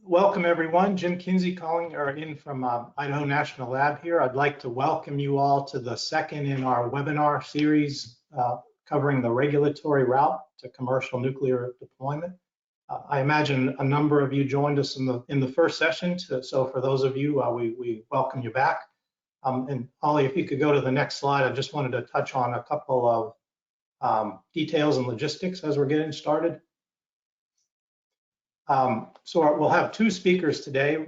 Welcome everyone. Jim Kinsey calling in from Idaho National Lab here. I'd like to welcome you all to the second in our webinar series covering the regulatory route to commercial nuclear deployment. I imagine a number of you joined us in the first session, so for those of you, we welcome you back. And Holly, if you could go to the next slide, I just wanted to touch on a couple of details and logistics as we're getting started. So we'll have two speakers today,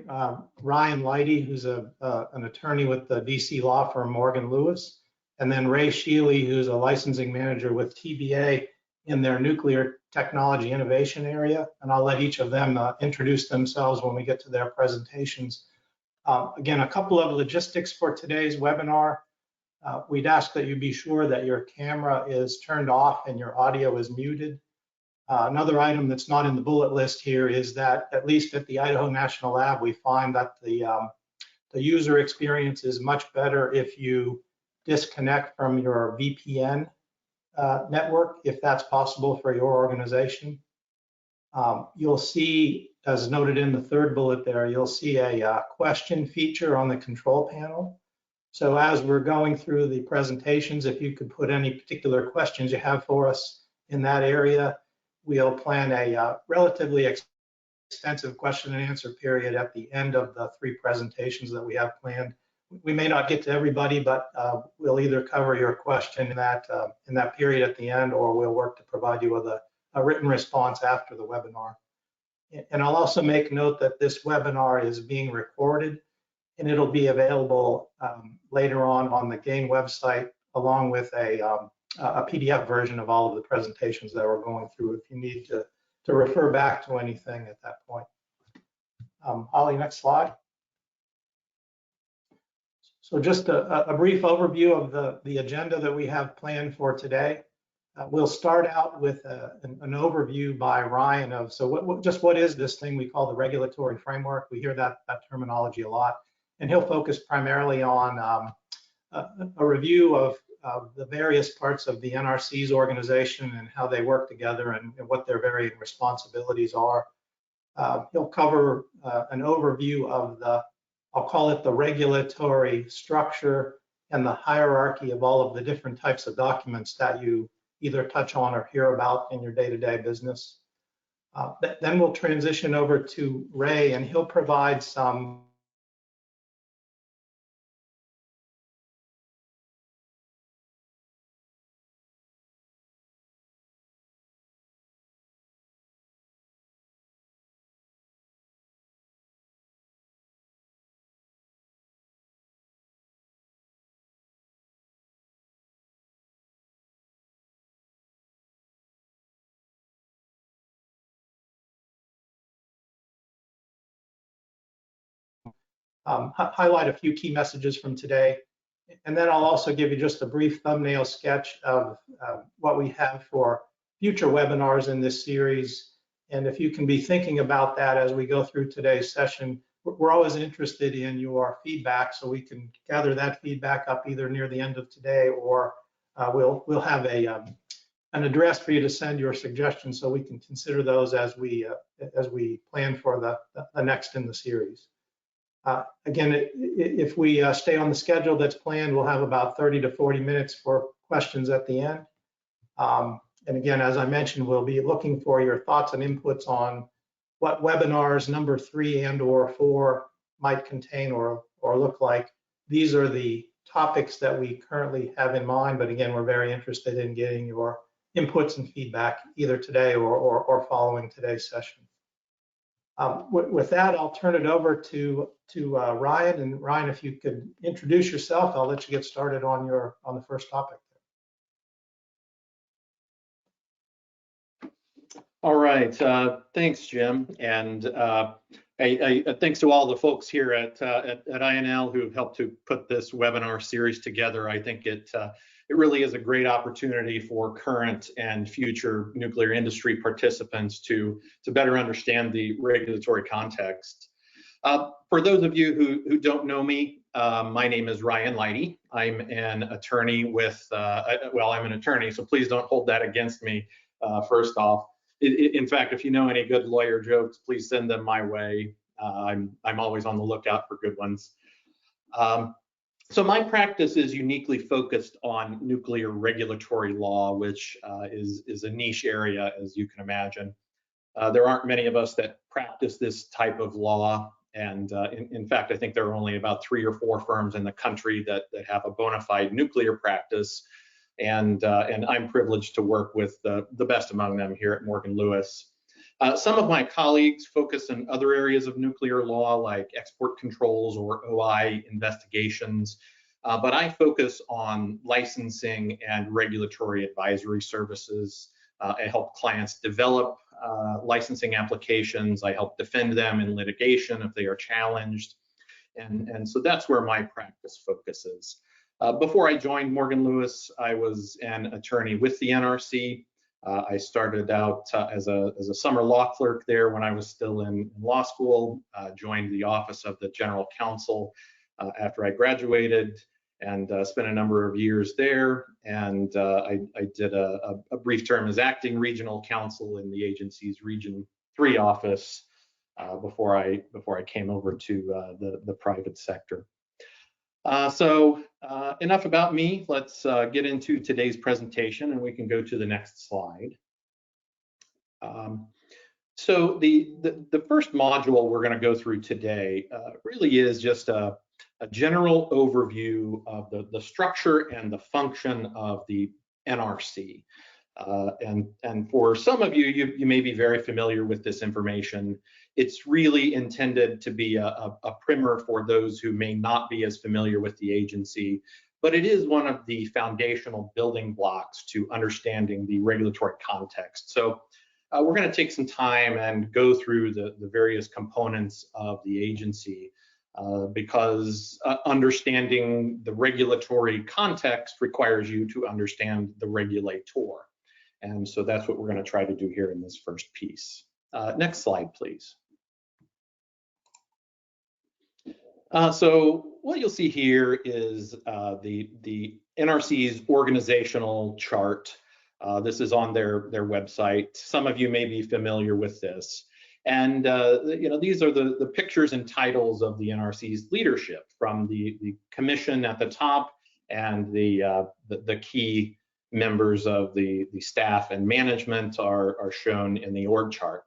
Ryan Lighty, who's an attorney with the DC law firm Morgan Lewis, and then Ray Sheely, who's a licensing manager with TBA in their nuclear technology innovation area. And I'll let each of them introduce themselves when we get to their presentations. Again, a couple of logistics for today's webinar. We'd ask that you be sure that your camera is turned off and your audio is muted. Another item that's not in the bullet list here is that, at least at the Idaho National Lab, we find that the user experience is much better if you disconnect from your VPN network, if that's possible for your organization. You'll see, as noted in the third bullet there, you'll see a question feature on the control panel. So as we're going through the presentations, if you could put any particular questions you have for us in that area, we'll plan a relatively extensive question and answer period at the end of the three presentations that we have planned. We may not get to everybody, but we'll either cover your question in that period at the end, or we'll work to provide you with a written response after the webinar. And I'll also make note that this webinar is being recorded, and it'll be available later on the GAIN website, along with a PDF version of all of the presentations that we're going through if you need to refer back to anything at that point. Holly, next slide. So just a brief overview of the agenda that we have planned for today. We'll start out with an overview by Ryan of, so what is this thing we call the regulatory framework? We hear that terminology a lot. And he'll focus primarily on a review of the various parts of the NRC's organization and how they work together and what their varying responsibilities are. He'll cover an overview of I'll call it the regulatory structure and the hierarchy of all of the different types of documents that you either touch on or hear about in your day-to-day business. Then we'll transition over to Ray, and he'll provide some highlight a few key messages from today, and then I'll also give you just a brief thumbnail sketch of what we have for future webinars in this series. And if you can be thinking about that as we go through today's session, we're always interested in your feedback, so we can gather that feedback up either near the end of today, or we'll have an address for you to send your suggestions, so we can consider those as we plan for the next in the series. Again, if we stay on the schedule that's planned, we'll have about 30 to 40 minutes for questions at the end. And again, as I mentioned, we'll be looking for your thoughts and inputs on what webinars number 3 and/or 4 might contain or look like. These are the topics that we currently have in mind, but again, we're very interested in getting your inputs and feedback either today or following today's session. With that, I'll turn it over to Ryan. And Ryan, if you could introduce yourself, I'll let you get started on the first topic. All right, thanks, Jim, and thanks to all the folks here at INL who have helped to put this webinar series together. I think it really is a great opportunity for current and future nuclear industry participants to better understand the regulatory context. For those of you who don't know me, my name is Ryan Lighty. I'm an attorney with, well, I'm an attorney, so please don't hold that against me, first off. In fact, if you know any good lawyer jokes, please send them my way. I'm always on the lookout for good ones. So my practice is uniquely focused on nuclear regulatory law, which is a niche area, as you can imagine. There aren't many of us that practice this type of law. And in fact, I think there are only about 3 or 4 firms in the country that have a bona fide nuclear practice. And I'm privileged to work with the best among them here at Morgan Lewis. Some of my colleagues focus in other areas of nuclear law, like export controls or OI investigations. But I focus on licensing and regulatory advisory services. I help clients develop licensing applications. I help defend them in litigation if they are challenged. And so that's where my practice focuses. Before I joined Morgan Lewis, I was an attorney with the NRC. I started out as a summer law clerk there when I was still in law school, joined the Office of the General Counsel after I graduated, and spent a number of years there. And I did a brief term as acting regional counsel in the agency's Region 3 office before I came over to the private sector. So enough about me. Let's get into today's presentation, and we can go to the next slide. So the first module we're going to go through today really is just a general overview of the structure and the function of the NRC. And for some of you, you may be very familiar with this information. It's really intended to be a primer for those who may not be as familiar with the agency, but it is one of the foundational building blocks to understanding the regulatory context. So we're going to take some time and go through the various components of the agency because understanding the regulatory context requires you to understand the regulator. And so that's what we're going to try to do here in this first piece. Next slide, please. So what you'll see here is the NRC's organizational chart. This is on their website. Some of you may be familiar with this. And you know, these are the pictures and titles of the NRC's leadership, from the commission at the top and the key members of the staff and management are shown in the org chart.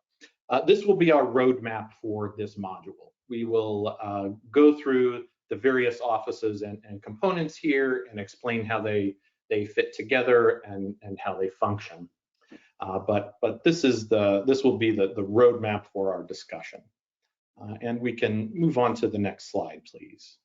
This will be our roadmap for this module. We will go through the various offices and components here and explain how they fit together and how they function. But this will be the roadmap for our discussion. And we can move on to the next slide, please.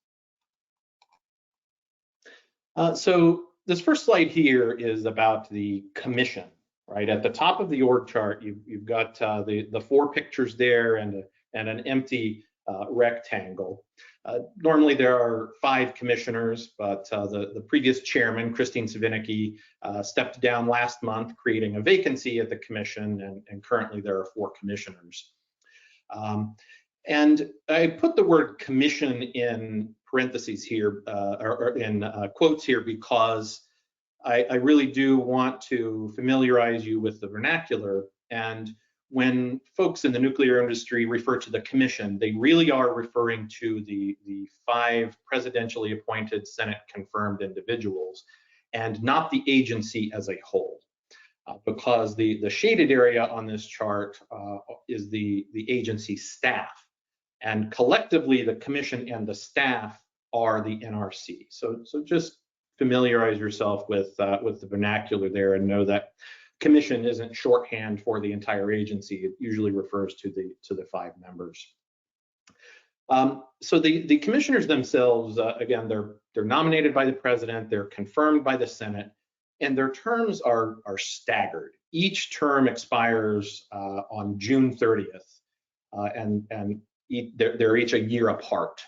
So this first slide here is about the commission, right? At the top of the org chart, you've got the 4 pictures there and an empty rectangle. Normally there are 5 commissioners, but the previous chairman, Christine Savinicki, stepped down last month, creating a vacancy at the commission, and currently there are 4 commissioners. And I put the word commission in parentheses here, or in quotes here, because I really do want to familiarize you with the vernacular. And when folks in the nuclear industry refer to the commission, they really are referring to the 5 presidentially appointed Senate confirmed individuals, and not the agency as a whole. Because the shaded area on this chart is the agency staff, and collectively the commission and the staff are the NRC. So just familiarize yourself with the vernacular there, and know that commission isn't shorthand for the entire agency. It usually refers to the 5 members. So the commissioners themselves, again, they're nominated by the president, they're confirmed by the Senate, and their terms are staggered. Each term expires on June 30th, and they're each a year apart.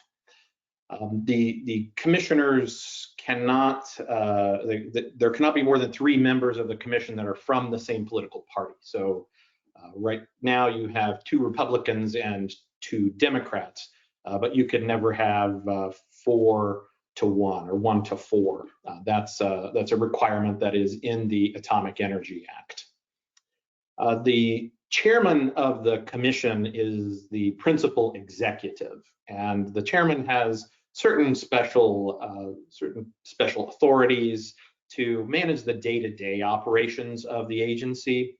The commissioners cannot, there cannot be more than 3 members of the commission that are from the same political party. So right now you have 2 Republicans and 2 Democrats, but you can never have 4 to 1 or 1 to 4. That's a requirement that is in the Atomic Energy Act. The chairman of the commission is the principal executive, and the chairman has certain special authorities to manage the day-to-day operations of the agency.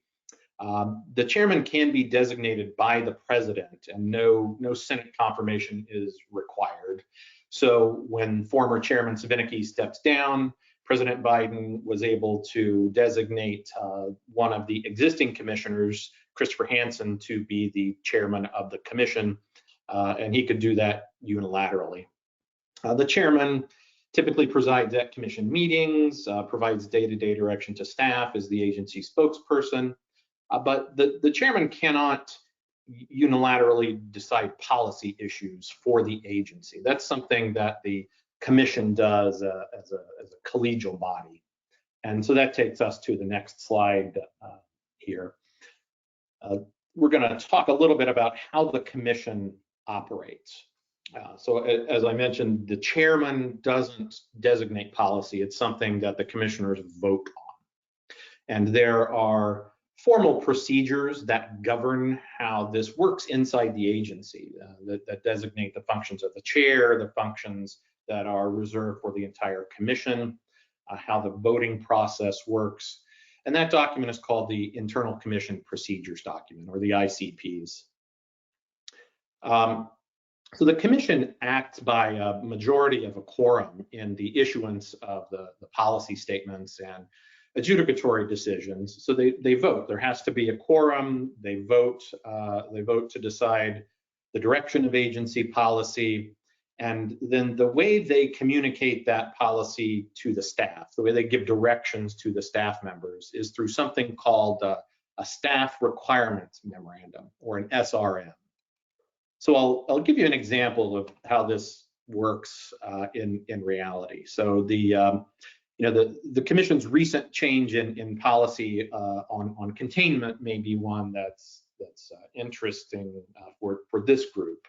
The chairman can be designated by the president, and no Senate confirmation is required. So when former Chairman Savinicki steps down, President Biden was able to designate one of the existing commissioners, Christopher Hansen, to be the chairman of the commission, and he could do that unilaterally. The chairman typically presides at commission meetings, provides day-to-day direction to staff, is the agency spokesperson, but the chairman cannot unilaterally decide policy issues for the agency. That's something that the commission does as a collegial body. And so that takes us to the next slide here. We're going to talk a little bit about how the commission operates. So as I mentioned, the chairman doesn't designate policy. It's something that the commissioners vote on. And there are formal procedures that govern how this works inside the agency that designate the functions of the chair, the functions that are reserved for the entire commission, how the voting process works. And that document is called the Internal Commission Procedures Document, or the ICPs. So the commission acts by a majority of a quorum in the issuance of the policy statements and adjudicatory decisions. So they vote. There has to be a quorum. They vote to decide the direction of agency policy. And then the way they communicate that policy to the staff, the way they give directions to the staff members, is through something called a staff requirements memorandum, or an SRM. So I'll give you an example of how this works in reality. So the commission's recent change in policy on containment may be one that's interesting for this group.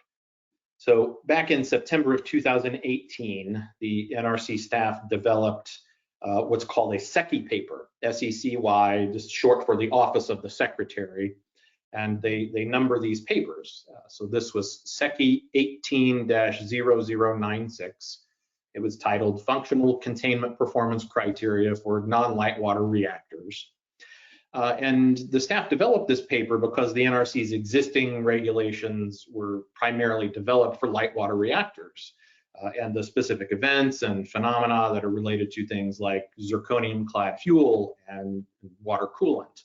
So back in September of 2018, the NRC staff developed what's called a SECY paper, SECY, just short for the Office of the Secretary, and they number these papers. So this was SECY 18-0096. It was titled Functional Containment Performance Criteria for Non-Light Water Reactors. And the staff developed this paper because the NRC's existing regulations were primarily developed for light water reactors and the specific events and phenomena that are related to things like zirconium-clad fuel and water coolant.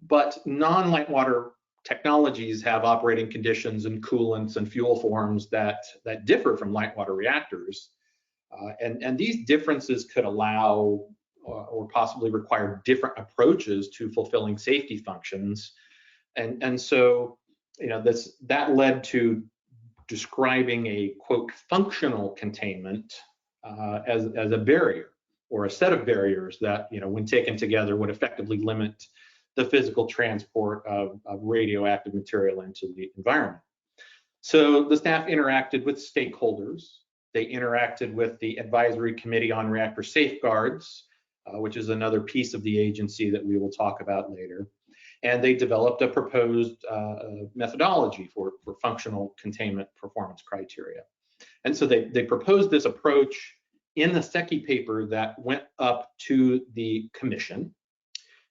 But non-light water technologies have operating conditions and coolants and fuel forms that differ from light water reactors. And these differences could allow or possibly require different approaches to fulfilling safety functions. And so, that led to describing a, quote, functional containment as a barrier, or a set of barriers that, when taken together, would effectively limit the physical transport of radioactive material into the environment. So the staff interacted with stakeholders. They interacted with the Advisory Committee on Reactor Safeguards, which is another piece of the agency that we will talk about later. And they developed a proposed methodology for functional containment performance criteria. And so they proposed this approach in the SECY paper that went up to the commission.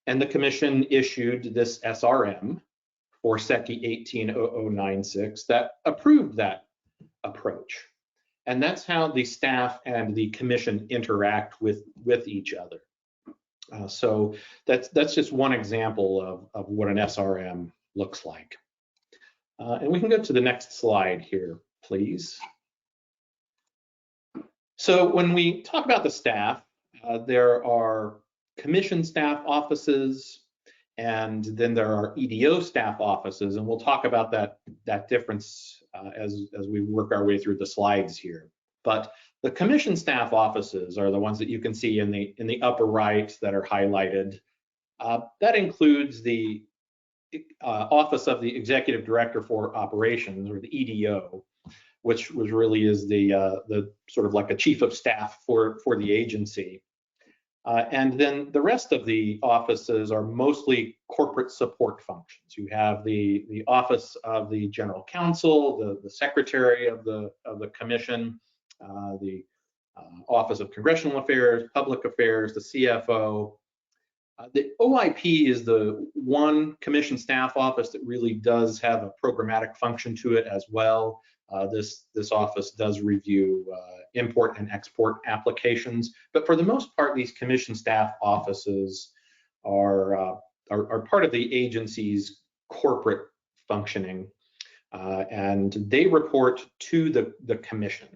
And the commission issued this SRM for SECY 18-0096 that approved that approach. And that's how the staff and the commission interact with each other. So that's just one example of what an SRM looks like. And we can go to the next slide here, please. So when we talk about the staff, there are commission staff offices, and then there are EDO staff offices, and we'll talk about that difference as we work our way through the slides here. But the commission staff offices are the ones that you can see in the upper right that are highlighted. That includes the Office of the Executive Director for Operations, or the EDO, which really is the sort of like a chief of staff for the agency. And then the rest of the offices are mostly corporate support functions. You have the Office of the General Counsel, the Secretary of the Commission, the Office of Congressional Affairs, Public Affairs, the CFO. The OIP is the one commission staff office that really does have a programmatic function to it as well. This office does review import and export applications, but for the most part, these commission staff offices are part of the agency's corporate functioning, and they report to the commission.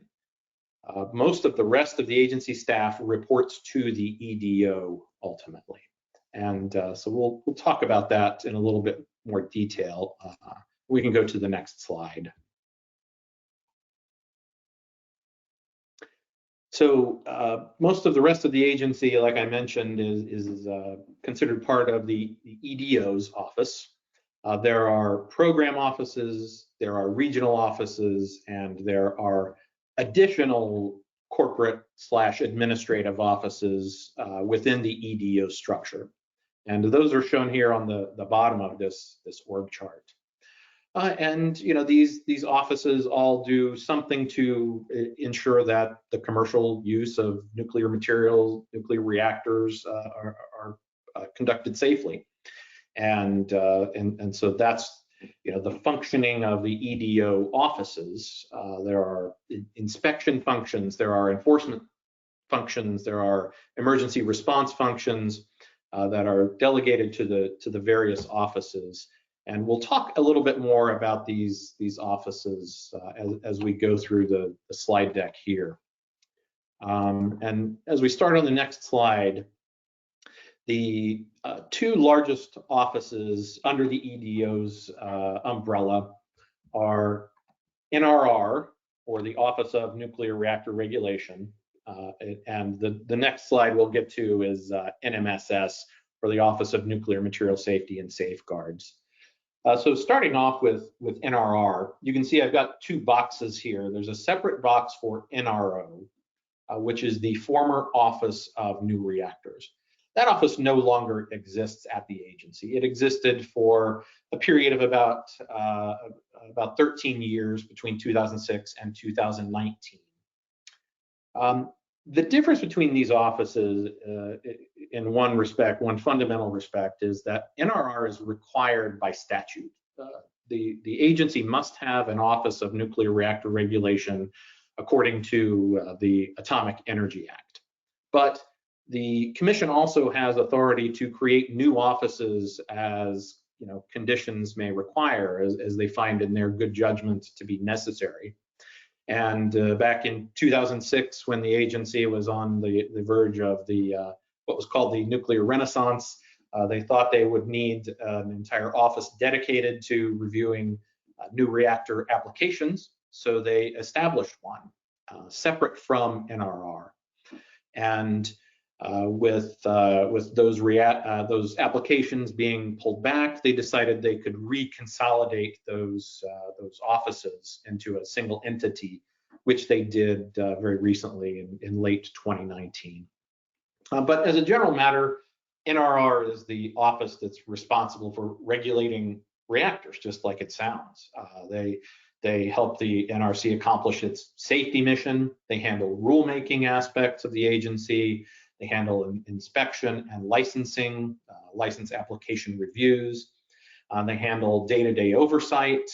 Most of the rest of the agency staff reports to the EDO ultimately. And so we'll talk about that in a little bit more detail. We can go to the next slide. So most of the rest of the agency, like I mentioned, is considered part of the EDO's office. There are program offices, there are regional offices, and there are additional corporate/administrative offices within the EDO structure. And those are shown here on the bottom of this org chart. And you know, these offices all do something to ensure that the commercial use of nuclear materials, nuclear reactors are conducted safely. And so that's, you know, the functioning of the EDO offices. There are inspection functions, there are enforcement functions, there are emergency response functions that are delegated to the various offices. And we'll talk a little bit more about these offices as we go through the slide deck here. And as we start on the next slide, the two largest offices under the EDO's umbrella are NRR, or the Office of Nuclear Reactor Regulation, and the next slide we'll get to is NMSS, or the Office of Nuclear Material Safety and Safeguards. So starting off with NRR, you can see I've got two boxes here. There's a separate box for NRO, which is the former Office of New Reactors. That office no longer exists at the agency. It existed for a period of about 13 years between 2006 and 2019. The difference between these offices, in one respect, one fundamental respect, is that NRR is required by statute. The agency must have an Office of Nuclear Reactor Regulation according to the Atomic Energy Act. But the Commission also has authority to create new offices as, you know, conditions may require, as they find in their good judgment to be necessary. And back in 2006, when the agency was on the verge of what was called the nuclear renaissance, they thought they would need an entire office dedicated to reviewing new reactor applications. So they established one separate from NRR. And with those applications being pulled back, they decided they could reconsolidate those offices into a single entity, which they did very recently in late 2019. But as a general matter, NRR is the office that's responsible for regulating reactors, just like it sounds. They help the NRC accomplish its safety mission. They handle rulemaking aspects of the agency. They handle inspection and licensing, license application reviews. They handle day-to-day oversight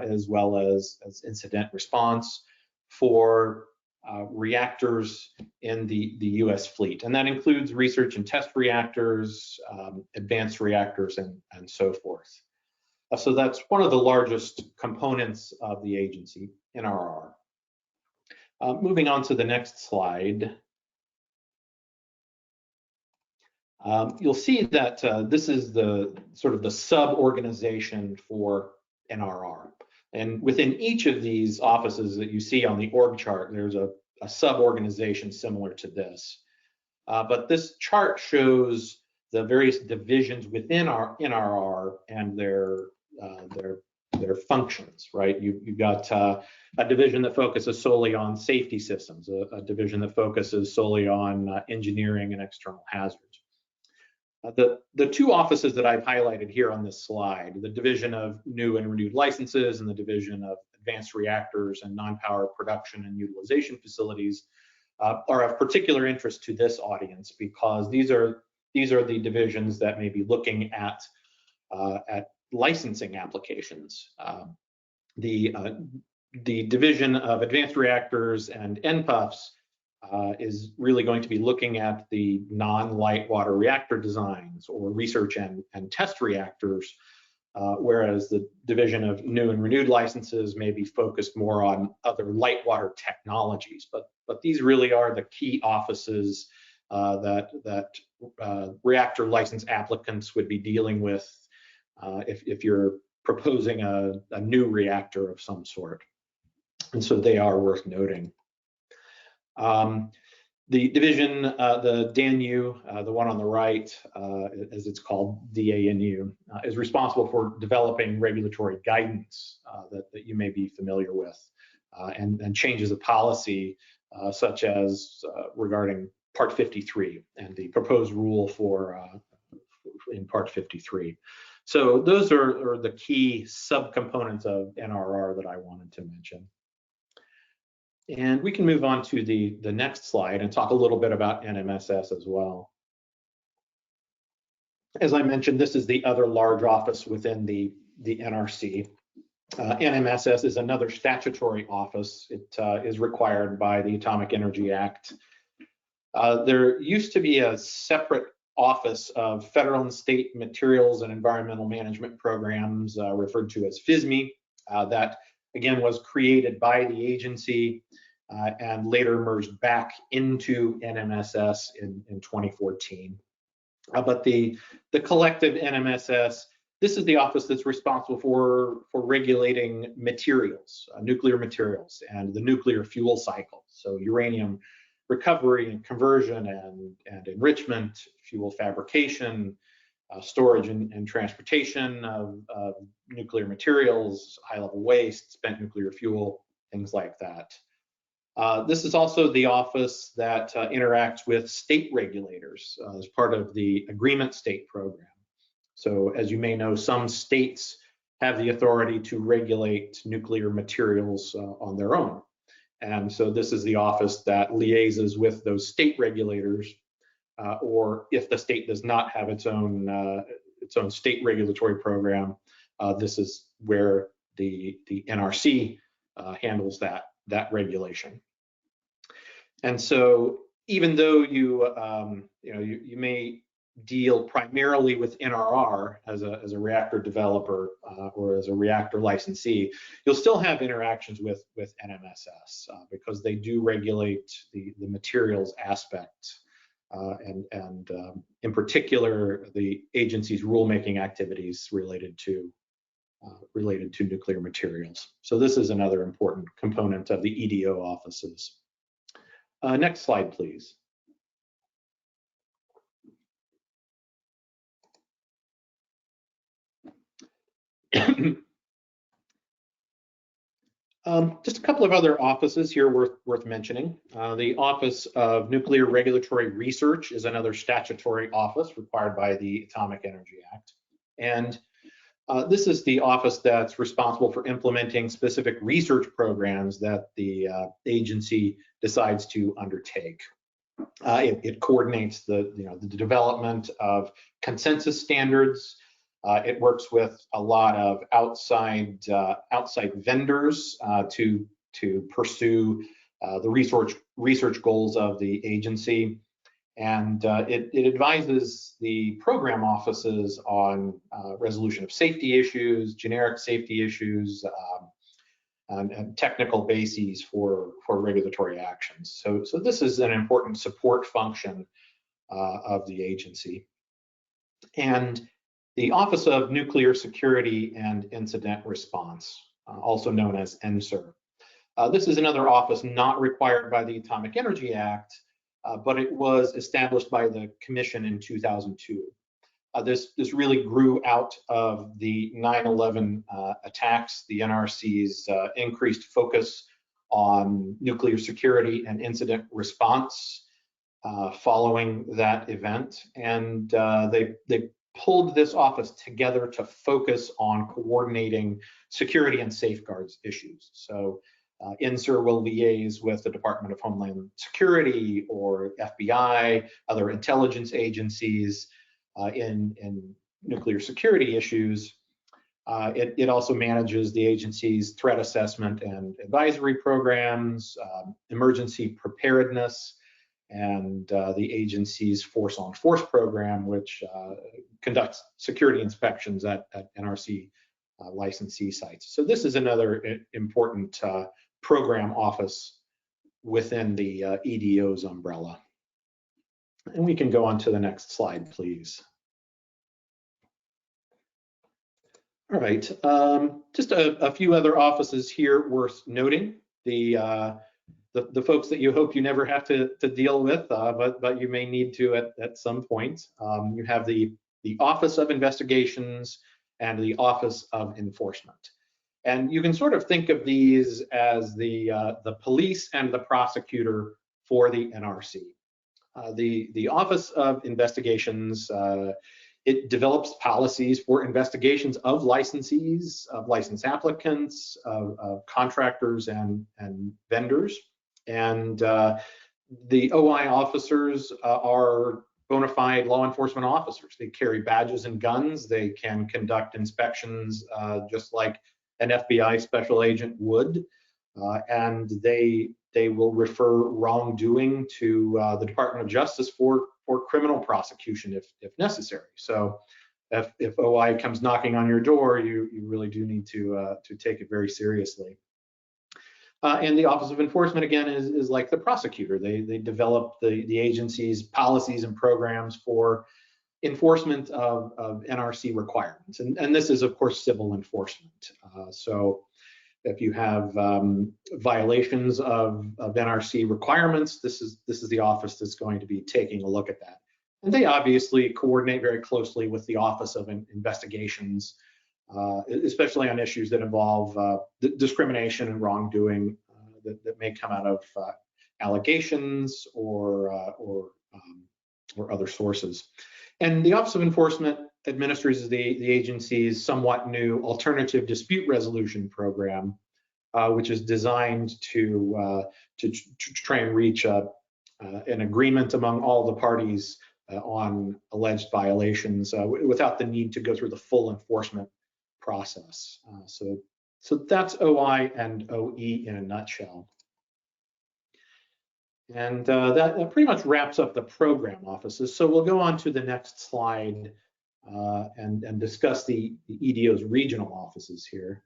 as well as incident response for reactors in the US fleet. And that includes research and test reactors, advanced reactors, and so forth. So that's one of the largest components of the agency, NRR. Moving on to the next slide. You'll see that this is the sort of the sub-organization for NRR. And within each of these offices that you see on the org chart, there's a sub-organization similar to this. But this chart shows the various divisions within our NRR and their their functions, right? You've got a division that focuses solely on safety systems, a division that focuses solely on engineering and external hazards. The two offices that I've highlighted here on this slide, the Division of New and Renewed Licenses and the Division of Advanced Reactors and Non-Power Production and Utilization Facilities, are of particular interest to this audience because these are the divisions that may be looking at licensing applications. The Division of Advanced Reactors and NPUFs is really going to be looking at the non-light water reactor designs or research and test reactors, whereas the Division of New and Renewed Licenses may be focused more on other light water technologies. But these really are the key offices that reactor license applicants would be dealing with if you're proposing a new reactor of some sort. And so they are worth noting. The division, the DANU, the one on the right, as it's called, DANU, is responsible for developing regulatory guidance that you may be familiar with, and changes of policy such as regarding Part 53 and the proposed rule for in Part 53. So those are the key subcomponents of NRR that I wanted to mention. And we can move on to the next slide and talk a little bit about NMSS as well. As I mentioned, this is the other large office within the NRC. NMSS is another statutory office. It is required by the Atomic Energy Act. There used to be a separate Office of Federal and State Materials and Environmental Management Programs, referred to as FSME, that again was created by the agency and later merged back into NMSS in 2014. But the collective NMSS, this is the office that's responsible for regulating materials, nuclear materials, and the nuclear fuel cycle. So uranium recovery and conversion and enrichment, fuel fabrication, storage and transportation of nuclear materials, high-level waste, spent nuclear fuel, things like that. This is also the office that interacts with state regulators as part of the Agreement State Program. So as you may know, some states have the authority to regulate nuclear materials on their own. And so this is the office that liaises with those state regulators, or if the state does not have its own state regulatory program, this is where the NRC handles that regulation. And so even though you may deal primarily with NRR as a reactor developer or as a reactor licensee, you'll still have interactions with NMSS because they do regulate the materials aspect and in particular the agency's rulemaking activities related to nuclear materials. So this is another important component of the EDO offices. Next slide, please. Just a couple of other offices here worth mentioning. The Office of Nuclear Regulatory Research is another statutory office required by the Atomic Energy Act. And this is the office that's responsible for implementing specific research programs that the agency decides to undertake. It coordinates the development of consensus standards. It works with a lot of outside vendors to pursue the research goals of the agency, and it advises the program offices on resolution of safety issues, generic safety issues, and technical bases for regulatory actions. So this is an important support function of the agency. And the Office of Nuclear Security and Incident Response, also known as NSER. This is another office not required by the Atomic Energy Act, but it was established by the Commission in 2002. This really grew out of the 9/11 attacks, the NRC's increased focus on nuclear security and incident response following that event, and they pulled this office together to focus on coordinating security and safeguards issues. So INSER will liaise with the Department of Homeland Security or FBI, other intelligence agencies in nuclear security issues. It also manages the agency's threat assessment and advisory programs, emergency preparedness, and the agency's Force on Force program, which conducts security inspections at NRC licensee sites. So this is another important program office within the EDO's umbrella. And we can go on to the next slide, please. All right, just a few other offices here worth noting. The folks that you hope you never have to deal with, but you may need to at some point. You have the Office of Investigations and the Office of Enforcement. And you can sort of think of these as the police and the prosecutor for the NRC. The Office of Investigations, it develops policies for investigations of licensees, of license applicants, of contractors and vendors. And the OI officers are bona fide law enforcement officers. They carry badges and guns. They can conduct inspections just like an FBI special agent would. And they will refer wrongdoing to the Department of Justice for criminal prosecution if necessary. So if OI comes knocking on your door, you really do need to take it very seriously. And the Office of Enforcement, again, is like the prosecutor. They develop the agency's policies and programs for enforcement of NRC requirements. And this is, of course, civil enforcement. So if you have violations of NRC requirements, this is the office that's going to be taking a look at that. And they obviously coordinate very closely with the Office of Investigations, especially on issues that involve discrimination and wrongdoing that may come out of allegations or other sources. And the Office of Enforcement administers the agency's somewhat new alternative dispute resolution program, which is designed to try and reach an agreement among all the parties on alleged violations without the need to go through the full enforcement process. So that's OI and OE in a nutshell. And that pretty much wraps up the program offices. So we'll go on to the next slide and discuss the EDO's regional offices here.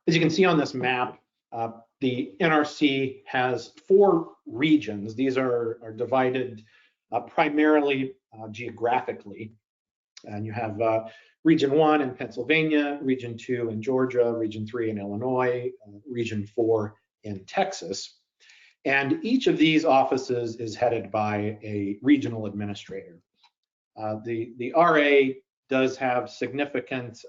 As you can see on this map, the NRC has 4 regions. These are divided primarily geographically. And you have Region 1 in Pennsylvania, Region 2 in Georgia, Region 3 in Illinois, Region 4 in Texas. And each of these offices is headed by a regional administrator. The RA does have significant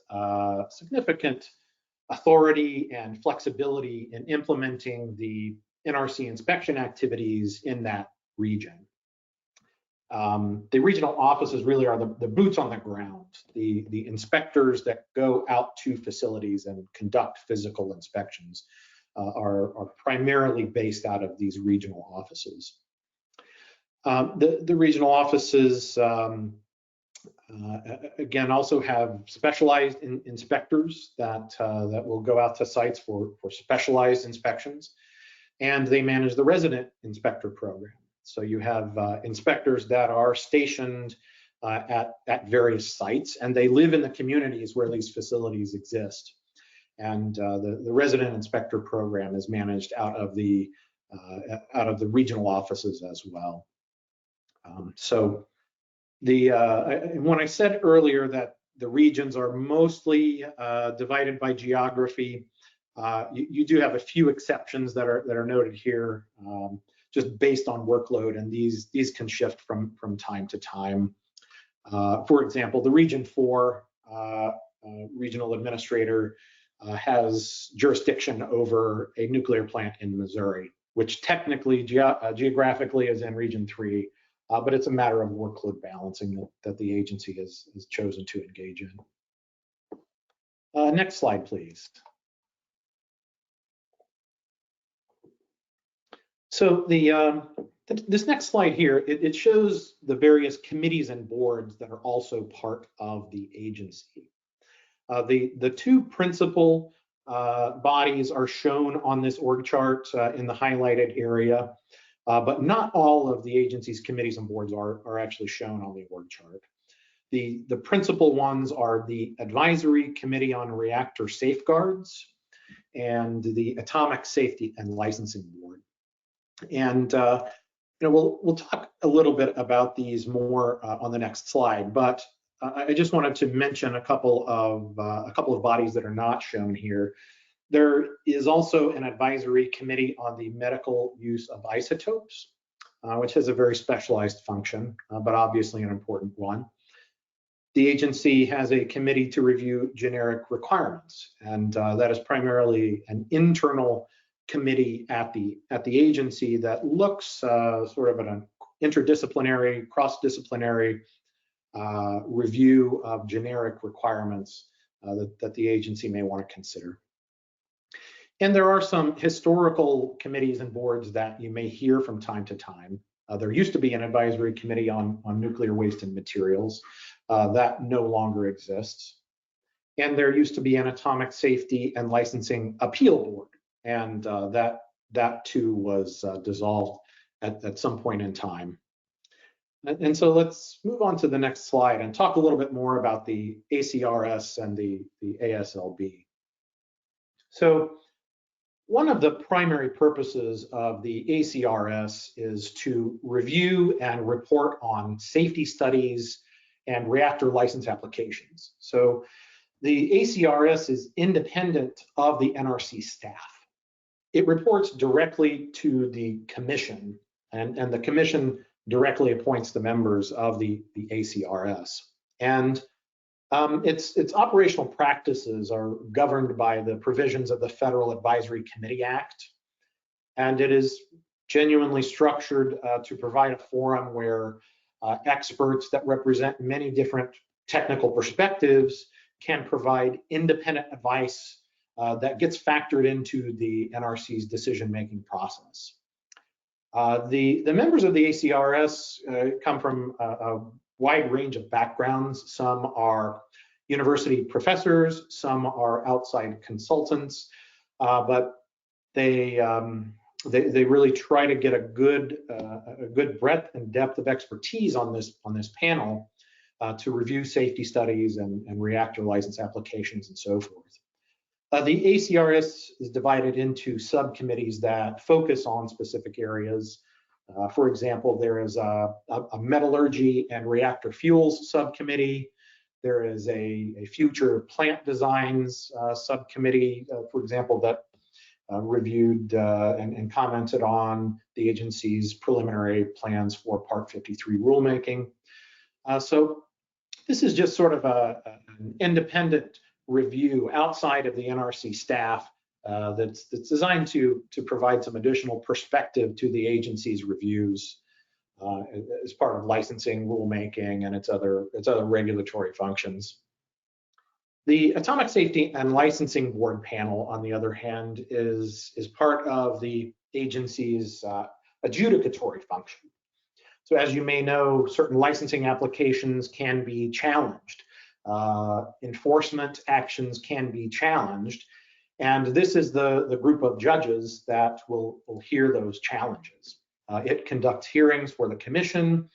authority and flexibility in implementing the NRC inspection activities in that region. The regional offices really are the boots on the ground, the inspectors that go out to facilities and conduct physical inspections are primarily based out of these regional offices. The regional offices, again, also have specialized inspectors that will go out to sites for specialized inspections, and they manage the resident inspector program. So you have inspectors that are stationed at various sites, and they live in the communities where these facilities exist. And the resident inspector program is managed out of the regional offices as well. So when I said earlier that the regions are mostly divided by geography, you do have a few exceptions that are noted here, just based on workload, and these can shift from time to time. For example, the Region 4 regional administrator has jurisdiction over a nuclear plant in Missouri, which technically geographically is in Region 3, but it's a matter of workload balancing that the agency has chosen to engage in. Next slide, please. So this next slide here, it shows the various committees and boards that are also part of the agency. The two principal bodies are shown on this org chart in the highlighted area, but not all of the agency's committees and boards are actually shown on the org chart. The principal ones are the Advisory Committee on Reactor Safeguards and the Atomic Safety and Licensing Board. And we'll talk a little bit about these more on the next slide, but I just wanted to mention a couple of bodies that are not shown here. There is also an advisory committee on the medical use of isotopes, which has a very specialized function, but obviously an important one. The agency has a committee to review generic requirements, and that is primarily an internal committee at the agency that looks sort of at an interdisciplinary, cross-disciplinary review of generic requirements that the agency may want to consider. And there are some historical committees and boards that you may hear from time to time. There used to be an advisory committee on nuclear waste and materials. That no longer exists. And there used to be an Atomic Safety and Licensing Appeal Board, and that too was dissolved at some point in time. And so let's move on to the next slide and talk a little bit more about the ACRS and the ASLB. So one of the primary purposes of the ACRS is to review and report on safety studies and reactor license applications. So the ACRS is independent of the NRC staff. It reports directly to the commission, and the commission directly appoints the members of the ACRS. And its operational practices are governed by the provisions of the Federal Advisory Committee Act. And it is genuinely structured to provide a forum where experts that represent many different technical perspectives can provide independent advice that gets factored into the NRC's decision-making process. The members of the ACRS come from a wide range of backgrounds. Some are university professors, some are outside consultants, but they really try to get a good breadth and depth of expertise on this panel to review safety studies and reactor license applications and so forth. The ACRS is divided into subcommittees that focus on specific areas. For example, there is a metallurgy and reactor fuels subcommittee. There is a future plant designs subcommittee, for example, that reviewed and commented on the agency's preliminary plans for Part 53 rulemaking. So this is just sort of an independent review outside of the NRC staff that's designed to provide some additional perspective to the agency's reviews as part of licensing, rulemaking, and its other regulatory functions. The Atomic Safety and Licensing Board panel, on the other hand, is part of the agency's adjudicatory function. So as you may know, certain licensing applications can be challenged. Enforcement actions can be challenged. And this is the group of judges that will hear those challenges. It conducts hearings for the commission.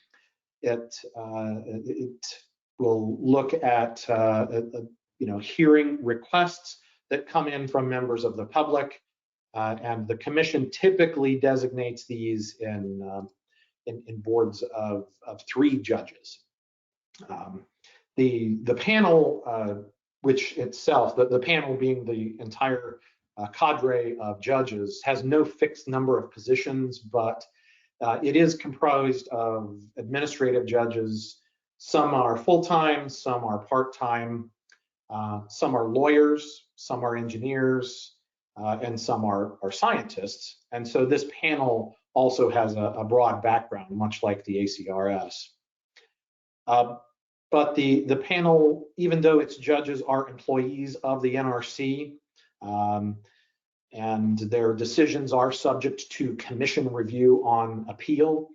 It will look at hearing requests that come in from members of the public, and the commission typically designates these in boards of 3 judges. The panel, which itself, the panel being the entire cadre of judges, has no fixed number of positions, but it is comprised of administrative judges, Some are full-time, some are part-time, some are lawyers, some are engineers, and some are scientists. And so this panel also has a broad background, much like the ACRS. But the panel, even though its judges are employees of the NRC, and their decisions are subject to commission review on appeal,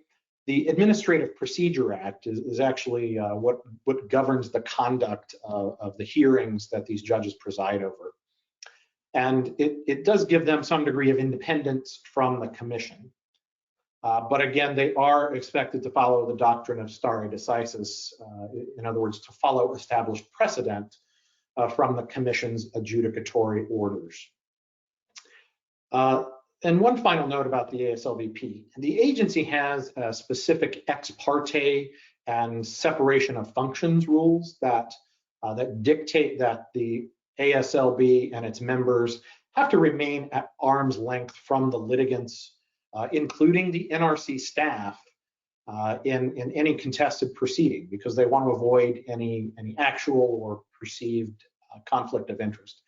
the Administrative Procedure Act is actually what governs the conduct of the hearings that these judges preside over. And it does give them some degree of independence from the commission. But again, they are expected to follow the doctrine of stare decisis, in other words, to follow established precedent from the commission's adjudicatory orders. And one final note about the ASLBP. The agency has specific ex parte and separation of functions rules that dictate that the ASLB and its members have to remain at arm's length from the litigants, including the NRC staff, in any contested proceeding, because they want to avoid any actual or perceived conflict of interest.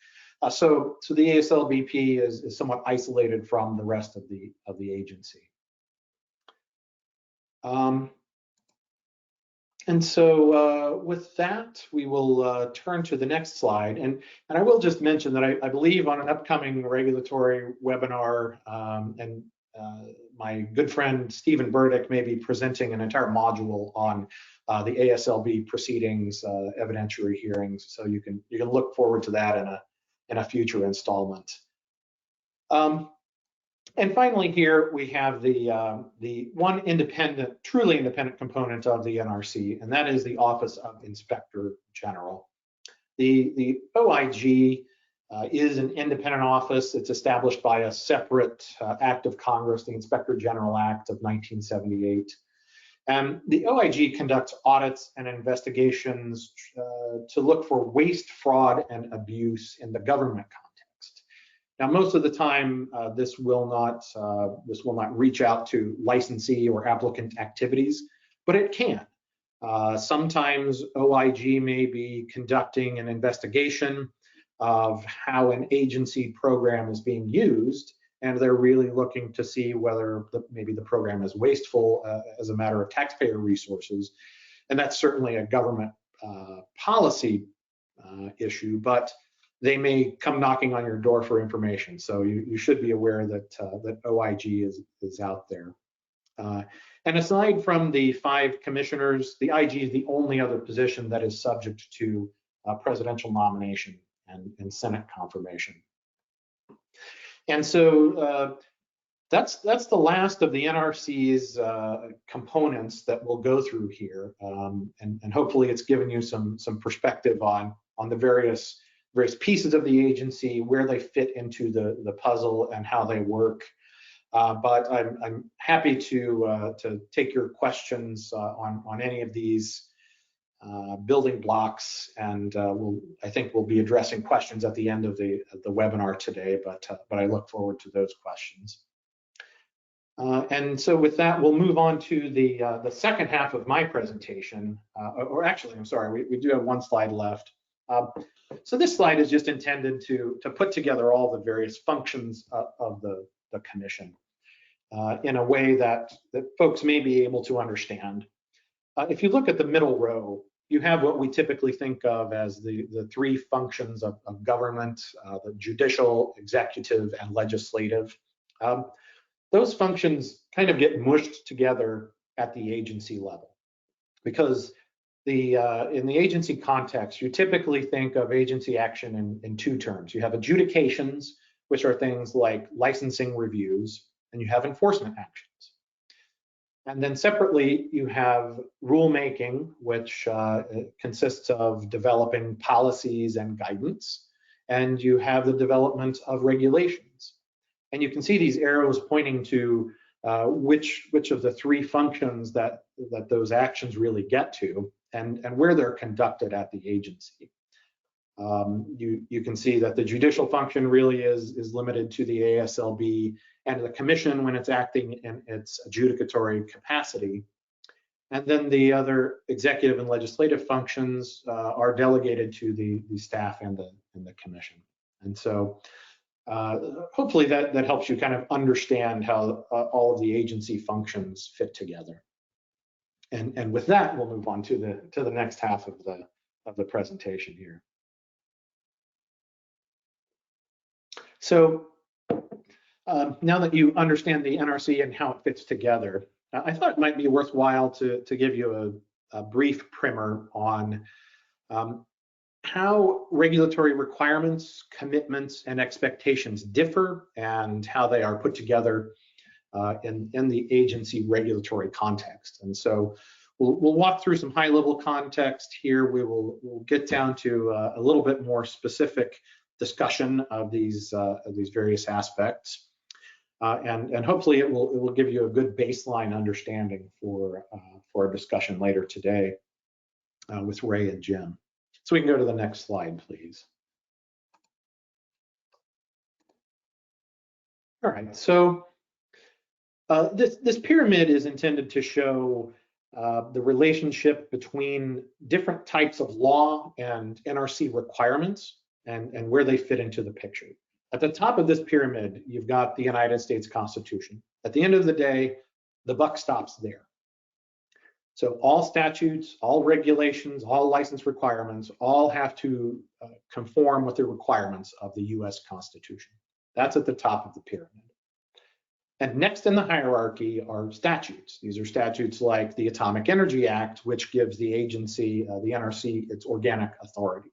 So the ASLBP is somewhat isolated from the rest of the agency. And so with that, we will turn to the next slide. And I will just mention that I believe on an upcoming regulatory webinar, my good friend Stephen Burdick may be presenting an entire module on the ASLB proceedings, evidentiary hearings. So you can look forward to that in a future installment. And finally, here we have the one truly independent component of the NRC, and that is the Office of Inspector General. The OIG is an independent office. It's established by a separate act of Congress, the Inspector General Act of 1978. And the OIG conducts audits and investigations to look for waste, fraud, and abuse in the government context. Now, most of the time, this will not reach out to licensee or applicant activities, but it can. Sometimes OIG may be conducting an investigation of how an agency program is being used, and they're really looking to see whether maybe the program is wasteful as a matter of taxpayer resources. And that's certainly a government policy issue, but they may come knocking on your door for information. So you should be aware that OIG is out there. And aside from the 5 commissioners, the IG is the only other position that is subject to presidential nomination and Senate confirmation. And so that's the last of the NRC's components that we'll go through here, and hopefully it's given you some perspective on the various pieces of the agency, where they fit into the puzzle and how they work. But I'm happy to take your questions on any of these building blocks, and I think we'll be addressing questions at the end of the webinar today, but I look forward to those questions. And so with that, we'll move on to the second half of my presentation, or actually, I'm sorry, we do have one slide left. So this slide is just intended to put together all the various functions of the commission in a way that folks may be able to understand. If you look at the middle row, you have what we typically think of as the 3 functions of government, the judicial, executive, and legislative. Those functions kind of get mushed together at the agency level, because in the agency context, you typically think of agency action in 2 terms. You have adjudications, which are things like licensing reviews, and you have enforcement actions. And then separately, you have rulemaking, which consists of developing policies and guidance, and you have the development of regulations. And you can see these arrows pointing to which of the 3 functions that those actions really get to, and where they're conducted at the agency. You can see that the judicial function really is limited to the ASLB and the commission when it's acting in its adjudicatory capacity. And then the other executive and legislative functions are delegated to the staff and the commission. And so hopefully that helps you kind of understand how all of the agency functions fit together. And with that, we'll move on to the next half of the presentation here. So now that you understand the NRC and how it fits together, I thought it might be worthwhile to give you a brief primer on how regulatory requirements, commitments, and expectations differ and how they are put together in the agency regulatory context. And so we'll walk through some high-level context here. We'll get down to a little bit more specific discussion of these various aspects. And hopefully it will give you a good baseline understanding for our discussion later today with Ray and Jim. So we can go to the next slide, please. All right, so this pyramid is intended to show the relationship between different types of law and NRC requirements and where they fit into the picture. At the top of this pyramid, you've got the United States Constitution. At the end of the day, the buck stops there. So all statutes, all regulations, all license requirements, all have to conform with the requirements of the US Constitution. That's at the top of the pyramid. And next in the hierarchy are statutes. These are statutes like the Atomic Energy Act, which gives the agency, the NRC, its organic authority.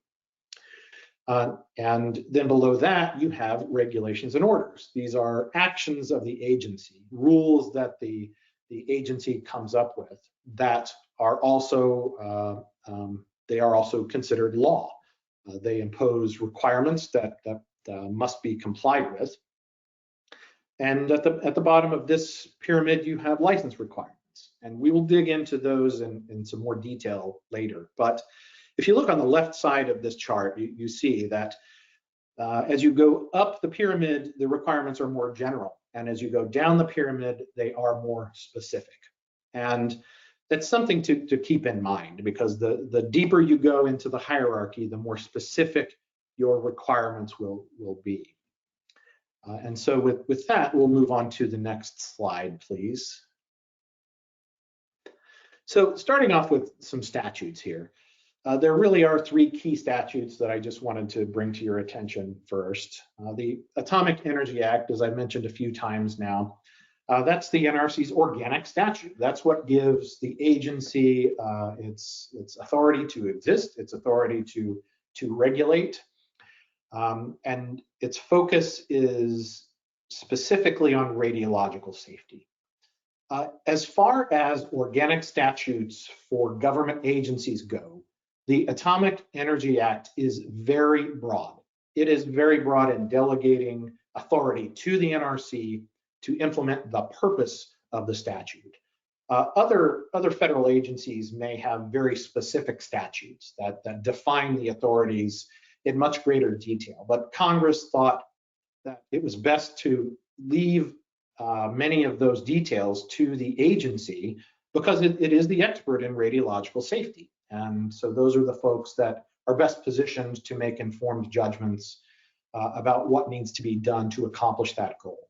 And then below that, you have regulations and orders. These are actions of the agency, rules that the agency comes up with that are also considered law. They impose requirements that must be complied with. And at the bottom of this pyramid, you have license requirements, and we will dig into those in some more detail later. But if you look on the left side of this chart, you see that as you go up the pyramid, the requirements are more general. And as you go down the pyramid, they are more specific. And that's something to keep in mind, because the deeper you go into the hierarchy, the more specific your requirements will be. And so with that, we'll move on to the next slide, please. So starting off with some statutes here. There really are three key statutes that I just wanted to bring to your attention first. The Atomic Energy Act, as I've mentioned a few times now, that's the NRC's organic statute. That's what gives the agency its authority to exist, its authority to regulate, and its focus is specifically on radiological safety. As far as organic statutes for government agencies go, the Atomic Energy Act is very broad. It is very broad in delegating authority to the NRC to implement the purpose of the statute. Other federal agencies may have very specific statutes that define the authorities in much greater detail, but Congress thought that it was best to leave many of those details to the agency because it is the expert in radiological safety. And so those are the folks that are best positioned to make informed judgments about what needs to be done to accomplish that goal.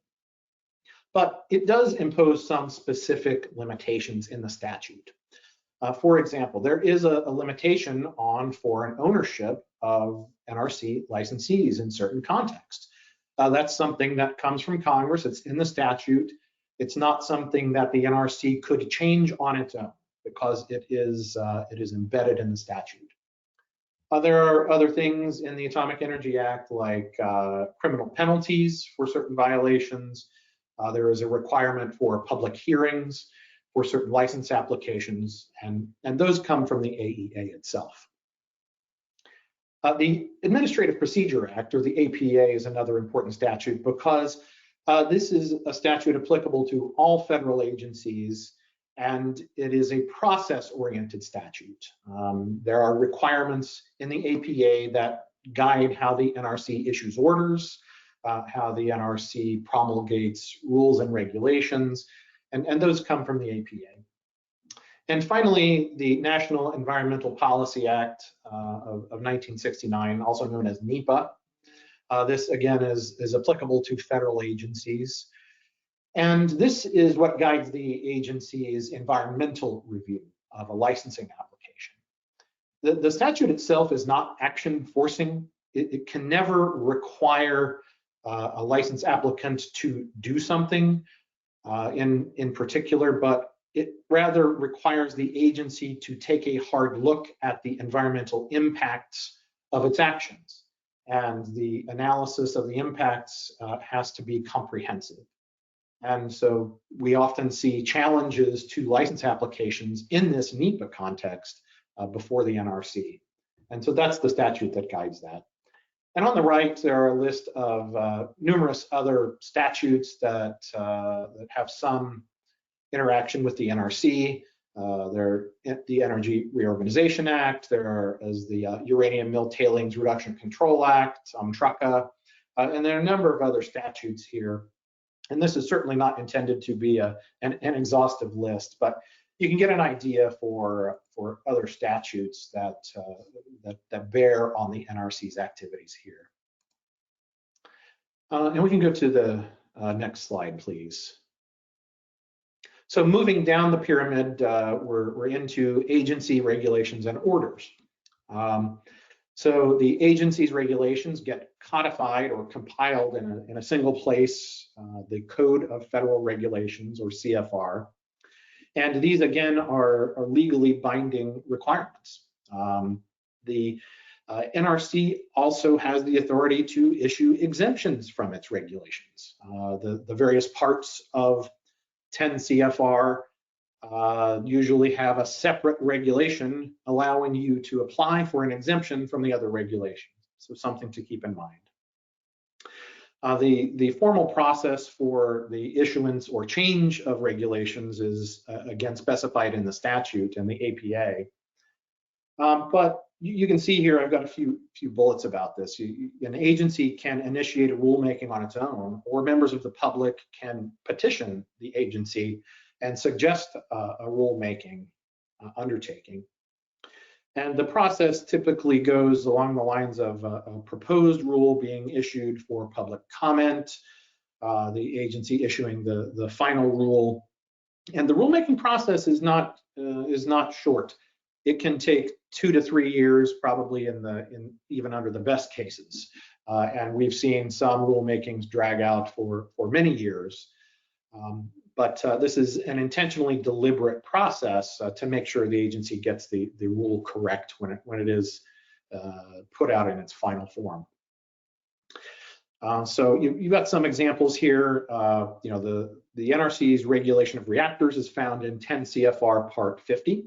But it does impose some specific limitations in the statute. For example, there is a limitation on foreign ownership of NRC licensees in certain contexts. That's something that comes from Congress. It's in the statute. It's not something that the NRC could change on its own, because it is embedded in the statute. There are other things in the Atomic Energy Act, like criminal penalties for certain violations. There is a requirement for public hearings for certain license applications, and those come from the AEA itself. The Administrative Procedure Act, or the APA, is another important statute because this is a statute applicable to all federal agencies, and it is a process-oriented statute. There are requirements in the APA that guide how the NRC issues orders, how the NRC promulgates rules and regulations, and those come from the APA. And finally, the National Environmental Policy Act of 1969, also known as NEPA. This again is applicable to federal agencies. And this is what guides the agency's environmental review of a licensing application. The statute itself is not action forcing. It can never require a license applicant to do something in particular, but it rather requires the agency to take a hard look at the environmental impacts of its actions. And the analysis of the impacts has to be comprehensive. And so we often see challenges to license applications in this NEPA context before the NRC. And so that's the statute that guides that. And on the right, there are a list of numerous other statutes that have some interaction with the NRC. There the Energy Reorganization Act, there is the Uranium Mill Tailings Reduction Control Act, TRUCA, and there are a number of other statutes here. And this is certainly not intended to be an exhaustive list, but you can get an idea for other statutes that bear on the NRC's activities here. And we can go to the next slide, please. So moving down the pyramid, we're into agency regulations and orders. So the agency's regulations get codified or compiled in a single place, the Code of Federal Regulations, or CFR. And these, again, are legally binding requirements. The NRC also has the authority to issue exemptions from its regulations. The various parts of 10 CFR usually have a separate regulation allowing you to apply for an exemption from the other regulations. So something to keep in mind. The formal process for the issuance or change of regulations is again specified in the statute and the APA. But you can see here, I've got a few bullets about this. An agency can initiate a rulemaking on its own, or members of the public can petition the agency and suggest a rulemaking undertaking. And the process typically goes along the lines of a proposed rule being issued for public comment, the agency issuing the final rule. And the rulemaking process is not short. It can take 2 to 3 years, probably even under the best cases. And we've seen some rulemakings drag out for many years. But this is an intentionally deliberate process to make sure the agency gets the rule correct when it is put out in its final form. So you've got some examples here. The NRC's regulation of reactors is found in 10 CFR Part 50.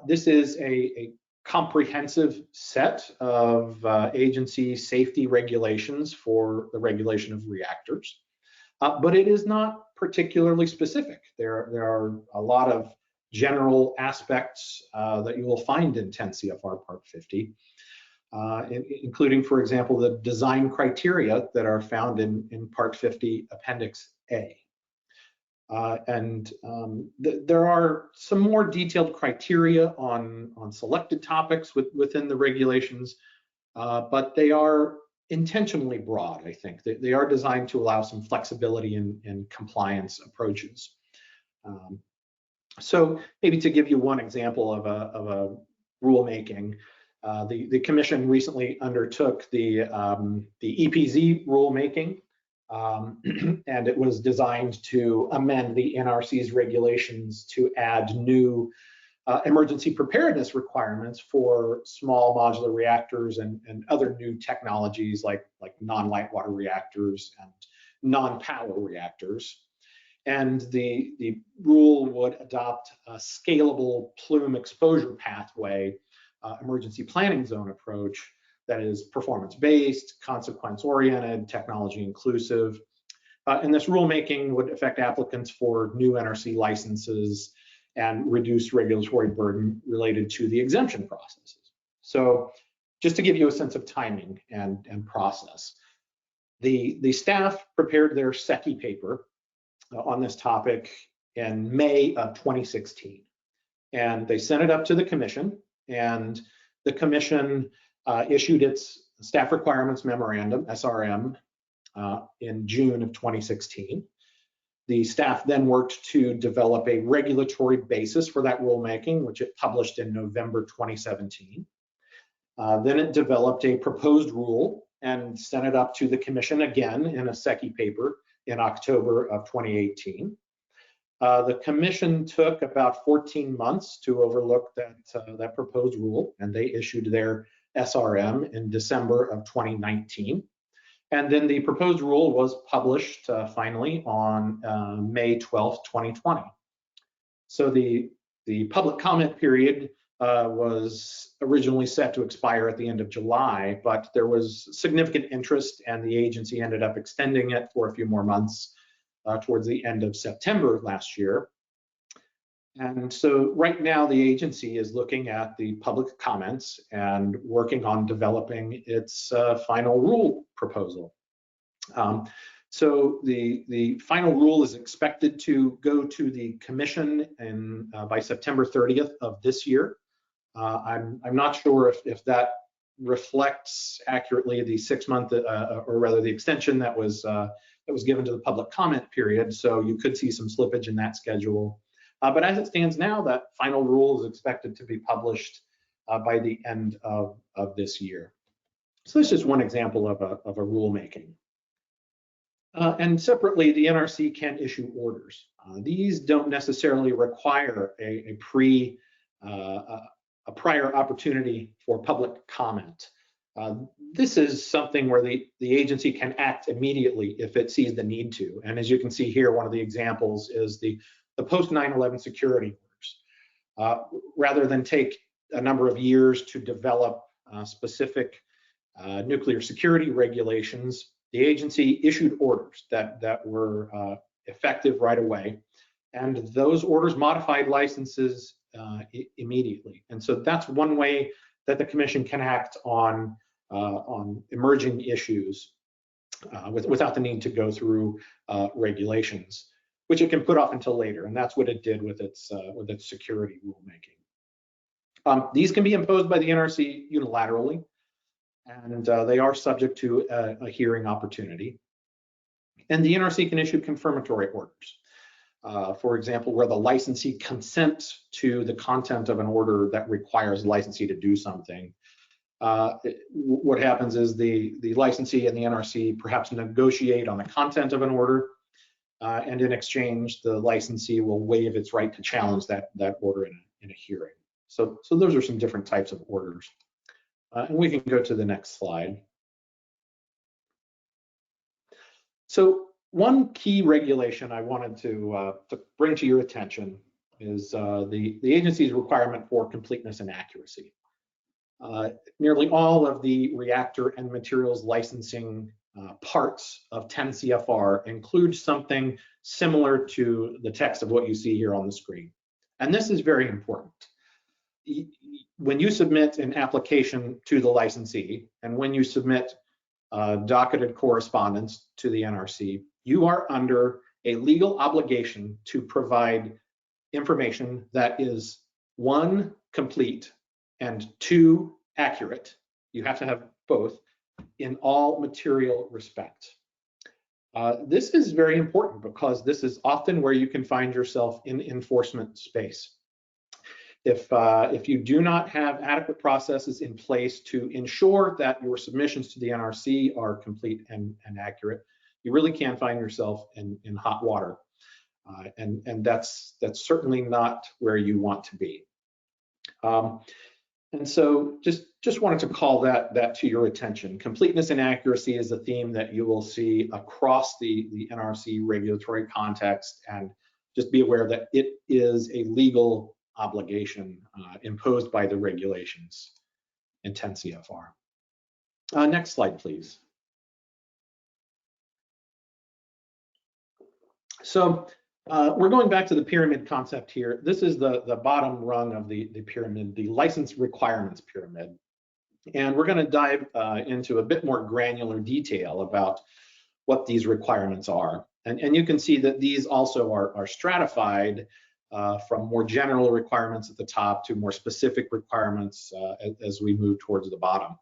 This is a comprehensive set of agency safety regulations for the regulation of reactors, but it is not particularly specific. There are a lot of general aspects that you will find in 10 CFR Part 50, including, for example, the design criteria that are found in Part 50 Appendix A. There are some more detailed criteria on selected topics within the regulations, but they are intentionally broad, I think. They are designed to allow some flexibility in compliance approaches. So maybe to give you one example of a rulemaking, the Commission recently undertook the EPZ rulemaking. And it was designed to amend the NRC's regulations to add new emergency preparedness requirements for small modular reactors and other new technologies like non-light water reactors and non-power reactors. And the rule would adopt a scalable plume exposure pathway emergency planning zone approach that is performance-based, consequence-oriented, technology-inclusive. And this rulemaking would affect applicants for new NRC licenses and reduce regulatory burden related to the exemption processes. So just to give you a sense of timing and process, the staff prepared their SECI paper on this topic in May of 2016. and they sent it up to the commission, and the commission issued its staff requirements memorandum, SRM, in June of 2016. The staff then worked to develop a regulatory basis for that rulemaking, which it published in November 2017. Then it developed a proposed rule and sent it up to the commission again in a SECI paper in October of 2018. The commission took about 14 months to overlook that proposed rule, and they issued their SRM in December of 2019. And then the proposed rule was published finally on May 12th, 2020. So the public comment period was originally set to expire at the end of July, but there was significant interest and the agency ended up extending it for a few more months towards the end of September last year. And so right now the agency is looking at the public comments and working on developing its final rule proposal. So the final rule is expected to go to the commission by September 30th of this year. I'm not sure if that reflects accurately the 6-month, or rather the extension that was given to the public comment period. So you could see some slippage in that schedule. But as it stands now, that final rule is expected to be published by the end of this year. So this is just one example of a rulemaking. And separately, the NRC can issue orders. These don't necessarily require a prior opportunity for public comment. This is something where the agency can act immediately if it sees the need to. And as you can see here, one of the examples is the post 9/11 security orders. Rather than take a number of years to develop specific nuclear security regulations, the agency issued orders that were effective right away. And those orders modified licenses immediately. And so that's one way that the commission can act on emerging issues without the need to go through regulations, which it can put off until later. And that's what it did with its security rulemaking. These can be imposed by the NRC unilaterally, and they are subject to a hearing opportunity. And the NRC can issue confirmatory orders. For example, where the licensee consents to the content of an order that requires the licensee to do something. What happens is the licensee and the NRC perhaps negotiate on the content of an order, and in exchange, the licensee will waive its right to challenge that order in a hearing. So those are some different types of orders. And we can go to the next slide. So one key regulation I wanted to bring to your attention is the agency's requirement for completeness and accuracy. Nearly all of the reactor and materials licensing parts of 10 CFR include something similar to the text of what you see here on the screen. And this is very important. When you submit an application to the licensee, and when you submit docketed correspondence to the NRC, you are under a legal obligation to provide information that is 1, complete, and 2, accurate. You have to have both in all material respects. This is very important because this is often where you can find yourself in enforcement space. If you do not have adequate processes in place to ensure that your submissions to the NRC are complete and accurate, you really can find yourself in hot water. And that's certainly not where you want to be. And so just wanted to call that to your attention. Completeness and accuracy is a theme that you will see across the NRC regulatory context, and just be aware that it is a legal obligation imposed by the regulations in 10 CFR. Next slide, please. So we're going back to the pyramid concept here. This is the bottom rung of the pyramid, the license requirements pyramid. And we're going to dive into a bit more granular detail about what these requirements are. And you can see that these also are stratified from more general requirements at the top to more specific requirements as we move towards the bottom.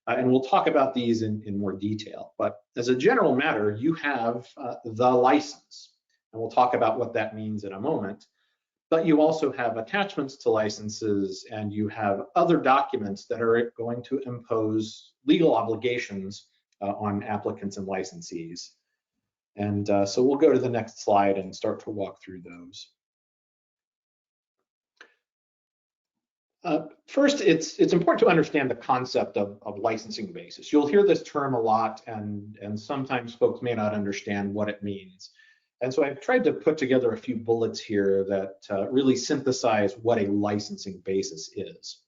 And we'll talk about these in more detail. But as a general matter, you have the license, and we'll talk about what that means in a moment. But you also have attachments to licenses, and you have other documents that are going to impose legal obligations on applicants and licensees. And so we'll go to the next slide and start to walk through those. First, it's important to understand the concept of licensing basis. You'll hear this term a lot, and sometimes folks may not understand what it means. And so I've tried to put together a few bullets here that really synthesize what a licensing basis is.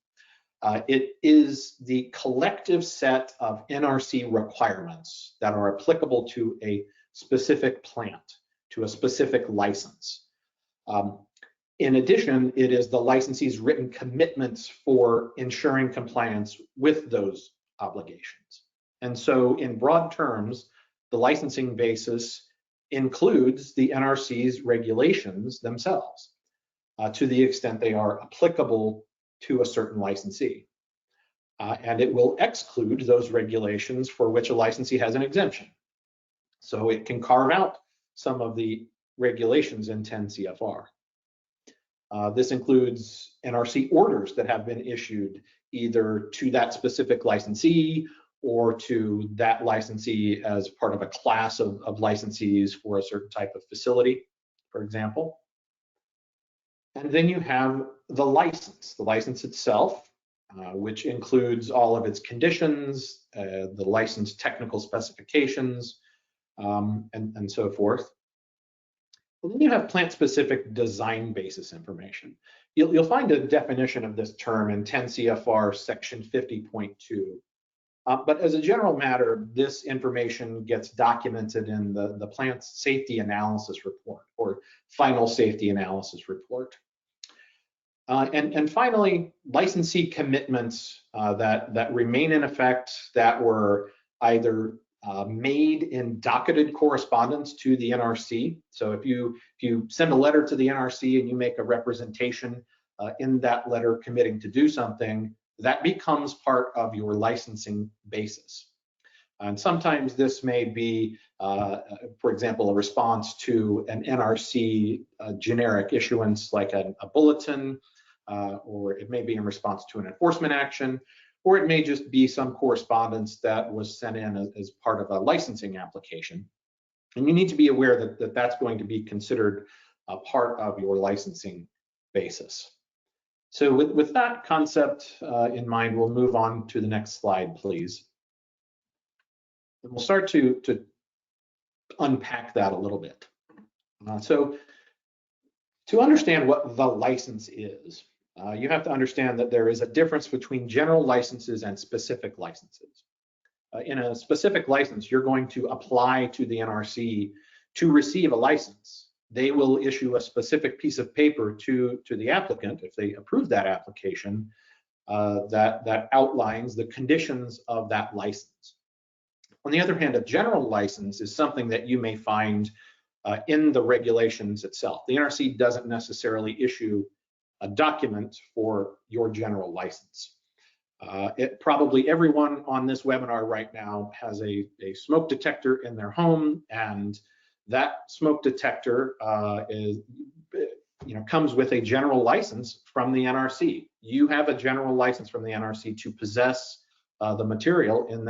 It is the collective set of NRC requirements that are applicable to a specific plant, to a specific license. In addition, it is the licensee's written commitments for ensuring compliance with those obligations. And so in broad terms, the licensing basis includes the NRC's regulations themselves, to the extent they are applicable to a certain licensee. And it will exclude those regulations for which a licensee has an exemption. So it can carve out some of the regulations in 10 CFR. This includes NRC orders that have been issued either to that specific licensee or to that licensee as part of a class of licensees for a certain type of facility, for example. And then you have the license itself, which includes all of its conditions, the license technical specifications, and so forth. And then you have plant-specific design basis information. You'll find a definition of this term in 10 CFR section 50.2. But as a general matter, this information gets documented in the plant's safety analysis report or final safety analysis report. And finally, licensee commitments that remain in effect that were either made in docketed correspondence to the NRC. So if you send a letter to the NRC and you make a representation in that letter committing to do something, that becomes part of your licensing basis. And sometimes this may be, for example, a response to an NRC generic issuance like a bulletin, or it may be in response to an enforcement action, or it may just be some correspondence that was sent in as part of a licensing application. And you need to be aware that that's going to be considered a part of your licensing basis. So with that concept in mind, we'll move on to the next slide, please. And we'll start to unpack that a little bit. So to understand what the license is, you have to understand that there is a difference between general licenses and specific licenses. In a specific license, you're going to apply to the NRC to receive a license. They will issue a specific piece of paper to the applicant, if they approve that application, that outlines the conditions of that license. On the other hand, a general license is something that you may find in the regulations itself. The NRC doesn't necessarily issue a document for your general license. Probably everyone on this webinar right now has a smoke detector in their home, and that smoke detector comes with a general license from the NRC. You have a general license from the NRC to possess the material in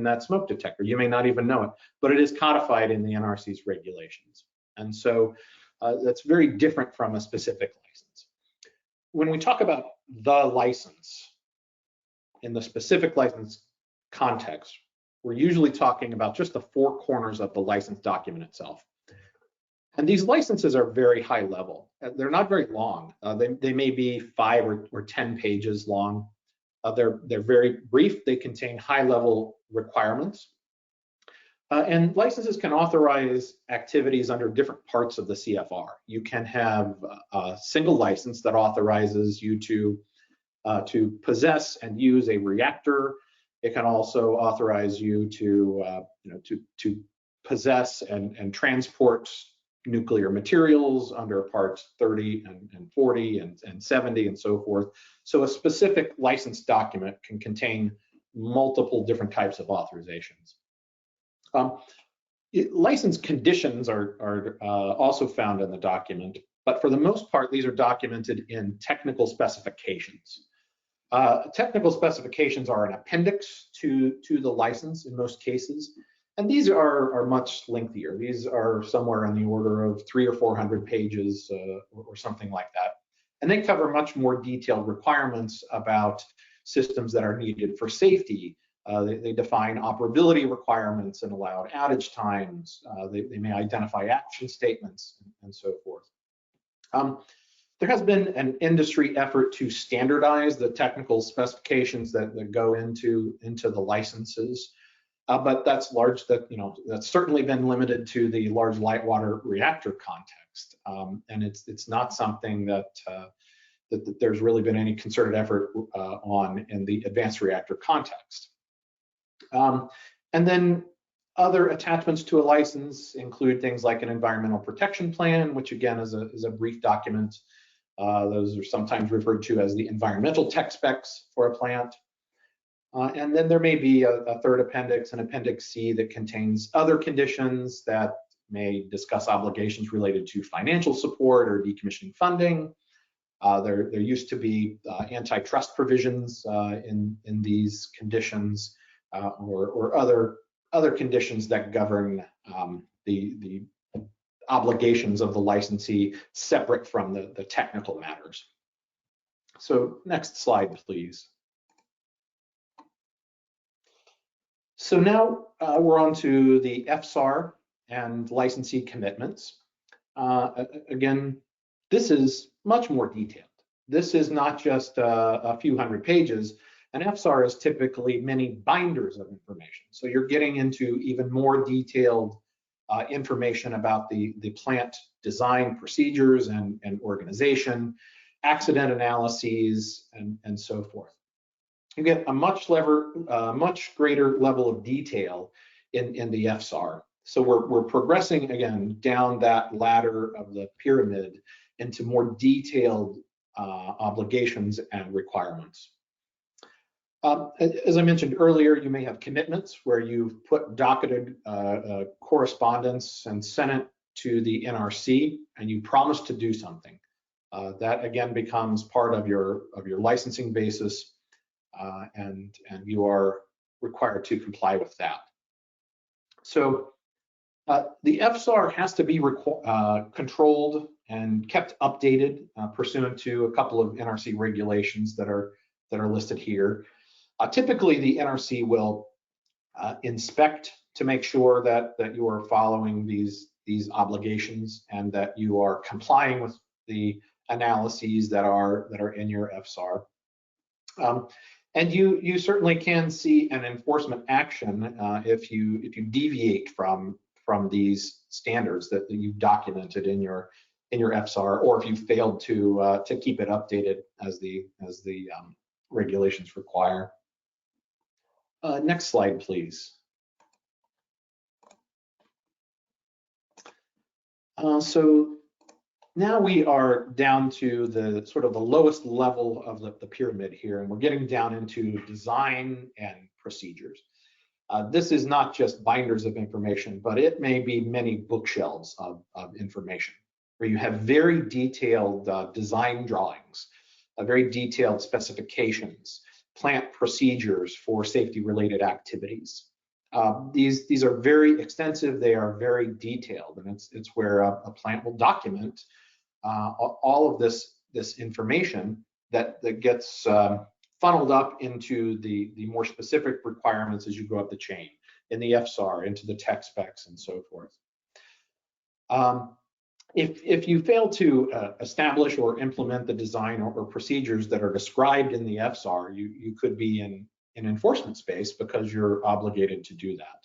that smoke detector. You may not even know it, but it is codified in the NRC's regulations. And so that's very different from a specific license. When we talk about the license in the specific license context, we're usually talking about just the four corners of the license document itself. And these licenses are very high level. They're not very long. They may be 5 or 10 pages long. They're very brief. They contain high level requirements. And licenses can authorize activities under different parts of the CFR. You can have a single license that authorizes you to possess and use a reactor. It can also authorize you to possess and transport nuclear materials under parts 30 and 40 and 70 and so forth. So a specific license document can contain multiple different types of authorizations. License conditions are also found in the document, but for the most part, these are documented in technical specifications. Technical specifications are an appendix to the license in most cases, and these are much lengthier. These are somewhere in the order of 300 or 400 pages or something like that. And they cover much more detailed requirements about systems that are needed for safety. They define operability requirements and allowed outage times. They may identify action statements and so forth. There has been an industry effort to standardize the technical specifications that go into the licenses, but that's certainly been limited to the large light water reactor context, and it's not something that there's really been any concerted effort on in the advanced reactor context. And then other attachments to a license include things like an environmental protection plan, which again is a brief document. Those are sometimes referred to as the environmental tech specs for a plant. And then there may be a third appendix, an Appendix C, that contains other conditions that may discuss obligations related to financial support or decommissioning funding. There used to be antitrust provisions in these conditions or other conditions that govern the obligations of the licensee separate from the technical matters. So next slide, please. So now we're on to the FSAR and licensee commitments. Again, this is much more detailed. This is not just a few hundred pages. An FSAR is typically many binders of information. So you're getting into even more detailed information about the plant design procedures and organization, accident analyses, and so forth. You get a much greater level of detail in the FSAR. So we're progressing again down that ladder of the pyramid into more detailed obligations and requirements. As I mentioned earlier, you may have commitments where you've put docketed correspondence and sent it to the NRC, and you promise to do something. That again becomes part of your licensing basis, and you are required to comply with that. So the FSAR has to be controlled and kept updated pursuant to a couple of NRC regulations that are listed here. Typically, the NRC will inspect to make sure that you are following these obligations and that you are complying with the analyses that are in your FSAR. And you certainly can see an enforcement action if you deviate from these standards that you've documented in your FSAR, or if you failed to keep it updated as the regulations require. Next slide, please. So now we are down to the sort of the lowest level of the pyramid here, and we're getting down into design and procedures. This is not just binders of information, but it may be many bookshelves of information where you have very detailed design drawings, very detailed specifications, plant procedures for safety-related activities. These are very extensive. They are very detailed, and it's where a plant will document all of this information that gets funneled up into the more specific requirements as you go up the chain in the FSAR, into the tech specs, and so forth. If you fail to establish or implement the design or procedures that are described in the FSAR, you could be in enforcement space because you're obligated to do that.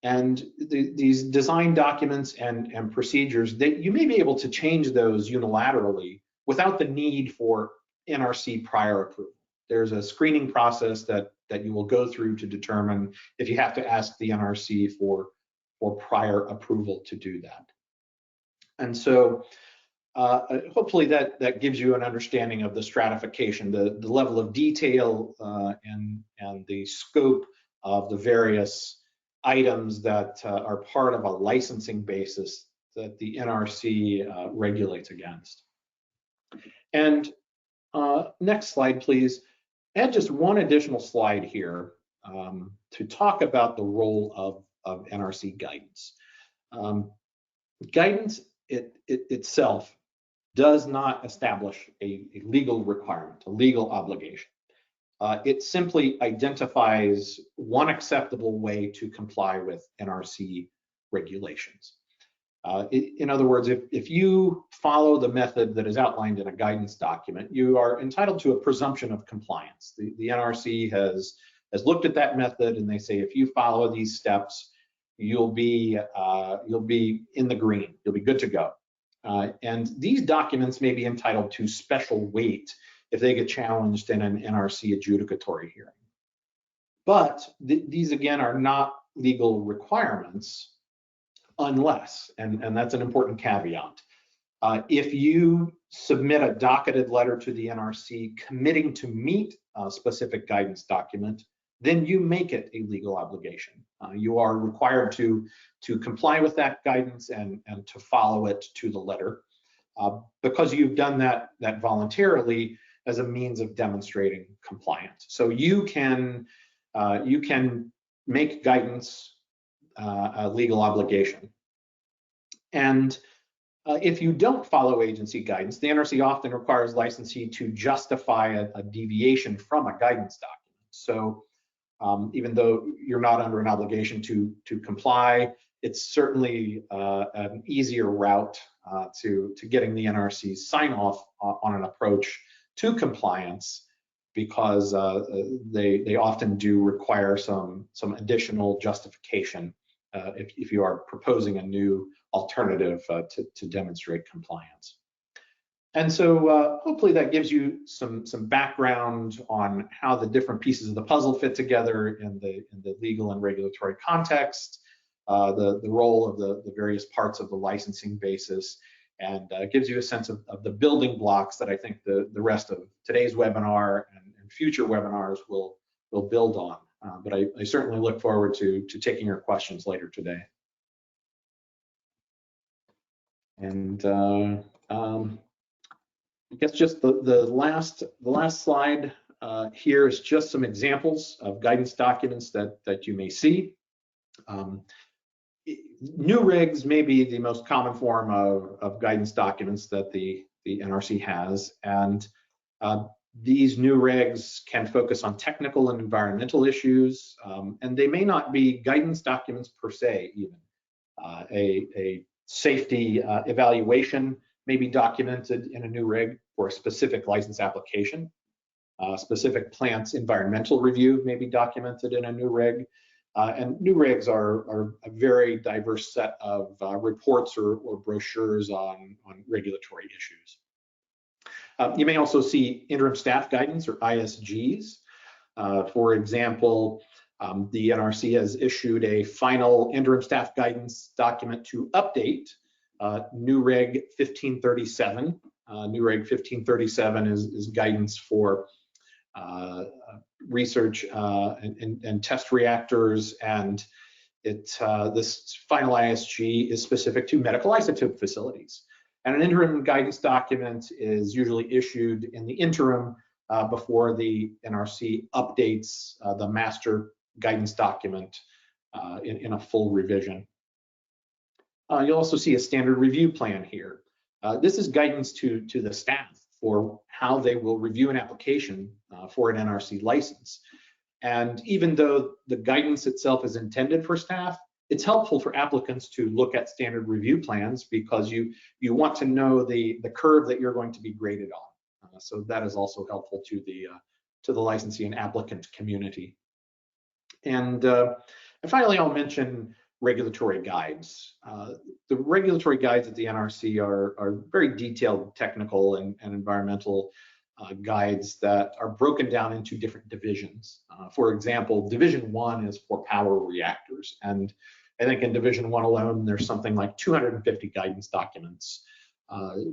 And these design documents and procedures, you may be able to change those unilaterally without the need for NRC prior approval. There's a screening process that you will go through to determine if you have to ask the NRC for or prior approval to do that. And so hopefully that gives you an understanding of the stratification, the level of detail and the scope of the various items that are part of a licensing basis that the NRC regulates against. And next slide, please. Add just one additional slide here to talk about the role of NRC guidance. Guidance itself does not establish a legal requirement, a legal obligation. It simply identifies one acceptable way to comply with NRC regulations. In other words, if you follow the method that is outlined in a guidance document, you are entitled to a presumption of compliance. The NRC has looked at that method, and they say if you follow these steps, you'll be in the green. You'll be good to go. And these documents may be entitled to special weight if they get challenged in an NRC adjudicatory hearing. But these again are not legal requirements unless, and that's an important caveat, if you submit a docketed letter to the NRC committing to meet a specific guidance document, then you make it a legal obligation. You are required to comply with that guidance and to follow it to the letter because you've done that voluntarily as a means of demonstrating compliance. So you can make guidance a legal obligation. And if you don't follow agency guidance, the NRC often requires licensee to justify a deviation from a guidance document. So even though you're not under an obligation to comply, it's certainly an easier route to getting the NRC's sign off on an approach to compliance, because they often do require some additional justification if you are proposing a new alternative to demonstrate compliance. And so hopefully that gives you some background on how the different pieces of the puzzle fit together in the legal and regulatory context, the role of the various parts of the licensing basis, and gives you a sense of the building blocks that I think the rest of today's webinar and future webinars will build on. But I certainly look forward to taking your questions later today. And I guess just the last slide here is just some examples of guidance documents that you may see. New regs may be the most common form of guidance documents that the NRC has, and these new regs can focus on technical and environmental issues, and they may not be guidance documents per se even. A safety evaluation may be documented in a new reg for a specific license application. Specific plant's environmental review may be documented in a new reg. And new regs are a very diverse set of reports or brochures on regulatory issues. You may also see interim staff guidance or ISGs. For example, the NRC has issued a final interim staff guidance document to update New Reg 1537. New Reg 1537 is guidance for research and test reactors, and this final ISG is specific to medical isotope facilities. And an interim guidance document is usually issued in the interim before the NRC updates the master guidance document in a full revision. You'll also see a standard review plan here. This is guidance to the staff for how they will review an application for an NRC license. And even though the guidance itself is intended for staff, it's helpful for applicants to look at standard review plans because you want to know the curve that you're going to be graded on. So that is also helpful to the licensee and applicant community. And finally, I'll mention regulatory guides. The regulatory guides at the NRC are very detailed technical and environmental guides that are broken down into different divisions. For example, Division 1 is for power reactors, and I think in Division 1 alone, there's something like 250 guidance documents.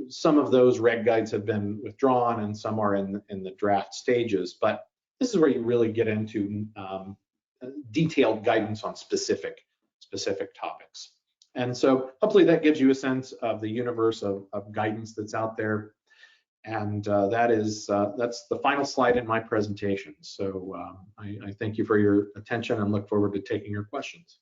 Some of those reg guides have been withdrawn and some are in the draft stages, but this is where you really get into detailed guidance on specific topics. And so hopefully that gives you a sense of the universe of guidance that's out there. And that's the final slide in my presentation. So I thank you for your attention and look forward to taking your questions.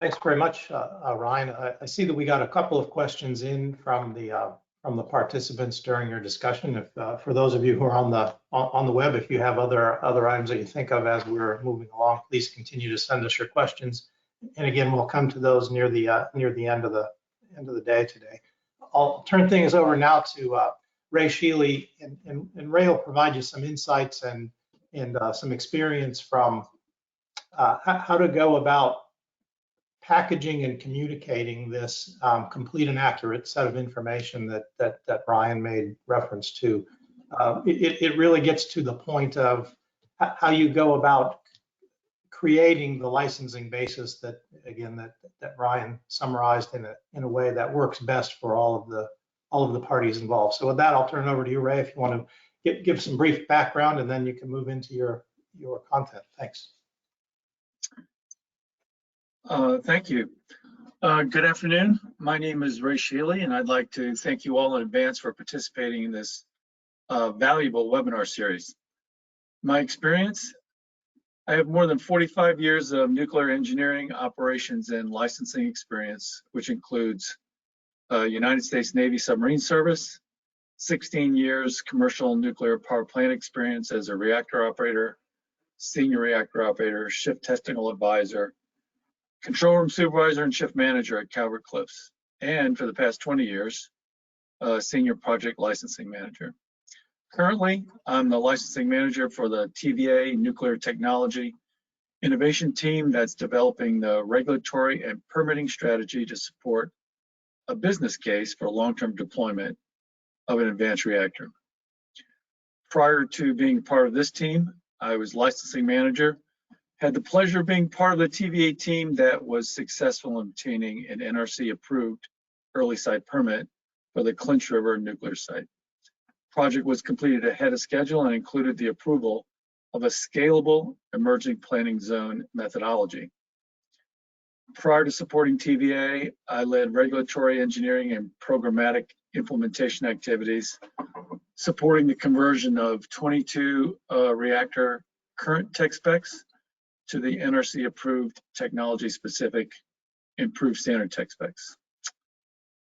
Thanks very much, Ryan. I see that we got a couple of questions in from the participants during your discussion. If for those of you who are on the web, if you have other items that you think of as we're moving along, please continue to send us your questions. And again, we'll come to those near the end of the day today. I'll turn things over now to Ray Sheely, and Ray will provide you some insights and some experience from how to go about packaging and communicating this complete and accurate set of information that Ryan made reference to. It really gets to the point of how you go about creating the licensing basis that Ryan summarized in a way that works best for all of the parties involved. So with that, I'll turn it over to you, Ray, if you want to give some brief background, and then you can move into your content. Thanks. Thank you. Good afternoon. My name is Ray Sheely, and I'd like to thank you all in advance for participating in this valuable webinar series. My experience: I have more than 45 years of nuclear engineering, operations, and licensing experience, which includes United States Navy submarine service, 16 years commercial nuclear power plant experience as a reactor operator, senior reactor operator, shift technical advisor, control room supervisor, and shift manager at Calvert Cliffs, and for the past 20 years, senior project licensing manager. Currently, I'm the licensing manager for the TVA Nuclear Technology Innovation Team that's developing the regulatory and permitting strategy to support a business case for long-term deployment of an advanced reactor. Prior to being part of this team, I was licensing manager, had the pleasure of being part of the TVA team that was successful in obtaining an NRC approved early site permit for the Clinch River nuclear site. Project was completed ahead of schedule and included the approval of a scalable emerging planning zone methodology. Prior to supporting TVA, I led regulatory engineering and programmatic implementation activities, supporting the conversion of 22 reactor current tech specs to the NRC approved technology specific improved standard tech specs.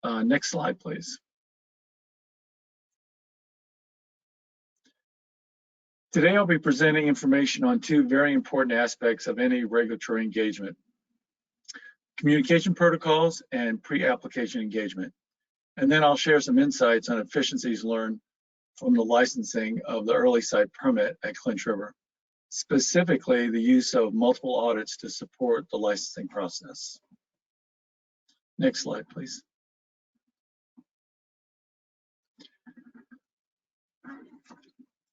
Next slide, please. Today, I'll be presenting information on two very important aspects of any regulatory engagement: communication protocols and pre-application engagement. And then I'll share some insights on efficiencies learned from the licensing of the early site permit at Clinch River, specifically the use of multiple audits to support the licensing process. Next slide, please.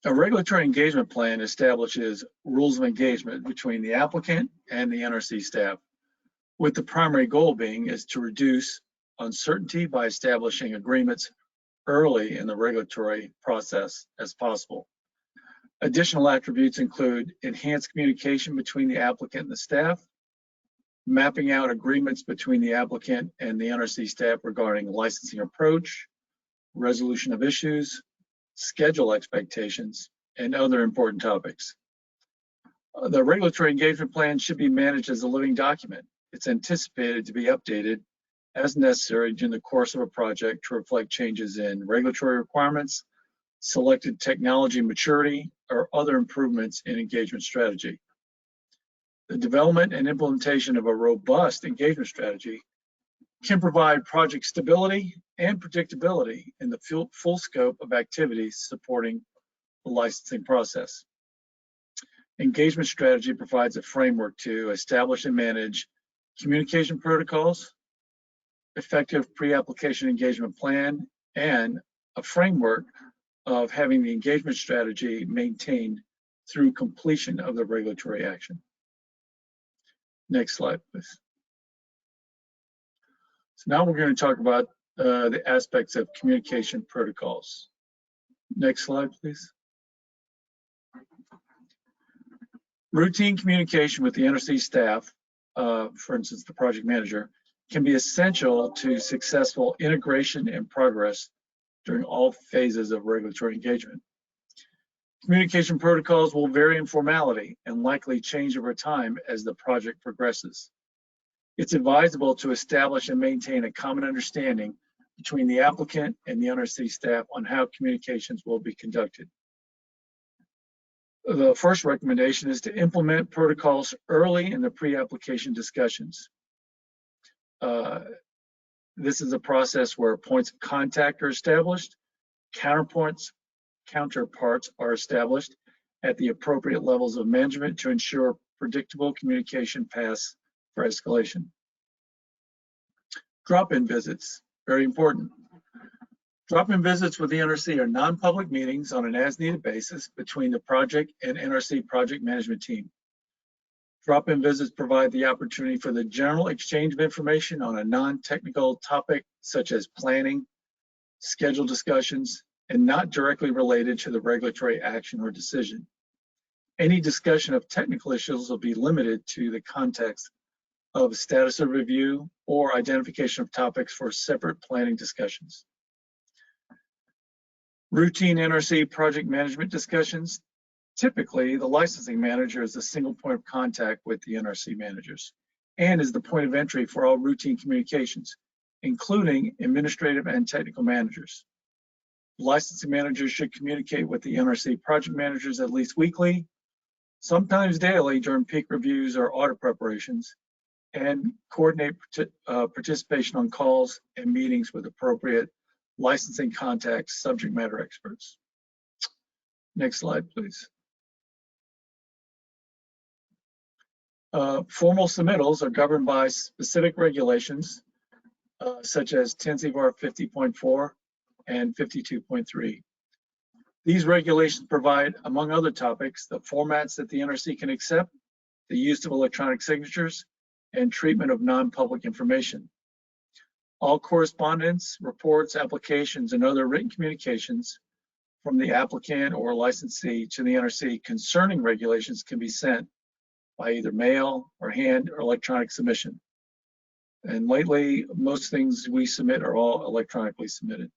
A regulatory engagement plan establishes rules of engagement between the applicant and the NRC staff, with the primary goal being is to reduce uncertainty by establishing agreements early in the regulatory process as possible. Additional attributes include enhanced communication between the applicant and the staff, mapping out agreements between the applicant and the NRC staff regarding licensing approach, resolution of issues, schedule expectations, and other important topics. The regulatory engagement plan should be managed as a living document. It's anticipated to be updated as necessary during the course of a project to reflect changes in regulatory requirements, selected technology maturity, or other improvements in engagement strategy. The development and implementation of a robust engagement strategy can provide project stability and predictability in the full scope of activities supporting the licensing process. Engagement strategy provides a framework to establish and manage communication protocols, effective pre-application engagement plan, and a framework of having the engagement strategy maintained through completion of the regulatory action. Next slide, please. So now we're going to talk about the aspects of communication protocols. Next slide, please. Routine communication with the NRC staff, for instance, the project manager, can be essential to successful integration and progress during all phases of regulatory engagement. Communication protocols will vary in formality and likely change over time as the project progresses. It's advisable to establish and maintain a common understanding between the applicant and the NRC staff on how communications will be conducted. The first recommendation is to implement protocols early in the pre-application discussions. This is a process where points of contact are established, counterparts are established at the appropriate levels of management to ensure predictable communication paths for escalation. Drop-in visits, very important. Drop-in visits with the NRC are non-public meetings on an as-needed basis between the project and NRC project management team. Drop-in visits provide the opportunity for the general exchange of information on a non-technical topic such as planning, schedule discussions, and not directly related to the regulatory action or decision. Any discussion of technical issues will be limited to the context of status of review or identification of topics for separate planning discussions. Routine NRC project management discussions. Typically, the licensing manager is the single point of contact with the NRC managers and is the point of entry for all routine communications, including administrative and technical managers. Licensing managers should communicate with the NRC project managers at least weekly, sometimes daily during peak reviews or audit preparations, and coordinate participation on calls and meetings with appropriate licensing contacts, subject matter experts. Next slide, please. Formal submittals are governed by specific regulations, such as 10 CFR 50.4 and 52.3. These regulations provide, among other topics, the formats that the NRC can accept, the use of electronic signatures, and treatment of non-public information. All correspondence, reports, applications, and other written communications from the applicant or licensee to the NRC concerning regulations can be sent by either mail or hand or electronic submission. And lately, most things we submit are all electronically submitted.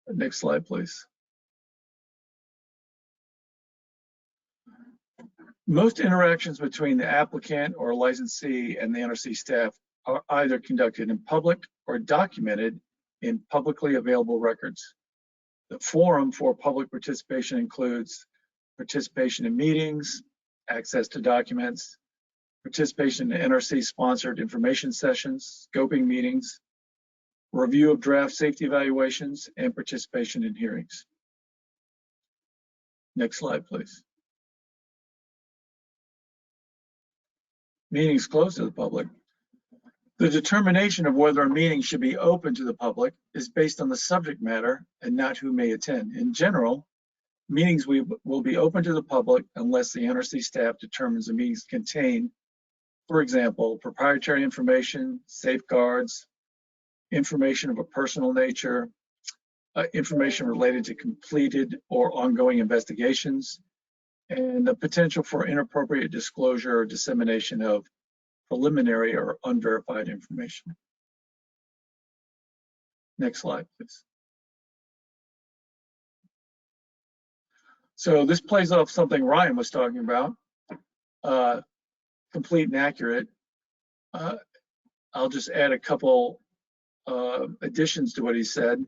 Next slide, please. Most interactions between the applicant or licensee and the NRC staff are either conducted in public or documented in publicly available records. The forum for public participation includes participation in meetings, access to documents, participation in NRC-sponsored information sessions, scoping meetings, review of draft safety evaluations, and participation in hearings. Next slide, please. Meetings closed to the public. The determination of whether a meeting should be open to the public is based on the subject matter and not who may attend. In general, meetings will be open to the public unless the NRC staff determines the meetings contain, for example, proprietary information, safeguards, information of a personal nature, information related to completed or ongoing investigations, and the potential for inappropriate disclosure or dissemination of preliminary or unverified information. Next slide, please. So this plays off something Ryan was talking about, complete and accurate. I'll just add a couple additions to what he said.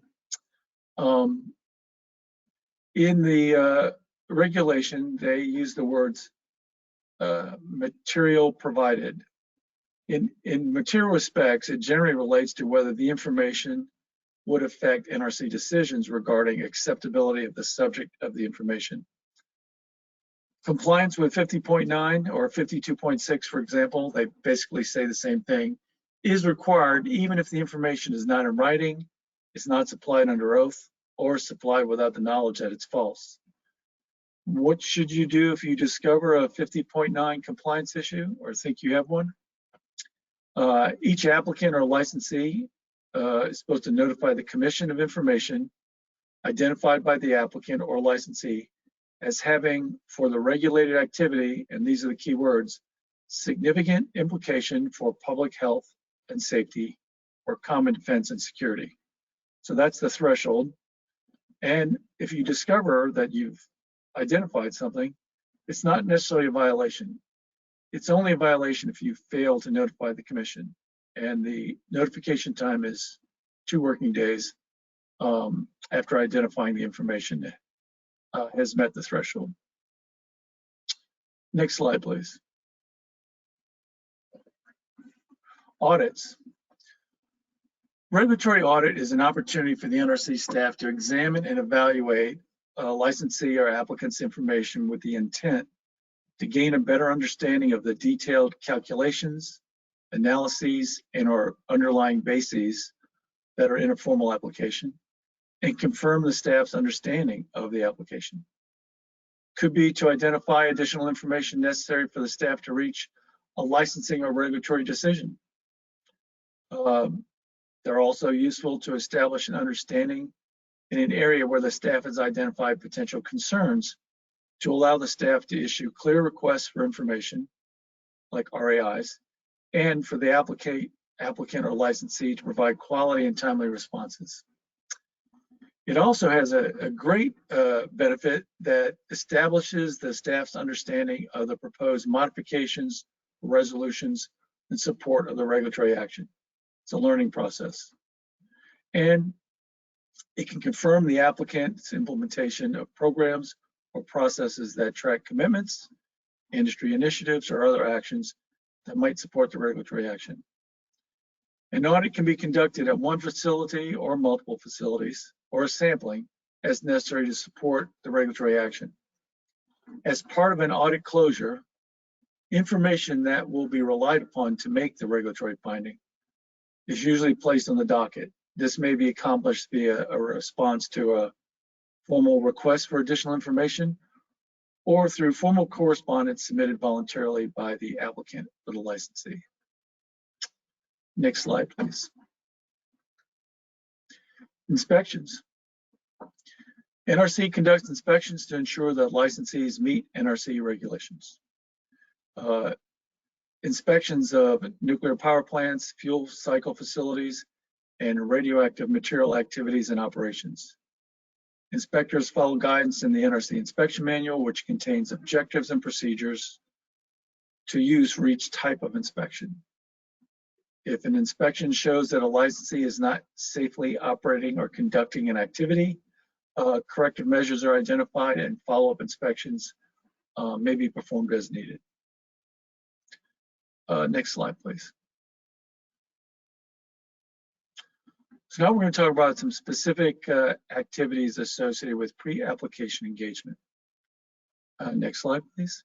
In the regulation, they use the words material provided. In material respects, it generally relates to whether the information would affect NRC decisions regarding acceptability of the subject of the information. Compliance with 50.9 or 52.6, for example, they basically say the same thing, is required even if the information is not in writing, it's not supplied under oath, or supplied without the knowledge that it's false. What should you do if you discover a 50.9 compliance issue or think you have one? Each applicant or licensee is supposed to notify the Commission of information identified by the applicant or licensee as having for the regulated activity, and these are the key words, significant implication for public health and safety or common defense and security. So that's the threshold. And if you discover that you've identified something, it's not necessarily a violation. It's only a violation if you fail to notify the Commission. And the notification time is 2 working days after identifying the information has met the threshold. Next slide, please. Audits. Regulatory audit is an opportunity for the NRC staff to examine and evaluate a licensee or applicant's information with the intent to gain a better understanding of the detailed calculations, analyses, and or underlying bases that are in a formal application, and confirm the staff's understanding of the application. Could be to identify additional information necessary for the staff to reach a licensing or regulatory decision. They're also useful to establish an understanding in an area where the staff has identified potential concerns to allow the staff to issue clear requests for information, like RAIs, and for the applicant or licensee to provide quality and timely responses. It also has a great benefit that establishes the staff's understanding of the proposed modifications, resolutions, and support of the regulatory action. It's a learning process. And it can confirm the applicant's implementation of programs or processes that track commitments, industry initiatives, or other actions that might support the regulatory action. An audit can be conducted at one facility or multiple facilities, or a sampling as necessary to support the regulatory action. As part of an audit closure, information that will be relied upon to make the regulatory finding is usually placed on the docket. This may be accomplished via a response to a formal request for additional information or through formal correspondence submitted voluntarily by the applicant or the licensee. Next slide, please. Inspections. NRC conducts inspections to ensure that licensees meet NRC regulations. Inspections of nuclear power plants, fuel cycle facilities, and radioactive material activities and operations. Inspectors follow guidance in the NRC Inspection Manual, which contains objectives and procedures to use for each type of inspection. If an inspection shows that a licensee is not safely operating or conducting an activity, corrective measures are identified and follow-up inspections may be performed as needed. Next slide, please. So now we're going to talk about some specific activities associated with pre-application engagement. Next slide, please.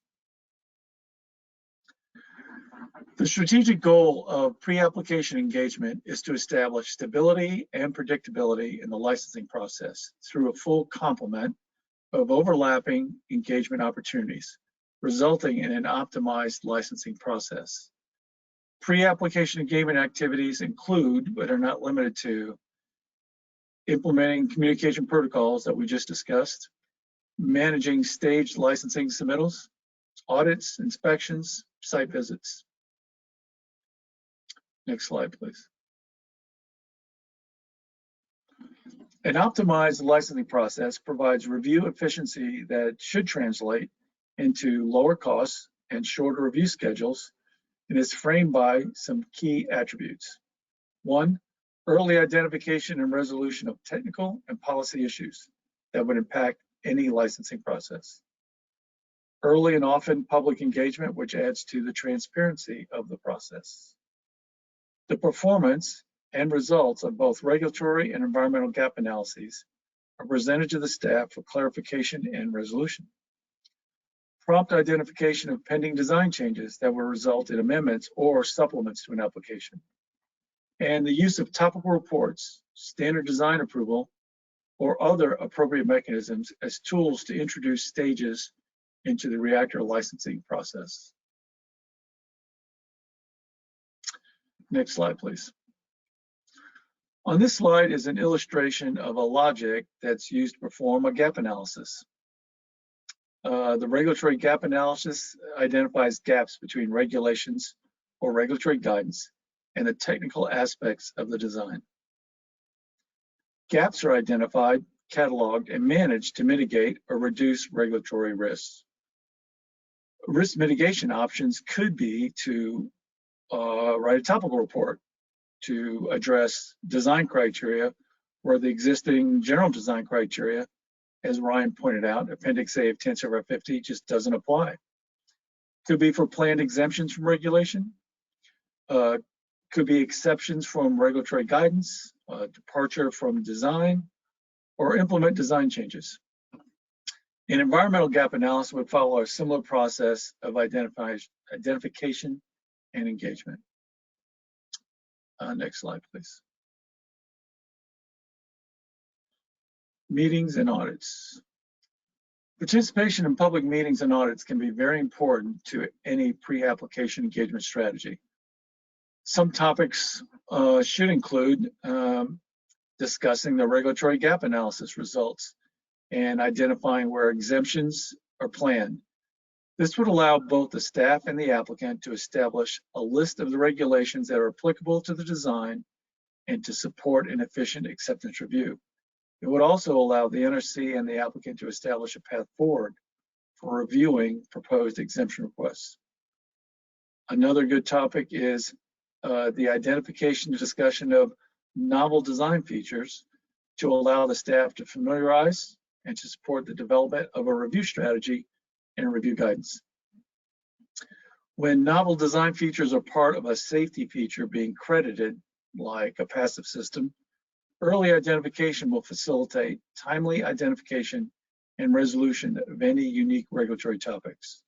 The strategic goal of pre-application engagement is to establish stability and predictability in the licensing process through a full complement of overlapping engagement opportunities, resulting in an optimized licensing process. Pre-application engagement activities include, but are not limited to, implementing communication protocols that we just discussed, managing staged licensing submittals, audits, inspections, site visits. Next slide, please. An optimized licensing process provides review efficiency that should translate into lower costs and shorter review schedules, and is framed by some key attributes. 1, early identification and resolution of technical and policy issues that would impact any licensing process. Early and often public engagement, which adds to the transparency of the process. The performance and results of both regulatory and environmental gap analyses are presented to the staff for clarification and resolution. Prompt identification of pending design changes that will result in amendments or supplements to an application. And the use of topical reports, standard design approval, or other appropriate mechanisms as tools to introduce stages into the reactor licensing process. Next slide, please. On this slide is an illustration of a logic that's used to perform a gap analysis. The regulatory gap analysis identifies gaps between regulations or regulatory guidance and the technical aspects of the design. Gaps are identified, cataloged, and managed to mitigate or reduce regulatory risks. Risk mitigation options could be to write a topical report to address design criteria where the existing general design criteria, as Ryan pointed out, Appendix A of 10-50 just doesn't apply. Could be for planned exemptions from regulation, could be exceptions from regulatory guidance, departure from design, or implement design changes. An environmental gap analysis would follow a similar process of identification and engagement. Next slide, please. Meetings and audits. Participation in public meetings and audits can be very important to any pre-application engagement strategy. Some topics should include discussing the regulatory gap analysis results and identifying where exemptions are planned. This would allow both the staff and the applicant to establish a list of the regulations that are applicable to the design and to support an efficient acceptance review. It would also allow the NRC and the applicant to establish a path forward for reviewing proposed exemption requests. Another good topic is the identification and discussion of novel design features to allow the staff to familiarize and to support the development of a review strategy and review guidance. When novel design features are part of a safety feature being credited, like a passive system, early identification will facilitate timely identification and resolution of any unique regulatory topics.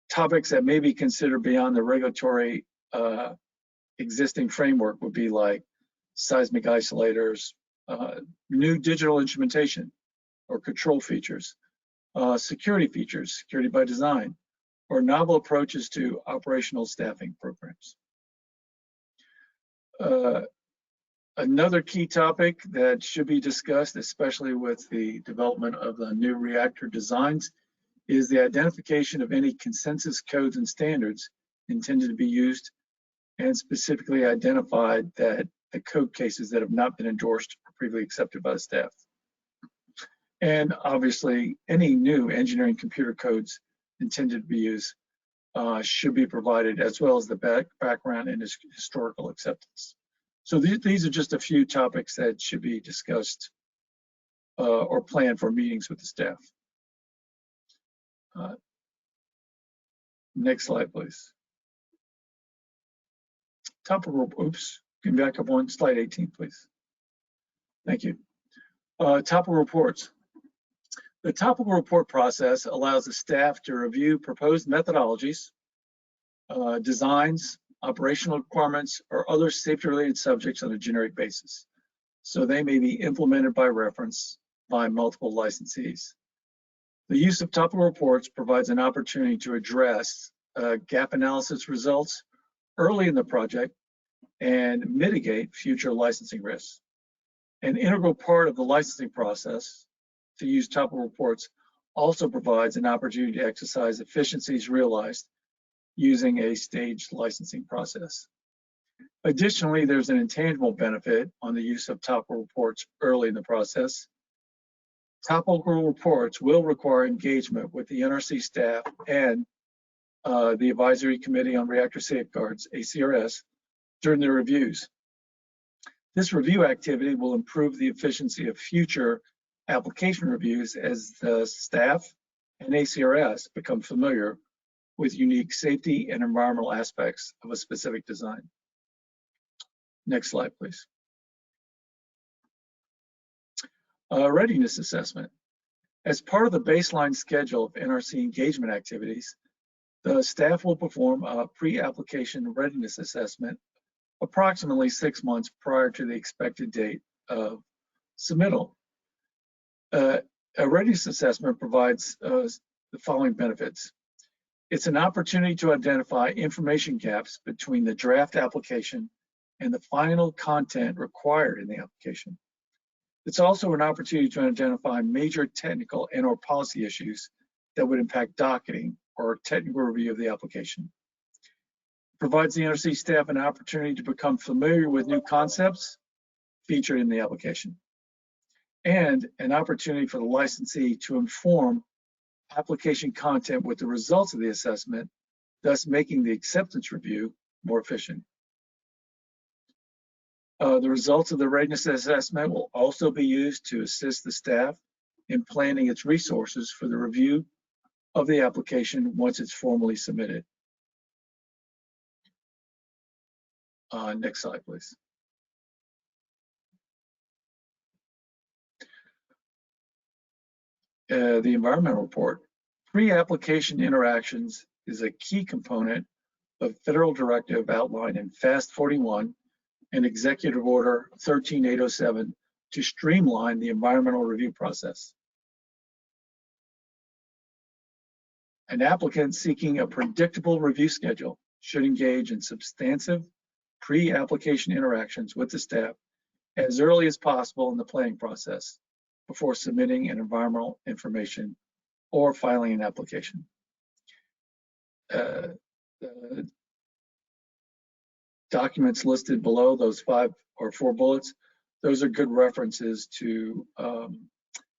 Topics that may be considered beyond the regulatory existing framework would be like seismic isolators, new digital instrumentation or control features, security features, security by design, or novel approaches to operational staffing programs. Another key topic that should be discussed, especially with the development of the new reactor designs, is the identification of any consensus codes and standards intended to be used, and specifically identified that the code cases that have not been endorsed or previously accepted by the staff. And obviously, any new engineering computer codes intended to be used should be provided, as well as the background and historical acceptance. So these are just a few topics that should be discussed or planned for meetings with the staff. Next slide, please. Topical, oops, can back up one, slide 18, please. Thank you. Topical reports. The topical report process allows the staff to review proposed methodologies, designs, operational requirements, or other safety-related subjects on a generic basis. So they may be implemented by reference by multiple licensees. The use of topical reports provides an opportunity to address gap analysis results early in the project and mitigate future licensing risks. An integral part of the licensing process to use topical reports also provides an opportunity to exercise efficiencies realized using a staged licensing process. Additionally, there's an intangible benefit on the use of topical reports early in the process. Topical reports will require engagement with the NRC staff and the Advisory Committee on Reactor Safeguards, ACRS, during their reviews. This review activity will improve the efficiency of future application reviews as the staff and ACRS become familiar with unique safety and environmental aspects of a specific design. Next slide, please. Readiness assessment. As part of the baseline schedule of NRC engagement activities, the staff will perform a pre-application readiness assessment approximately 6 months prior to the expected date of submittal. A readiness assessment provides the following benefits. It's an opportunity to identify information gaps between the draft application and the final content required in the application. It's also an opportunity to identify major technical and/or policy issues that would impact docketing or technical review of the application. It provides the NRC staff an opportunity to become familiar with new concepts featured in the application, and an opportunity for the licensee to inform application content with the results of the assessment, thus making the acceptance review more efficient. The results of the readiness assessment will also be used to assist the staff in planning its resources for the review of the application once it's formally submitted. Next slide, please. The environmental report. Pre-application interactions is a key component of federal directive outlined in FAST 41 and Executive Order 13807 to streamline the environmental review process. An applicant seeking a predictable review schedule should engage in substantive pre-application interactions with the staff as early as possible in the planning process before submitting an environmental information or filing an application. The documents listed below, those 5 or 4 bullets, those are good references to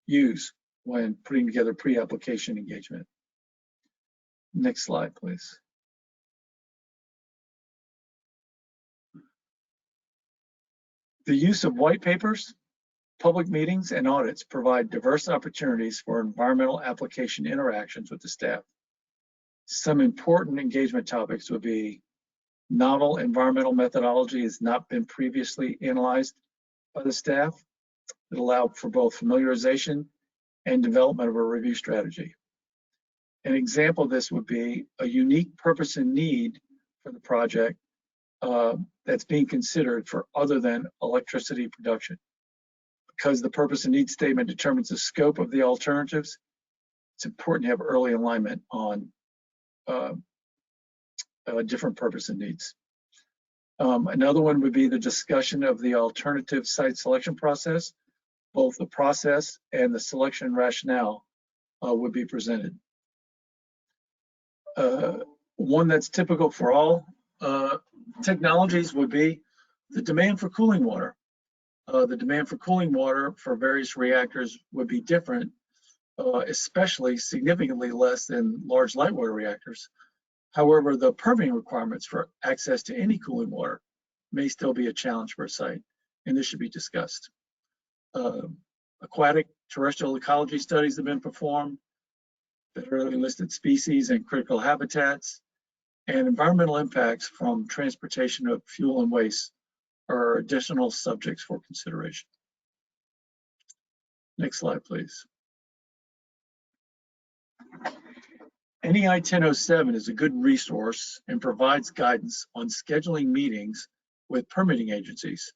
use when putting together pre-application engagement. Next slide, please. The use of white papers, public meetings, and audits provide diverse opportunities for environmental application interactions with the staff. Some important engagement topics would be novel environmental methodology has not been previously analyzed by the staff. It allowed for both familiarization and development of a review strategy. An example of this would be a unique purpose and need for the project that's being considered for other than electricity production. Because the purpose and need statement determines the scope of the alternatives, it's important to have early alignment on different purpose and needs. Another one would be the discussion of the alternative site selection process. Both the process and the selection rationale would be presented. One that's typical for all technologies would be the demand for cooling water. The demand for cooling water for various reactors would be different, especially significantly less than large light water reactors. However, the permitting requirements for access to any cooling water may still be a challenge for a site, and this should be discussed. Aquatic terrestrial ecology studies have been performed, federally listed species and critical habitats, and environmental impacts from transportation of fuel and waste are additional subjects for consideration. Next slide, please. NEI 1007 is a good resource and provides guidance on scheduling meetings with permitting agencies.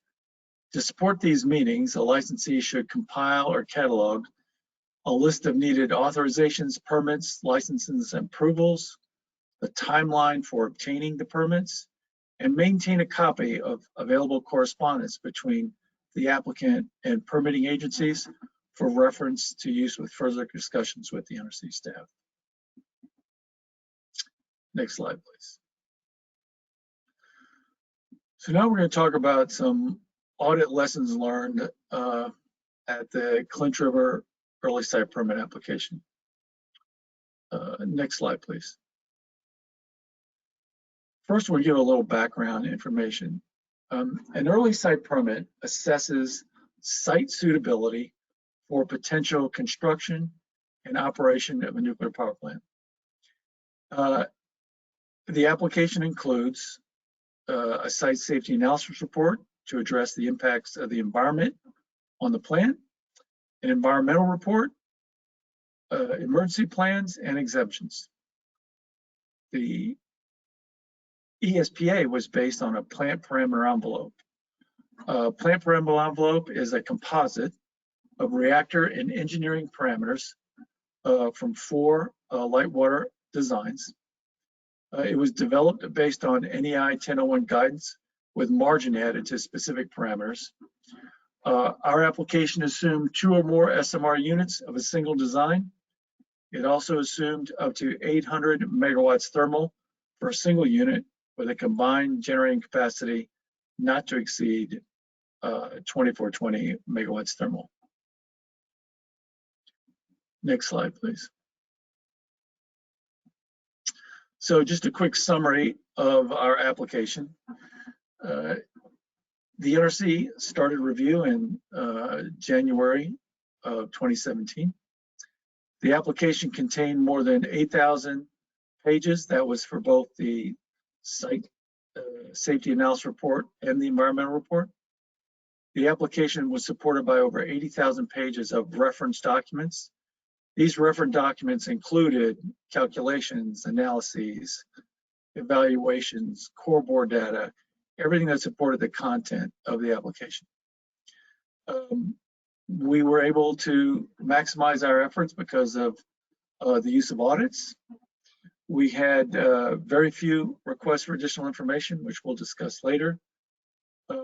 To support these meetings, a licensee should compile or catalog a list of needed authorizations, permits, licenses, and approvals, the timeline for obtaining the permits, and maintain a copy of available correspondence between the applicant and permitting agencies for reference to use with further discussions with the NRC staff. Next slide, please. So now we're going to talk about some audit lessons learned at the Clinch River early site permit application. Next slide, please. First, we'll give a little background information. An early site permit assesses site suitability for potential construction and operation of a nuclear power plant. The application includes a site safety analysis report to address the impacts of the environment on the plant, an environmental report, emergency plans, and exemptions. The ESPA was based on a plant parameter envelope. Plant parameter envelope is a composite of reactor and engineering parameters from 4 light water designs. It was developed based on NEI 1001 guidance with margin added to specific parameters. Our application assumed 2 or more SMR units of a single design. It also assumed up to 800 megawatts thermal for a single unit with a combined generating capacity not to exceed 2420 megawatts thermal. Next slide, please. So just a quick summary of our application. The NRC started review in January of 2017. The application contained more than 8,000 pages. That was for both the site safety analysis report and the environmental report. The application was supported by over 80,000 pages of reference documents. These reference documents included calculations, analyses, evaluations, core board data, everything that supported the content of the application. We were able to maximize our efforts because of the use of audits. We had very few requests for additional information, which we'll discuss later.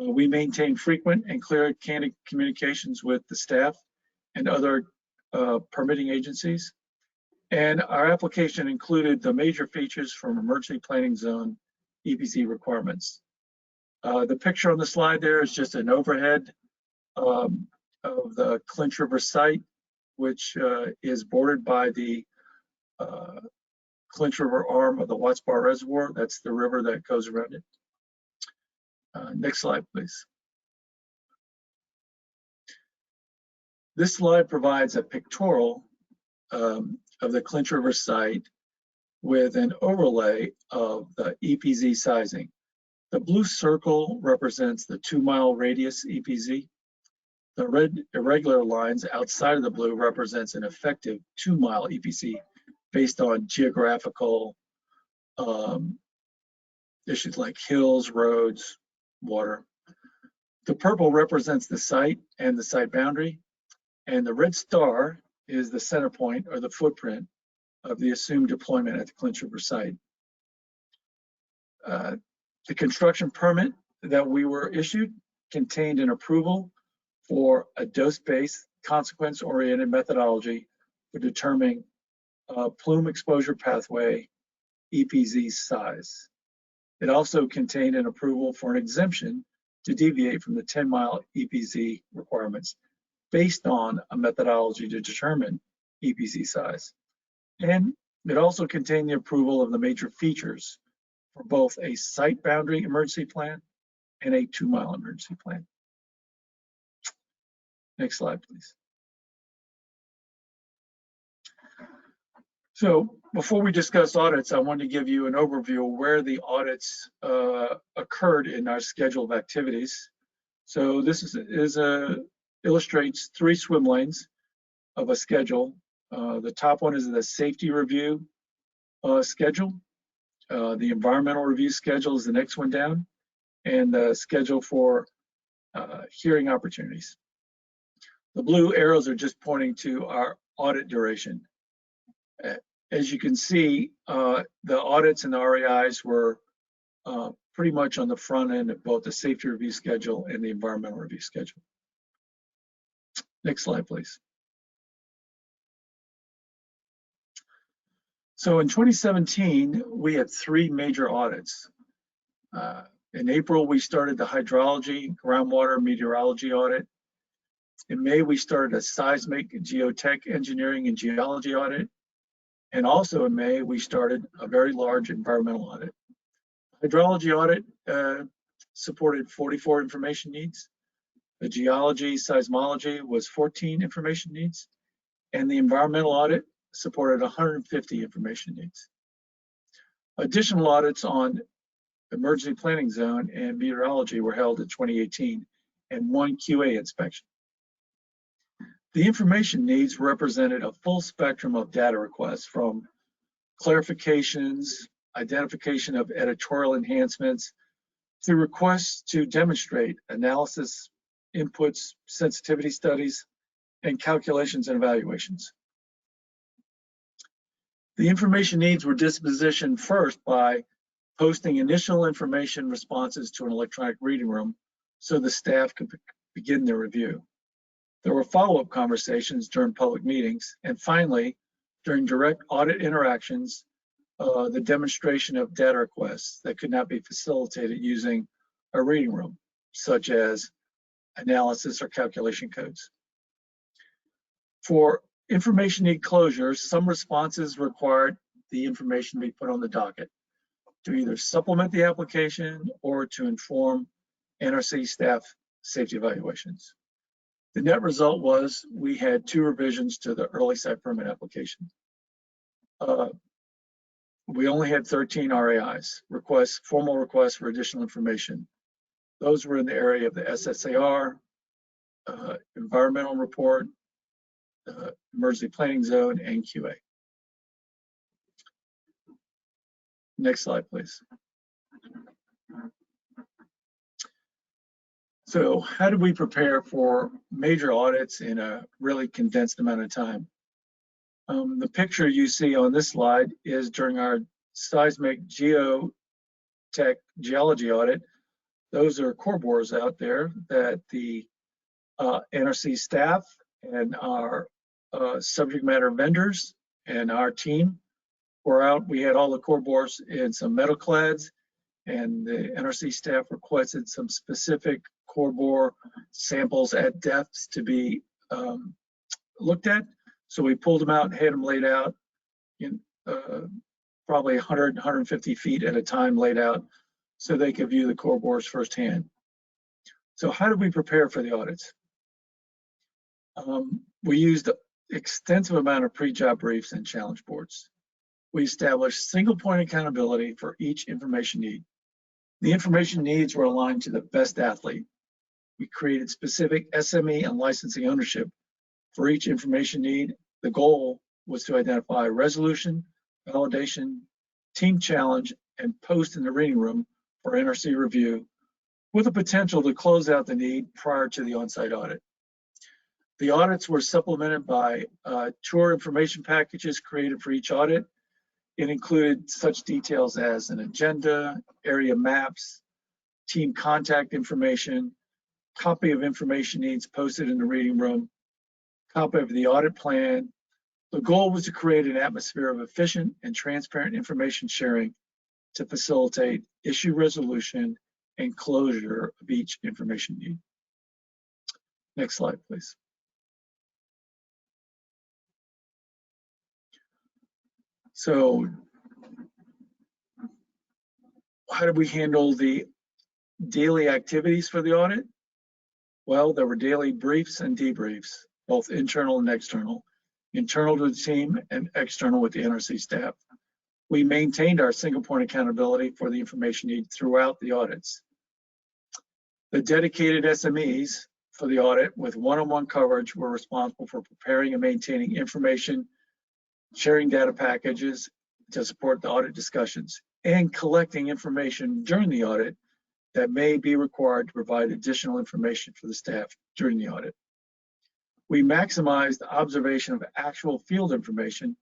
We maintained frequent and clear, candid communications with the staff and other permitting agencies. And our application included the major features from emergency planning zone EPZ requirements. The picture on the slide there is just an overhead of the Clinch River site, which is bordered by the Clinch River arm of the Watts Bar Reservoir. That's the river that goes around it. Next slide, please. This slide provides a pictorial of the Clinch River site with an overlay of the EPZ sizing. The blue circle represents the 2-mile radius EPZ. The red irregular lines outside of the blue represents an effective 2-mile EPZ based on geographical issues like hills, roads, water. The purple represents the site and the site boundary, and the red star is the center point or the footprint of the assumed deployment at the Clinch River site. The construction permit that we were issued contained an approval for a dose-based, consequence-oriented methodology for determining plume exposure pathway EPZ size. It also contained an approval for an exemption to deviate from the 10-mile EPZ requirements based on a methodology to determine EPZ size. And it also contained the approval of the major features for both a site boundary emergency plan and a 2-mile emergency plan. Next slide, please. So before we discuss audits, I want to give you an overview of where the audits occurred in our schedule of activities. So this illustrates 3 swim lanes of a schedule. The top one is the safety review schedule. The environmental review schedule is the next one down, and the schedule for hearing opportunities. The blue arrows are just pointing to our audit duration. As you can see, the audits and the REIs were pretty much on the front end of both the safety review schedule and the environmental review schedule. Next slide, please. So in 2017, we had 3 major audits. In April, we started the hydrology, groundwater, meteorology audit. In May, we started a seismic, geotech engineering and geology audit. And also in May, we started a very large environmental audit. Hydrology audit supported 44 information needs. The geology, seismology was 14 information needs. And the environmental audit supported 150 information needs. Additional audits on emergency planning zone and meteorology were held in 2018 and 1 QA inspection. The information needs represented a full spectrum of data requests from clarifications, identification of editorial enhancements, to requests to demonstrate analysis, inputs, sensitivity studies, and calculations and evaluations. The information needs were dispositioned first by posting initial information responses to an electronic reading room so the staff could begin their review. There were follow-up conversations during public meetings, and finally, during direct audit interactions, the demonstration of data requests that could not be facilitated using a reading room, such as analysis or calculation codes. For information need closures, some responses required the information to be put on the docket to either supplement the application or to inform NRC staff safety evaluations. The net result was we had 2 revisions to the early site permit application. We only had 13 RAIs, formal requests for additional information. Those were in the area of the SSAR, environmental report, emergency planning zone, and QA. Next slide, please. So how do we prepare for major audits in a really condensed amount of time? The picture you see on this slide is during our seismic geotech geology audit. Those are core bores out there that the NRC staff and our subject matter vendors and our team were out. We had all the core bores in some metal clads, and the NRC staff requested some specific core bore samples at depths to be looked at. So we pulled them out and had them laid out in probably 100, 150 feet at a time laid out so they could view the core bores firsthand. So how did we prepare for the audits? We used an extensive amount of pre-job briefs and challenge boards. We established single point accountability for each information need. The information needs were aligned to the best athlete. We created specific SME and licensing ownership for each information need. The goal was to identify resolution, validation, team challenge, and post in the reading room for NRC review with the potential to close out the need prior to the on-site audit. The audits were supplemented by tour information packages created for each audit. It included such details as an agenda, area maps, team contact information, copy of information needs posted in the reading room, copy of the audit plan. The goal was to create an atmosphere of efficient and transparent information sharing to facilitate issue resolution and closure of each information need. Next slide, please. So how did we handle the daily activities for the audit? Well, there were daily briefs and debriefs, both internal and external to the team and external with the NRC staff. We maintained our single point accountability for the information need throughout the audits. The dedicated SMEs for the audit with one-on-one coverage were responsible for preparing and maintaining information, sharing data packages to support the audit discussions, and collecting information during the audit that may be required to provide additional information for the staff during the audit. We maximized the observation of actual field information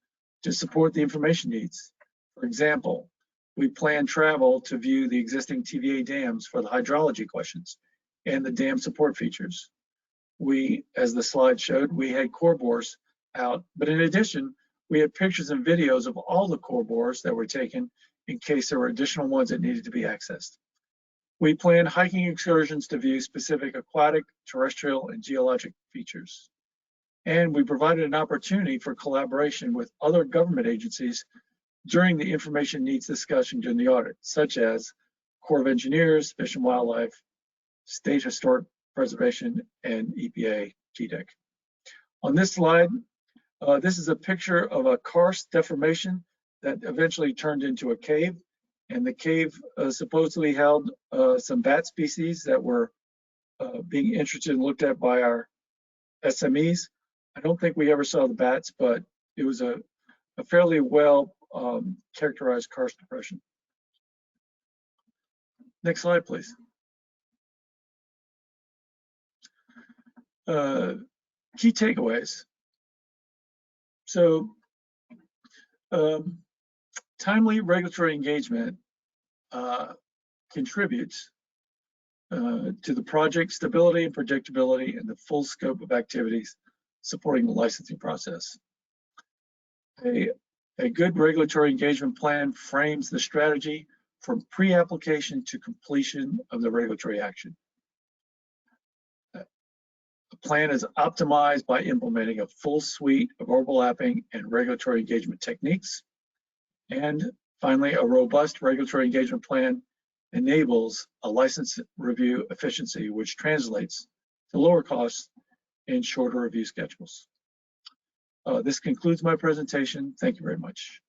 to support the information needs. For example, we planned travel to view the existing TVA dams for the hydrology questions and the dam support features. We, as the slide showed, we had core bores out, but in addition, we had pictures and videos of all the core bores that were taken in case there were additional ones that needed to be accessed. We planned hiking excursions to view specific aquatic, terrestrial, and geologic features. And we provided an opportunity for collaboration with other government agencies during the information needs discussion during the audit, such as Corps of Engineers, Fish and Wildlife, State Historic Preservation, and EPA GDEC. On this slide, this is a picture of a karst deformation that eventually turned into a cave. And the cave supposedly held some bat species that were being interested and looked at by our SMEs. I don't think we ever saw the bats, but it was a fairly well characterized karst depression. Next slide, please. Key takeaways. So Timely regulatory engagement contributes to the project stability and predictability and the full scope of activities supporting the licensing process. A good regulatory engagement plan frames the strategy from pre-application to completion of the regulatory action. The plan is optimized by implementing a full suite of overlapping and regulatory engagement techniques. And finally, a robust regulatory engagement plan enables a license review efficiency, which translates to lower costs and shorter review schedules. This concludes my presentation. Thank you very much.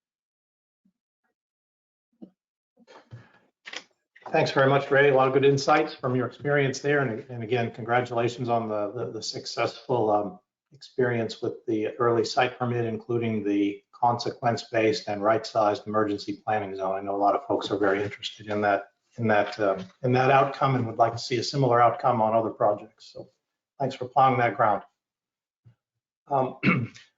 Thanks very much, Ray. A lot of good insights from your experience there. And again, congratulations on the successful experience with the early site permit, including the consequence-based and right-sized emergency planning zone. I know a lot of folks are very interested in that outcome and would like to see a similar outcome on other projects. So thanks for plowing that ground.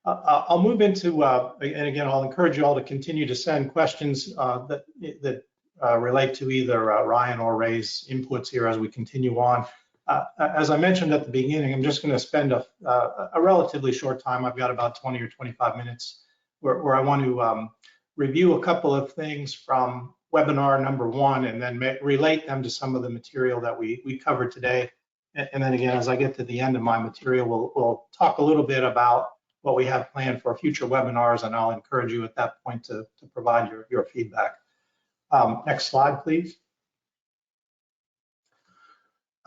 I'll move into, and again, I'll encourage you all to continue to send questions that relate to either Ryan or Ray's inputs here as we continue on. As I mentioned at the beginning, I'm just going to spend a relatively short time. I've got about 20 or 25 minutes where I want to review a couple of things from webinar number 1 and then relate them to some of the material that we covered today. And then again, as I get to the end of my material, we'll talk a little bit about what we have planned for future webinars, and I'll encourage you at that point to provide your feedback. Next slide, please.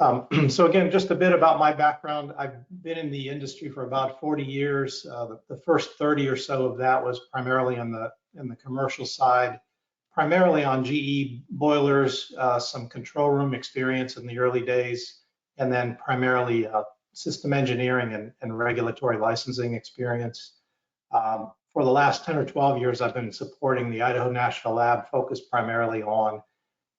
So again, just a bit about my background. I've been in the industry for about 40 years. The first 30 or so of that was primarily in the commercial side, primarily on GE boilers, some control room experience in the early days, and then primarily system engineering and regulatory licensing experience. For the last 10 or 12 years, I've been supporting the Idaho National Lab, focused primarily on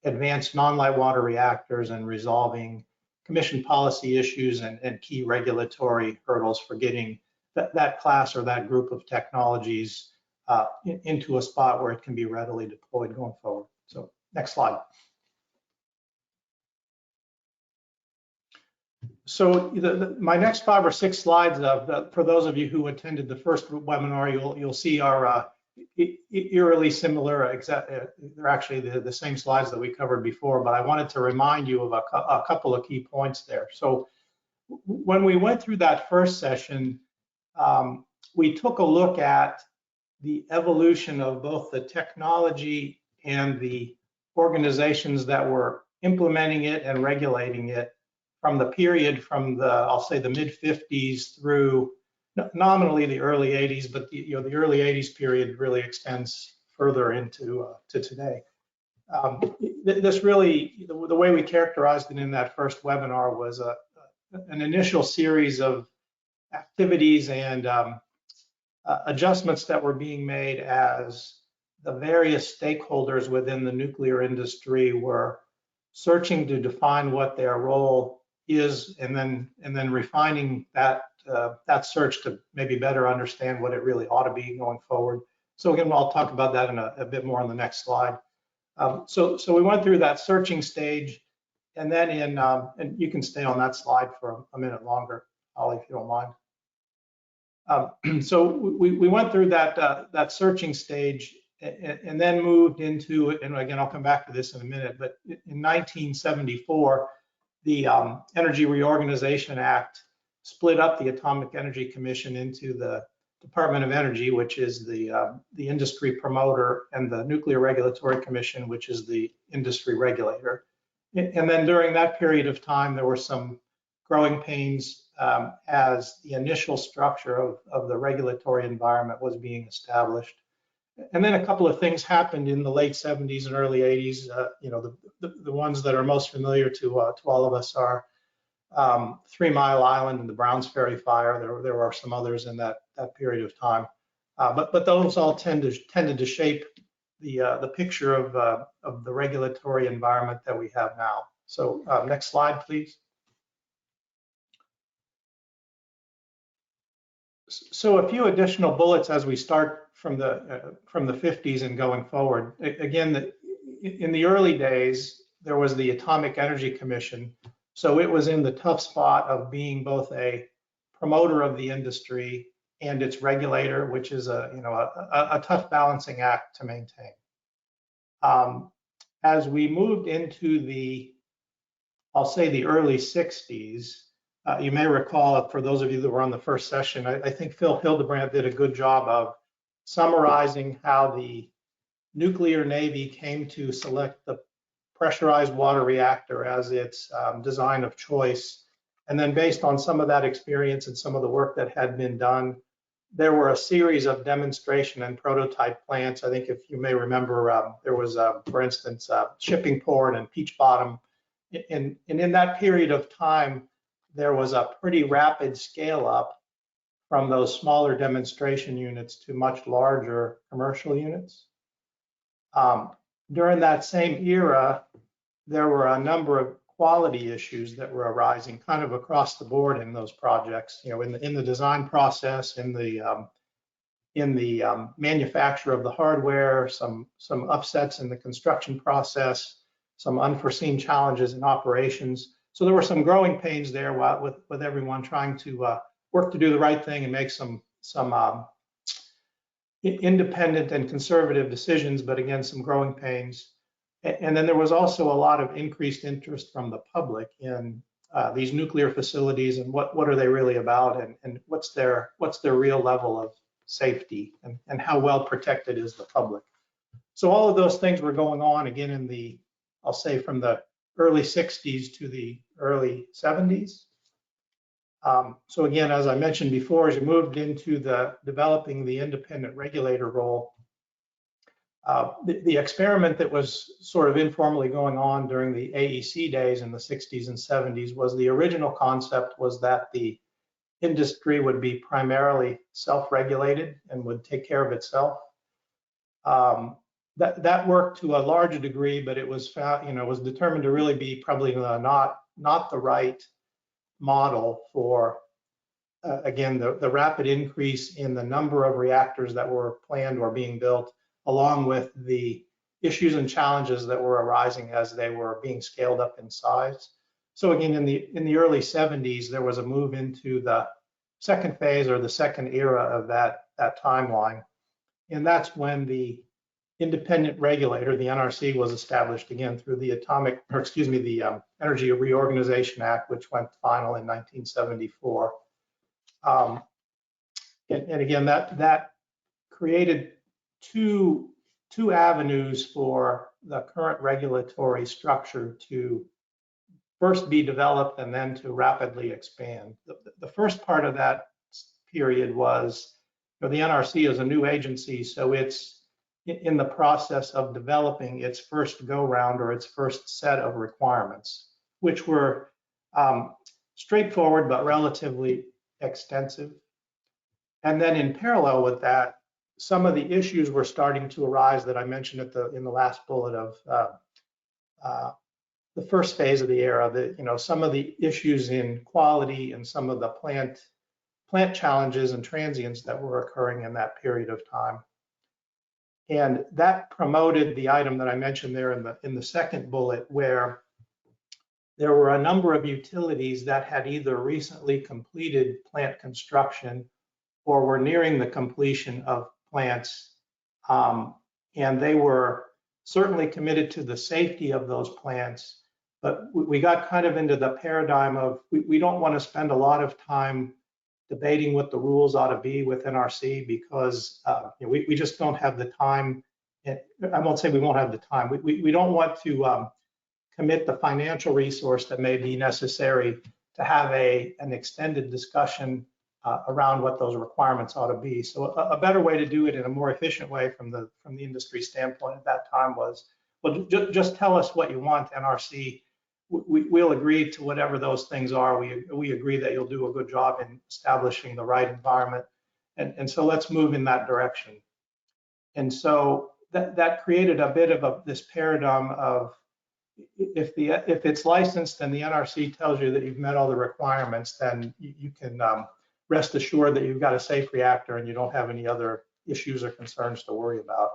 advanced non-light water reactors and resolving commission policy issues and key regulatory hurdles for getting that class or that group of technologies into a spot where it can be readily deployed going forward. So next slide. So my next 5 or 6 slides, for those of you who attended the first webinar, you'll see are eerily similar. They're actually the same slides that we covered before, but I wanted to remind you of a couple of key points there. So when we went through that first session, we took a look at the evolution of both the technology and the organizations that were implementing it and regulating it from the period from the, I'll say, the mid-50s through nominally the early 80s, but the early 80s period really extends further into to today. This really, the way we characterized it in that first webinar was an initial series of activities and adjustments that were being made as the various stakeholders within the nuclear industry were searching to define what their role is, and then refining that search to maybe better understand what it really ought to be going forward. So again, I'll talk about that in a bit more on the next slide. So we went through that searching stage, and then and you can stay on that slide for a minute longer, Ollie, if you don't mind. So we went through that searching stage, and then moved into, and again, I'll come back to this in a minute, but in 1974, the Energy Reorganization Act split up the Atomic Energy Commission into the Department of Energy, which is the industry promoter, and the Nuclear Regulatory Commission, which is the industry regulator. And then during that period of time, there were some growing pains as the initial structure of the regulatory environment was being established. And then a couple of things happened in the late 70s and early 80s. The ones that are most familiar to all of us are 3 Mile Island and the Browns Ferry fire. There were some others in that period of time, but those all tended to shape the picture of the regulatory environment that we have now. So next slide, please. So a few additional bullets as we start from the 50s and going forward. Again, in the early days, there was the Atomic Energy Commission, so it was in the tough spot of being both a promoter of the industry and its regulator, which is a tough balancing act to maintain. As we moved into the, I'll say the early 60s, you may recall, for those of you that were on the first session, I think Phil Hildebrandt did a good job of summarizing how the nuclear Navy came to select the pressurized water reactor as its design of choice. And then based on some of that experience and some of the work that had been done, there were a series of demonstration and prototype plants. I think if you may remember, there was, for instance, Shippingport and Peach Bottom. And in that period of time, there was a pretty rapid scale up from those smaller demonstration units to much larger commercial units. During that same era, there were a number of quality issues that were arising kind of across the board in those projects, in the design process, in the manufacture of the hardware, some upsets in the construction process, some unforeseen challenges in operations. So there were some growing pains there with everyone trying to work to do the right thing and make some independent and conservative decisions, but again, some growing pains. And then there was also a lot of increased interest from the public in these nuclear facilities and what are they really about, and what's their real level of safety, and how well protected is the public. So all of those things were going on again in the, I'll say, from the early 60s to the early 70s. So again, as I mentioned before, as you moved into developing the independent regulator role, the experiment that was sort of informally going on during the AEC days in the 60s and 70s was the original concept was that the industry would be primarily self-regulated and would take care of itself. That worked to a large degree, but it was found, was determined to really be probably not the right model for, again, the rapid increase in the number of reactors that were planned or being built, along with the issues and challenges that were arising as they were being scaled up in size. So again, in the early 70s, there was a move into the second phase or the second era of that timeline. And that's when the independent regulator, the NRC, was established again through the Energy Reorganization Act, which went final in 1974. And again, that created two avenues for the current regulatory structure to first be developed and then to rapidly expand. The first part of that period was, the NRC is a new agency, so it's in the process of developing its first go-round or its first set of requirements, which were straightforward but relatively extensive. And then in parallel with that, some of the issues were starting to arise that I mentioned in the last bullet of the first phase of the era. Some of the issues in quality and some of the plant challenges and transients that were occurring in that period of time. And that promoted the item that I mentioned there in the second bullet, where there were a number of utilities that had either recently completed plant construction or were nearing the completion of plants. And they were certainly committed to the safety of those plants, but we got kind of into the paradigm of we don't want to spend a lot of time debating what the rules ought to be with NRC because we just don't have the time. I won't say we won't have the time. We don't want to commit the financial resource that may be necessary to have an extended discussion around what those requirements ought to be. So a better way to do it in a more efficient way from the industry standpoint at that time was, well, just tell us what you want, NRC. We'll agree to whatever those things are. We agree that you'll do a good job in establishing the right environment. And so let's move in that direction. And so that created a bit of this paradigm of if it's licensed and the NRC tells you that you've met all the requirements, then you can rest assured that you've got a safe reactor and you don't have any other issues or concerns to worry about.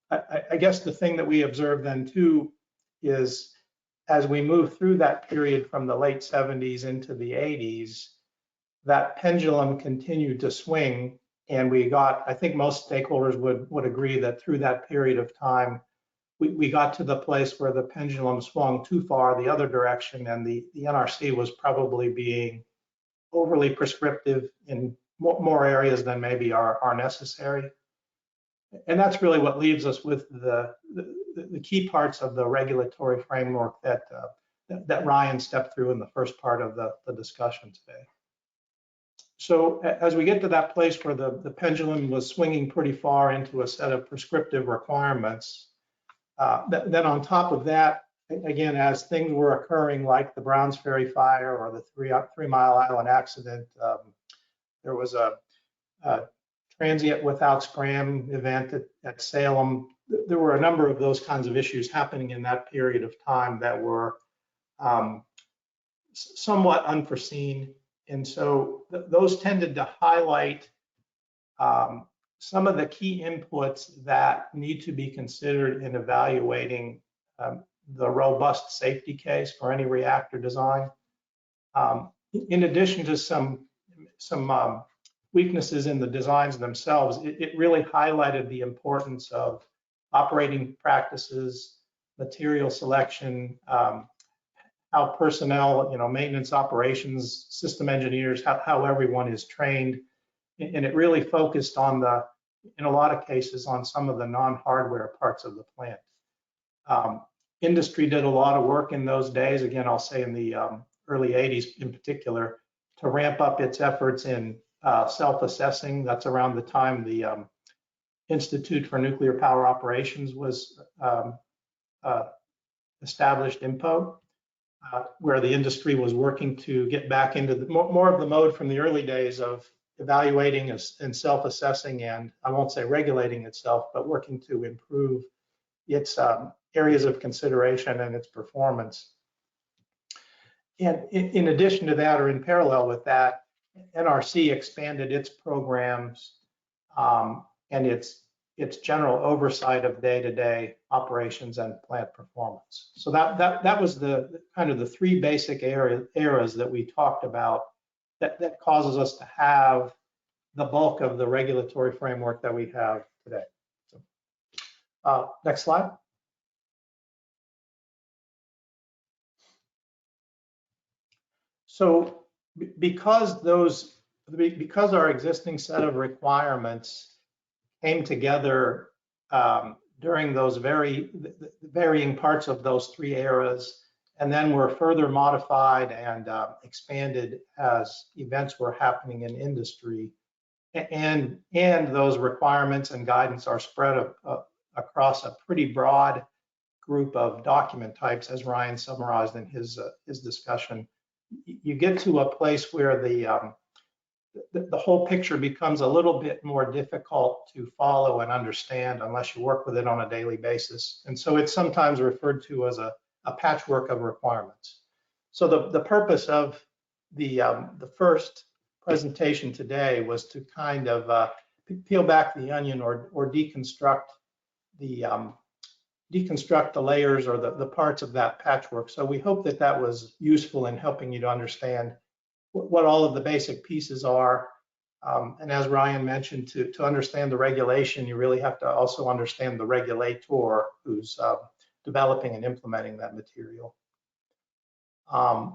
I guess the thing that we observed then too is as we move through that period from the late 70s into the 80s, that pendulum continued to swing, and we got, I think most stakeholders would agree that through that period of time, we got to the place where the pendulum swung too far the other direction, and the NRC was probably being overly prescriptive in more areas than maybe are necessary. And that's really what leaves us with the key parts of the regulatory framework that Ryan stepped through in the first part of the discussion today. So as we get to that place where the pendulum was swinging pretty far into a set of prescriptive requirements, then on top of that, again, as things were occurring like the Browns Ferry fire or the 3 Mile Island accident, there was a transient without scram event at Salem. There were a number of those kinds of issues happening in that period of time that were somewhat unforeseen. And so those tended to highlight some of the key inputs that need to be considered in evaluating the robust safety case for any reactor design. In addition to some weaknesses in the designs themselves, it really highlighted the importance of operating practices, material selection, how personnel, maintenance operations, system engineers, how everyone is trained. And it really focused on in a lot of cases, on some of the non-hardware parts of the plant. Industry did a lot of work in those days, again, I'll say in the early 80s in particular, to ramp up its efforts in self-assessing. That's around the time the Institute for Nuclear Power Operations was established, INPO, where the industry was working to get back into more of the mode from the early days of evaluating and self-assessing, and I won't say regulating itself, but working to improve its areas of consideration and its performance. And in addition to that, or in parallel with that, NRC expanded its programs and its general oversight of day-to-day operations and plant performance. So that was the kind of the three basic eras that we talked about that causes us to have the bulk of the regulatory framework that we have today. So, next slide. So because our existing set of requirements came together during those varying parts of those three eras, and then were further modified and expanded as events were happening in industry, and those requirements and guidance are spread across a pretty broad group of document types, as Ryan summarized in his discussion. You get to a place where the whole picture becomes a little bit more difficult to follow and understand unless you work with it on a daily basis. And so it's sometimes referred to as a patchwork of requirements. So the purpose of the first presentation today was to kind of peel back the onion or deconstruct the layers or the parts of that patchwork. So we hope that was useful in helping you to understand what all of the basic pieces are. And as Ryan mentioned, to understand the regulation, you really have to also understand the regulator who's developing and implementing that material. I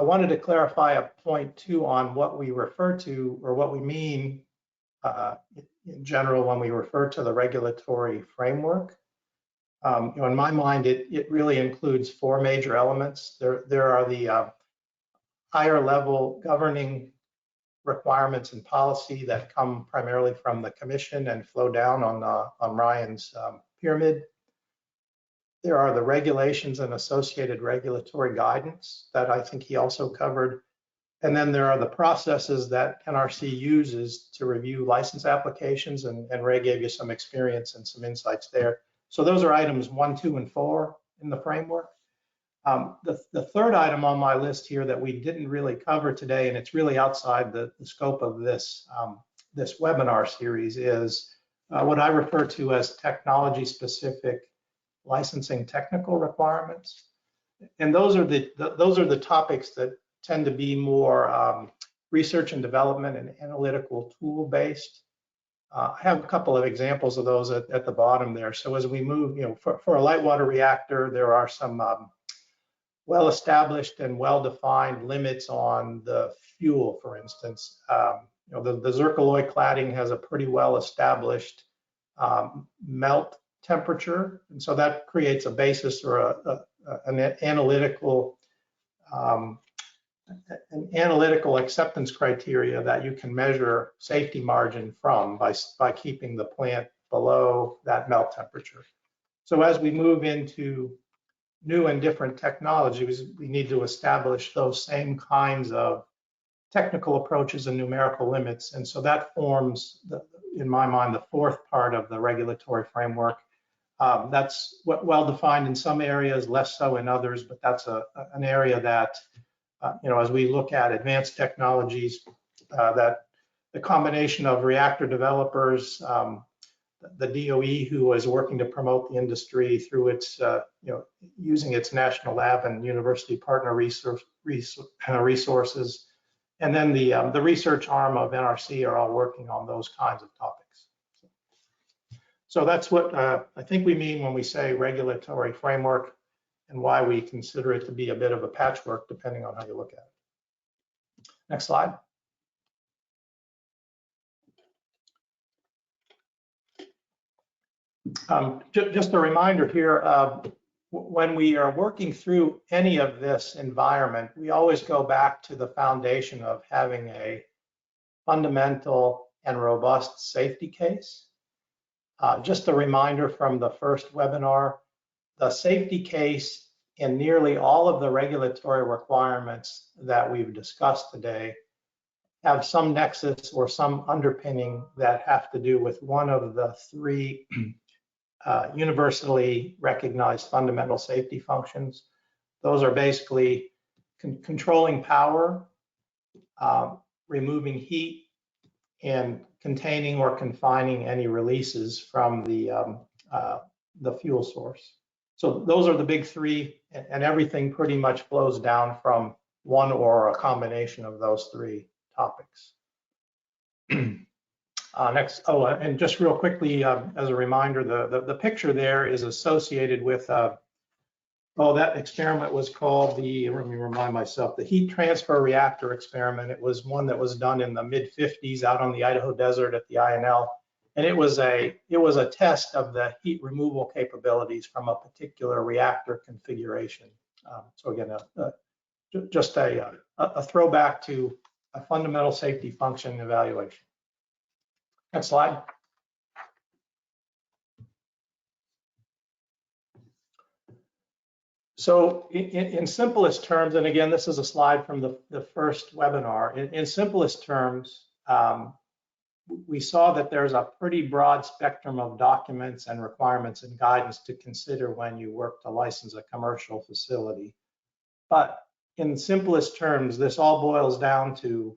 wanted to clarify a point too on what we refer to or what we mean in general when we refer to the regulatory framework. In my mind, it really includes four major elements. There are the higher level governing requirements and policy that come primarily from the commission and flow down on Ryan's pyramid. There are the regulations and associated regulatory guidance that I think he also covered. And then there are the processes that NRC uses to review license applications, and Ray gave you some experience and some insights there. So those are items 1, 2, and 4 in the framework. The third item on my list here that we didn't really cover today, and it's really outside the scope of this this webinar series is what I refer to as technology-specific licensing technical requirements. And those are the topics that tend to be more research and development and analytical tool based. I have a couple of examples of those at the bottom there. So as we move, for a light water reactor, there are some well-established and well-defined limits on the fuel, for instance. The zircaloy cladding has a pretty well-established melt temperature, and so that creates a basis or an analytical acceptance criteria that you can measure safety margin from by keeping the plant below that melt temperature. So as we move into new and different technologies, we need to establish those same kinds of technical approaches and numerical limits. And so that forms, in my mind, the fourth part of the regulatory framework. That's well-defined in some areas, less so in others, but that's an area that, as we look at advanced technologies, that the combination of reactor developers, the DOE, who is working to promote the industry through its, using its national lab and university partner resources, and then the research arm of NRC are all working on those kinds of topics. So that's what I think we mean when we say regulatory framework, and why we consider it to be a bit of a patchwork depending on how you look at it. Next slide. Just a reminder here, when we are working through any of this environment, we always go back to the foundation of having a fundamental and robust safety case. Just a reminder from the first webinar, the safety case in nearly all of the regulatory requirements that we've discussed today have some nexus or some underpinning that have to do with one of the three universally recognized fundamental safety functions. Those are basically controlling power, removing heat, and containing or confining any releases from the fuel source. So those are the big three, and everything pretty much flows down from one or a combination of those three topics. Next, and just real quickly, as a reminder, the picture there is associated with, that experiment was called let me remind myself, the heat transfer reactor experiment. It was one that was done in the mid-50s out on the Idaho desert at the INL. And it was a test of the heat removal capabilities from a particular reactor configuration. So again, just a throwback to a fundamental safety function evaluation. Next slide. So in simplest terms, and again, this is a slide from the first webinar, in simplest terms, we saw that there's a pretty broad spectrum of documents and requirements and guidance to consider when you work to license a commercial facility. But in simplest terms, this all boils down to,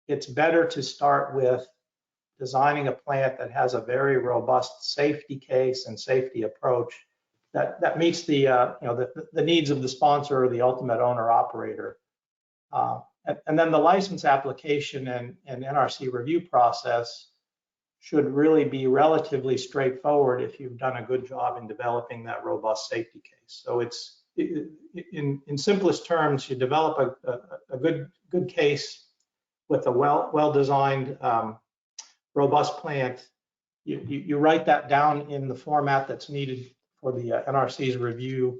it's better to start with designing a plant that has a very robust safety case and safety approach that meets the needs of the sponsor or the ultimate owner operator. And then the license application and NRC review process should really be relatively straightforward if you've done a good job in developing that robust safety case. So it's in simplest terms, you develop a good case with a well-designed, robust plant. You write that down in the format that's needed for the NRC's review,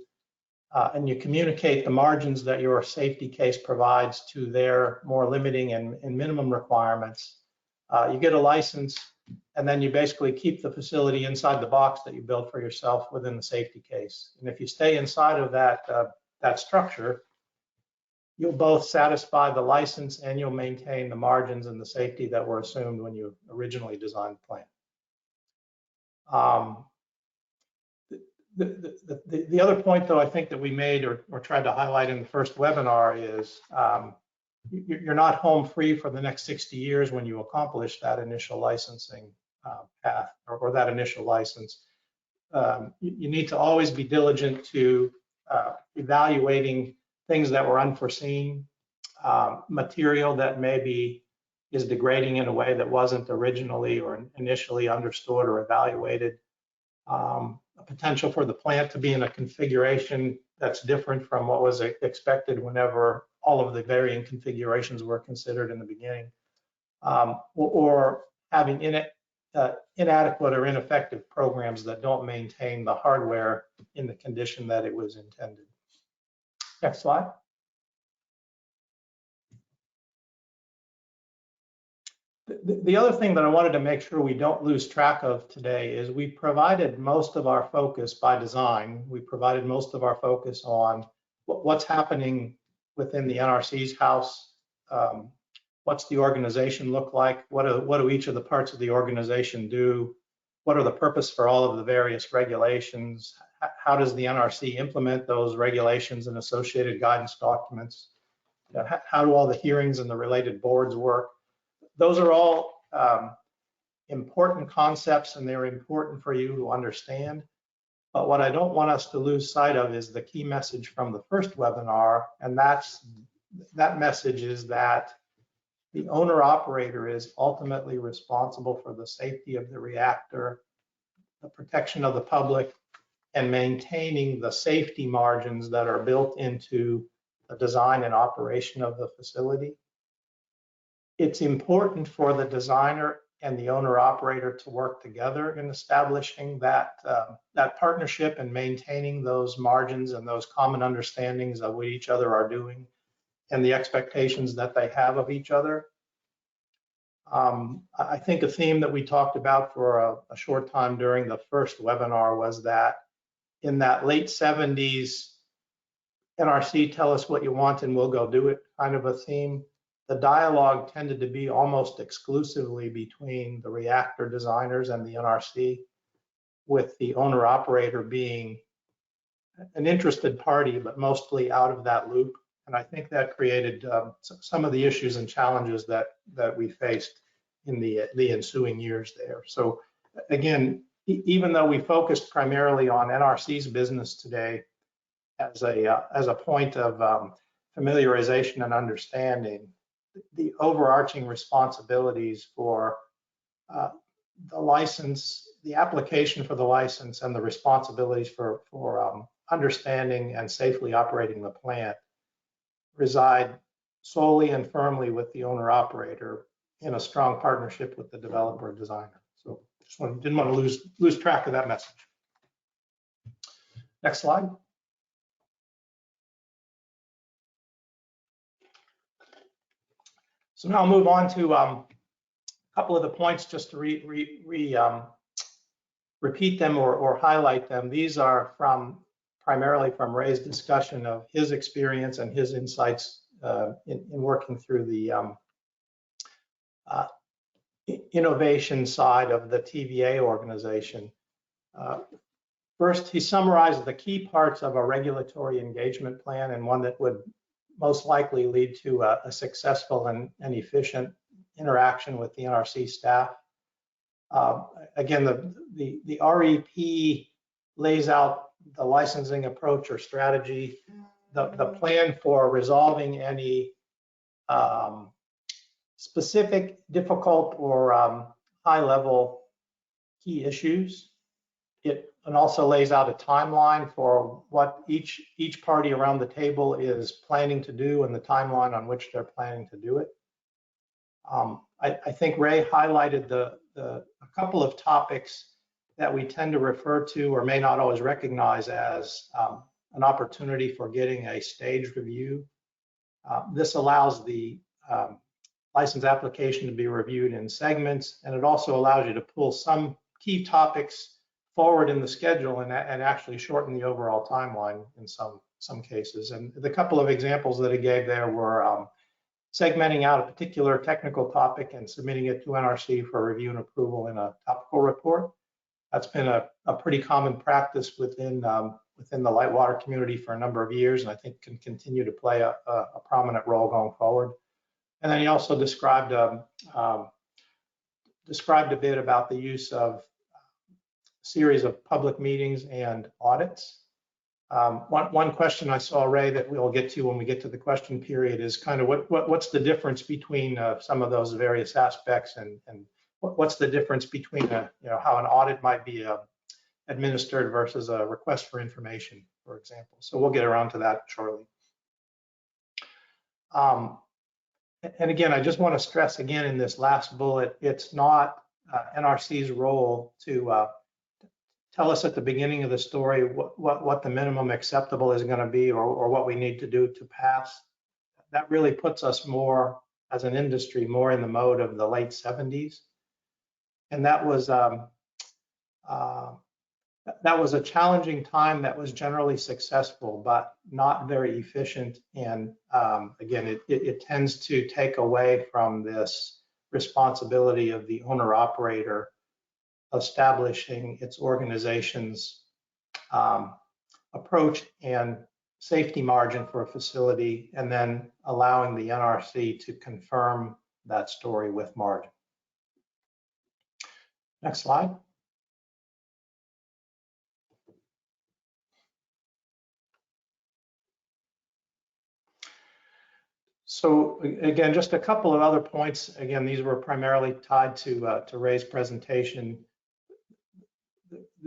and you communicate the margins that your safety case provides to their more limiting and minimum requirements. You get a license, and then you basically keep the facility inside the box that you built for yourself within the safety case. And if you stay inside of that structure, you'll both satisfy the license and you'll maintain the margins and the safety that were assumed when you originally designed the plant. The other point, though, I think that we made or tried to highlight in the first webinar is you're not home free for the next 60 years when you accomplish that initial licensing path or that initial license. You need to always be diligent to evaluating things that were unforeseen, material that maybe is degrading in a way that wasn't originally or initially understood or evaluated, a potential for the plant to be in a configuration that's different from what was expected whenever all of the varying configurations were considered in the beginning, or having inadequate or ineffective programs that don't maintain the hardware in the condition that it was intended. Next slide. The other thing that I wanted to make sure we don't lose track of today is we provided most of our focus by design. We provided most of our focus on what's happening within the NRC's house. What's the organization look like? What do each of the parts of the organization do? What are the purpose for all of the various regulations? How does the NRC implement those regulations and associated guidance documents? How do all the hearings and the related boards work? Those are all important concepts, and they're important for you to understand. But what I don't want us to lose sight of is the key message from the first webinar, and that message is that the owner-operator is ultimately responsible for the safety of the reactor, the protection of the public, and maintaining the safety margins that are built into the design and operation of the facility. It's important for the designer and the owner-operator to work together in establishing that partnership and maintaining those margins and those common understandings of what each other are doing and the expectations that they have of each other. I think a theme that we talked about for a short time during the first webinar was that in that late 70s, NRC, tell us what you want and we'll go do it kind of a theme. The dialogue tended to be almost exclusively between the reactor designers and the NRC, with the owner-operator being an interested party, but mostly out of that loop. And I think that created some of the issues and challenges that we faced in the ensuing years there. So again, even though we focused primarily on NRC's business today as a point of familiarization and understanding, the overarching responsibilities for the license, the application for the license, and the responsibilities for understanding and safely operating the plant reside solely and firmly with the owner-operator in a strong partnership with the developer and designer. So just didn't want to lose track of that message. Next slide. So now I'll move on to a couple of the points just to repeat them or highlight them. These are primarily from Ray's discussion of his experience and his insights in working through the innovation side of the TVA organization. First, he summarized the key parts of a regulatory engagement plan and one that would most likely lead to a successful and efficient interaction with the NRC staff. Again, the REP lays out the licensing approach or strategy, the plan for resolving any specific, difficult, or high-level key issues. It also lays out a timeline for what each party around the table is planning to do and the timeline on which they're planning to do it. I think Ray highlighted a couple of topics that we tend to refer to or may not always recognize as an opportunity for getting a staged review. This allows the license application to be reviewed in segments, and it also allows you to pull some key topics forward in the schedule and actually shorten the overall timeline in some cases. And the couple of examples that he gave there were segmenting out a particular technical topic and submitting it to NRC for review and approval in a topical report. That's been a pretty common practice within the light water community for a number of years, and I think can continue to play a prominent role going forward. And then he also described a bit about the use of a series of public meetings and audits. One question I saw, Ray, that we'll get to when we get to the question period is kind of what's the difference between some of those various aspects, and what's the difference between how an audit might be administered versus a request for information, for example. So we'll get around to that shortly. And again, I just want to stress again in this last bullet, it's not NRC's role to tell us at the beginning of the story what the minimum acceptable is going to be, or what we need to do to pass. That really puts us more, as an industry, more in the mode of the late 70s. And that was a challenging time that was generally successful, but not very efficient. And again, it tends to take away from this responsibility of the owner-operator establishing its organization's approach and safety margin for a facility, and then allowing the NRC to confirm that story with margin. Next slide. So again, just a couple of other points. Again, these were primarily tied to Ray's presentation.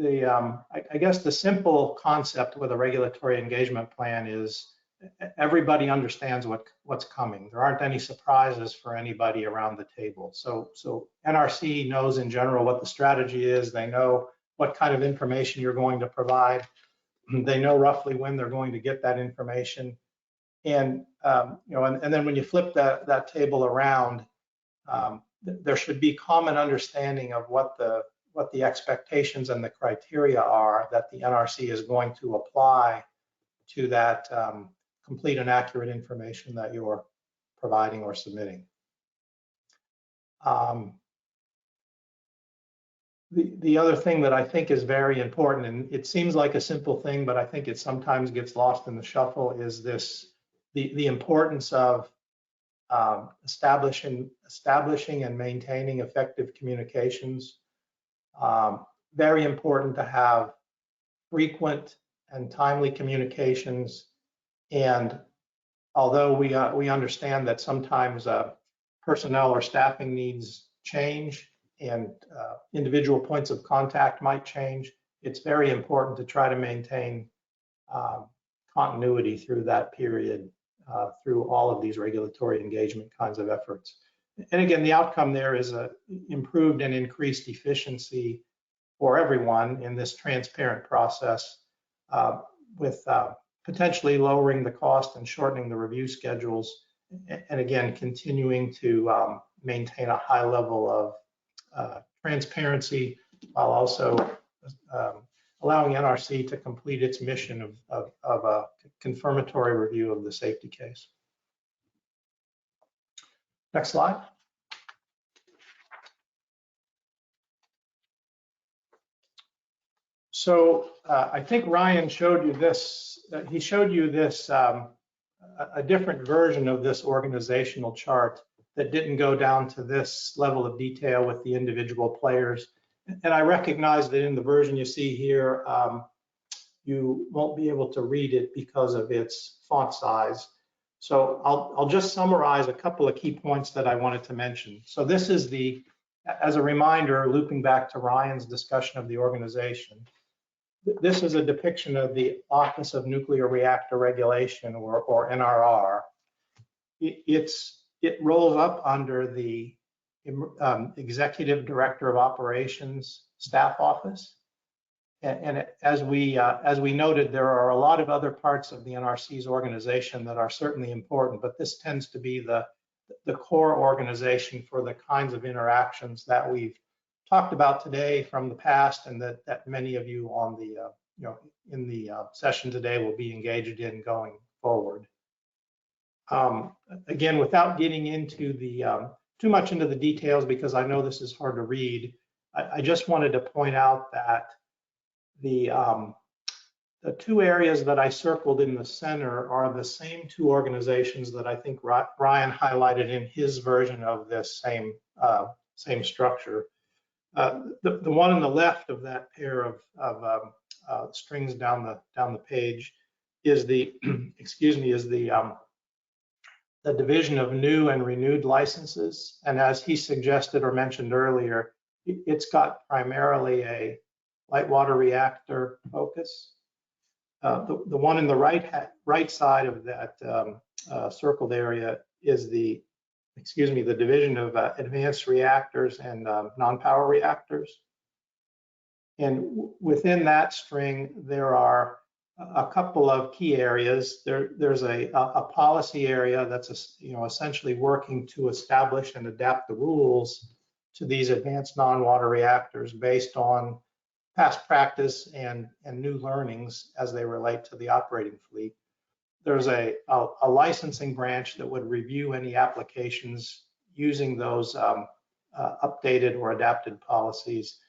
I guess the simple concept with a regulatory engagement plan is everybody understands what's coming. There aren't any surprises for anybody around the table. So NRC knows in general what the strategy is. They know what kind of information you're going to provide. They know roughly when they're going to get that information. And and then when you flip that table around, there should be common understanding of what the expectations and the criteria are that the NRC is going to apply to that complete and accurate information that you're providing or submitting. The other thing that I think is very important, and it seems like a simple thing, but I think it sometimes gets lost in the shuffle, is the importance of establishing and maintaining effective communications. Very important to have frequent and timely communications. And although we understand that sometimes personnel or staffing needs change and individual points of contact might change, it's very important to try to maintain continuity through that period, through all of these regulatory engagement kinds of efforts. And again, the outcome there is a improved and increased efficiency for everyone in this transparent process, with potentially lowering the cost and shortening the review schedules, and again, continuing to maintain a high level of transparency, while also allowing NRC to complete its mission of a confirmatory review of the safety case. Next slide. So I think Ryan showed you this. He showed you this, a different version of this organizational chart that didn't go down to this level of detail with the individual players. And I recognize that in the version you see here, you won't be able to read it because of its font size. So I'll just summarize a couple of key points that I wanted to mention. So this is as a reminder, looping back to Ryan's discussion of the organization, this is a depiction of the Office of Nuclear Reactor Regulation, or NRR. It rolls up under the Executive Director of Operations Staff Office. And as we noted, there are a lot of other parts of the NRC's organization that are certainly important, but this tends to be the core organization for the kinds of interactions that we've talked about today from the past, and that many of you on the in the session today will be engaged in going forward. Again, without getting into too much into the details, because I know this is hard to read, I just wanted to point out that the The two areas that I circled in the center are the same two organizations that I think Ryan highlighted in his version of this same structure. The one on the left of that pair of strings down the page is the the division of new and renewed licenses. And as he suggested or mentioned earlier, it's got primarily a light water reactor focus. The one in the right side of that circled area is the division of advanced reactors and non-power reactors. And within that string, there are a couple of key areas. There's a policy area that's essentially working to establish and adapt the rules to these advanced non-water reactors based on past practice and new learnings as they relate to the operating fleet. There's a licensing branch that would review any applications using those updated or adapted policies.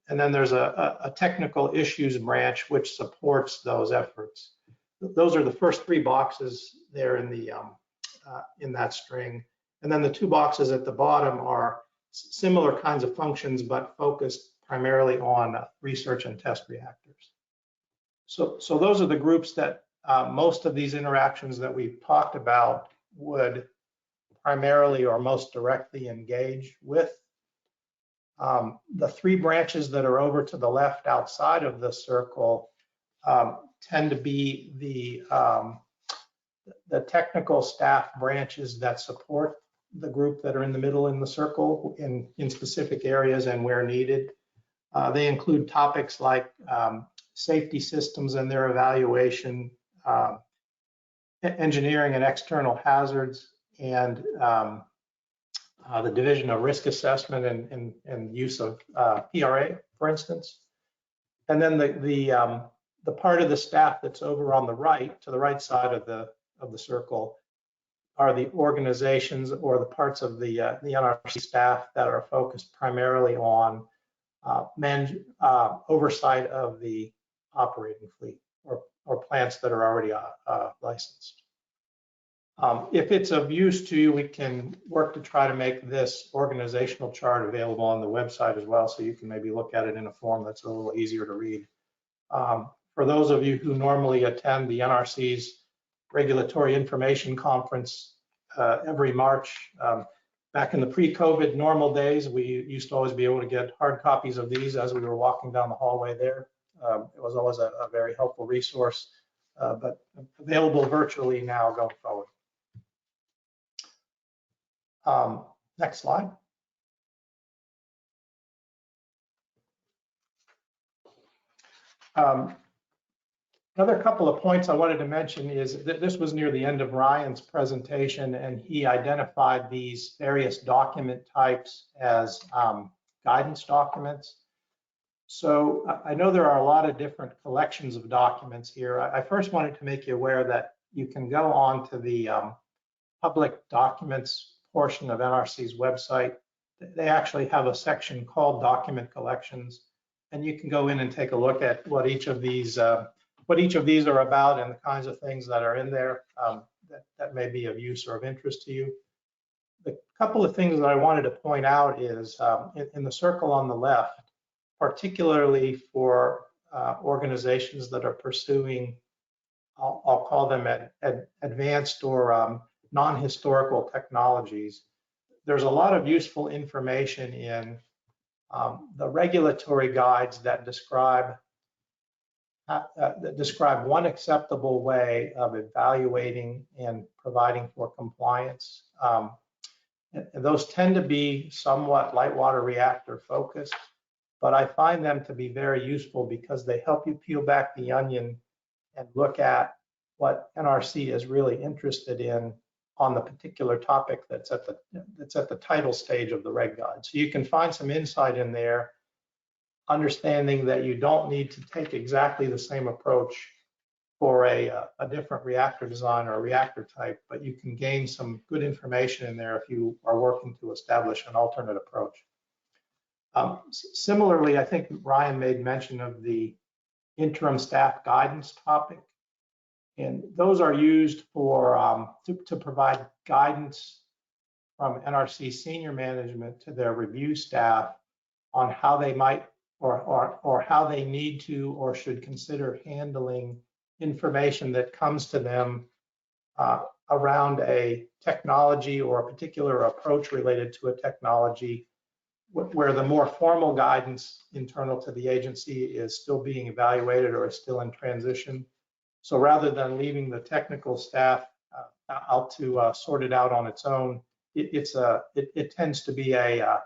And then there's a technical issues branch which supports those efforts. Those are the first three boxes there in that string. And then the two boxes at the bottom are similar kinds of functions, but focused primarily on research and test reactors. So those are the groups that most of these interactions that we've talked about would primarily or most directly engage with. The three branches that are over to the left outside of the circle tend to be the technical staff branches that support the group that are in the middle in the circle in specific areas and where needed. They include topics like safety systems and their evaluation, engineering and external hazards, and the division of risk assessment and use of PRA, for instance. And then the part of the staff that's over on the right, to the right side of the circle, are the organizations or the parts of the NRC staff that are focused primarily on oversight of the operating fleet or plants that are already licensed. If it's of use to you, we can work to try to make this organizational chart available on the website as well, so you can maybe look at it in a form that's a little easier to read. For those of you who normally attend the NRC's Regulatory Information Conference every March, back in the pre-COVID normal days, we used to always be able to get hard copies of these as we were walking down the hallway there. It was always a very helpful resource, but available virtually now going forward. Next slide. Another couple of points I wanted to mention is that this was near the end of Ryan's presentation, and he identified these various document types as guidance documents. So I know there are a lot of different collections of documents here. I first wanted to make you aware that you can go on to the public documents portion of NRC's website. They actually have a section called document collections, and you can go in and take a look at what each of these are about and the kinds of things that are in there that may be of use or of interest to you. The couple of things that I wanted to point out is in the circle on the left, particularly for organizations that are pursuing, I'll call them advanced or non-historical technologies, there's a lot of useful information in the regulatory guides that describe one acceptable way of evaluating and providing for compliance. And those tend to be somewhat light water reactor focused, but I find them to be very useful because they help you peel back the onion and look at what NRC is really interested in on the particular topic that's at the title stage of the reg guide. So you can find some insight in there, understanding that you don't need to take exactly the same approach for a different reactor design or a reactor type, but you can gain some good information in there if you are working to establish an alternate approach. Similarly, I think Ryan made mention of the interim staff guidance topic. And those are used for to provide guidance from NRC senior management to their review staff on how they might or how they need to or should consider handling information that comes to them around a technology or a particular approach related to a technology, where the more formal guidance internal to the agency is still being evaluated or is still in transition. So rather than leaving the technical staff out to sort it out on its own, it tends to be a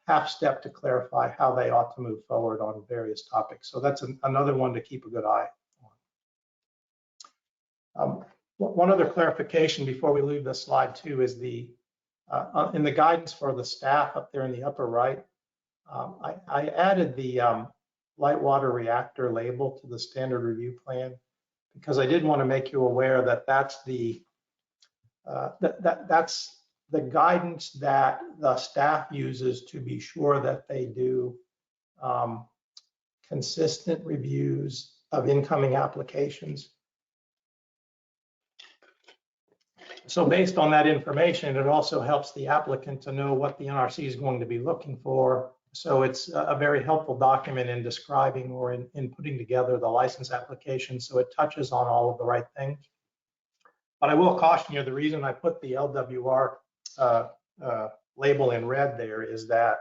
half step to clarify how they ought to move forward on various topics. So that's another one to keep a good eye on. One other clarification before we leave this slide too is in the guidance for the staff up there in the upper right, I added the light water reactor label to the standard review plan because I did want to make you aware that that's the guidance that the staff uses to be sure that they do consistent reviews of incoming applications. So based on that information, it also helps the applicant to know what the NRC is going to be looking for. So it's a very helpful document in describing or in putting together the license application, so it touches on all of the right things. But I will caution you, the reason I put the LWR label in red there is that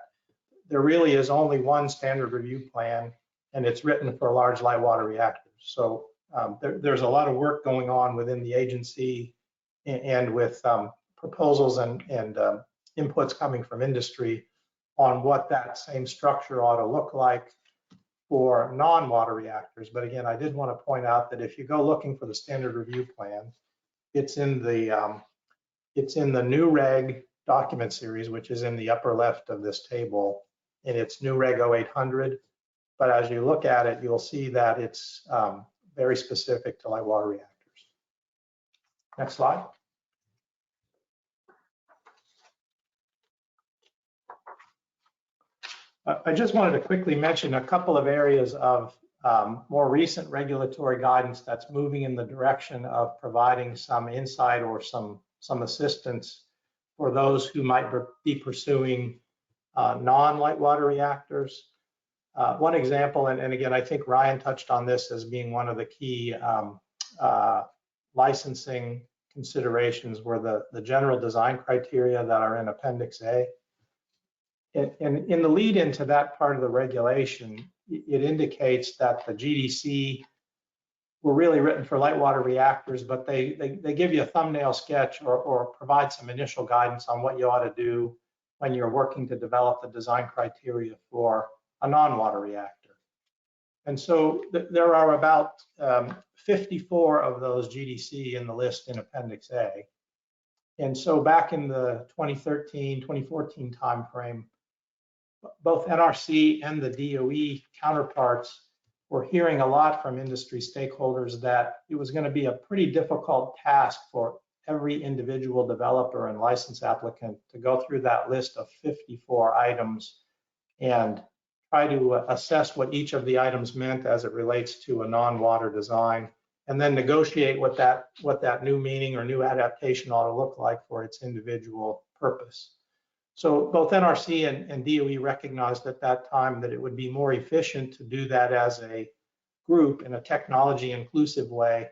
there really is only one standard review plan, and it's written for large light water reactors. So there's a lot of work going on within the agency and with proposals and inputs coming from industry on what that same structure ought to look like for non-water reactors. But again, I did want to point out that if you go looking for the standard review plan, it's in the new reg document series, which is in the upper left of this table, and it's new reg 0800. But as you look at it, you'll see that it's very specific to light water reactors. Next slide. I just wanted to quickly mention a couple of areas of more recent regulatory guidance that's moving in the direction of providing some insight or some assistance for those who might be pursuing non-light water reactors. One example, and again, I think Ryan touched on this as being one of the key licensing considerations, were the general design criteria that are in Appendix A. And in the lead into that part of the regulation, it indicates that the GDC were really written for light water reactors, but they give you a thumbnail sketch or provide some initial guidance on what you ought to do when you're working to develop the design criteria for a non-water reactor. And so there are about 54 of those GDC in the list in Appendix A. And so back in the 2013, 2014 timeframe, both NRC and the DOE counterparts were hearing a lot from industry stakeholders that it was going to be a pretty difficult task for every individual developer and license applicant to go through that list of 54 items and try to assess what each of the items meant as it relates to a non-water design, and then negotiate what that new meaning or new adaptation ought to look like for its individual purpose. So both NRC and DOE recognized at that time that it would be more efficient to do that as a group in a technology inclusive way,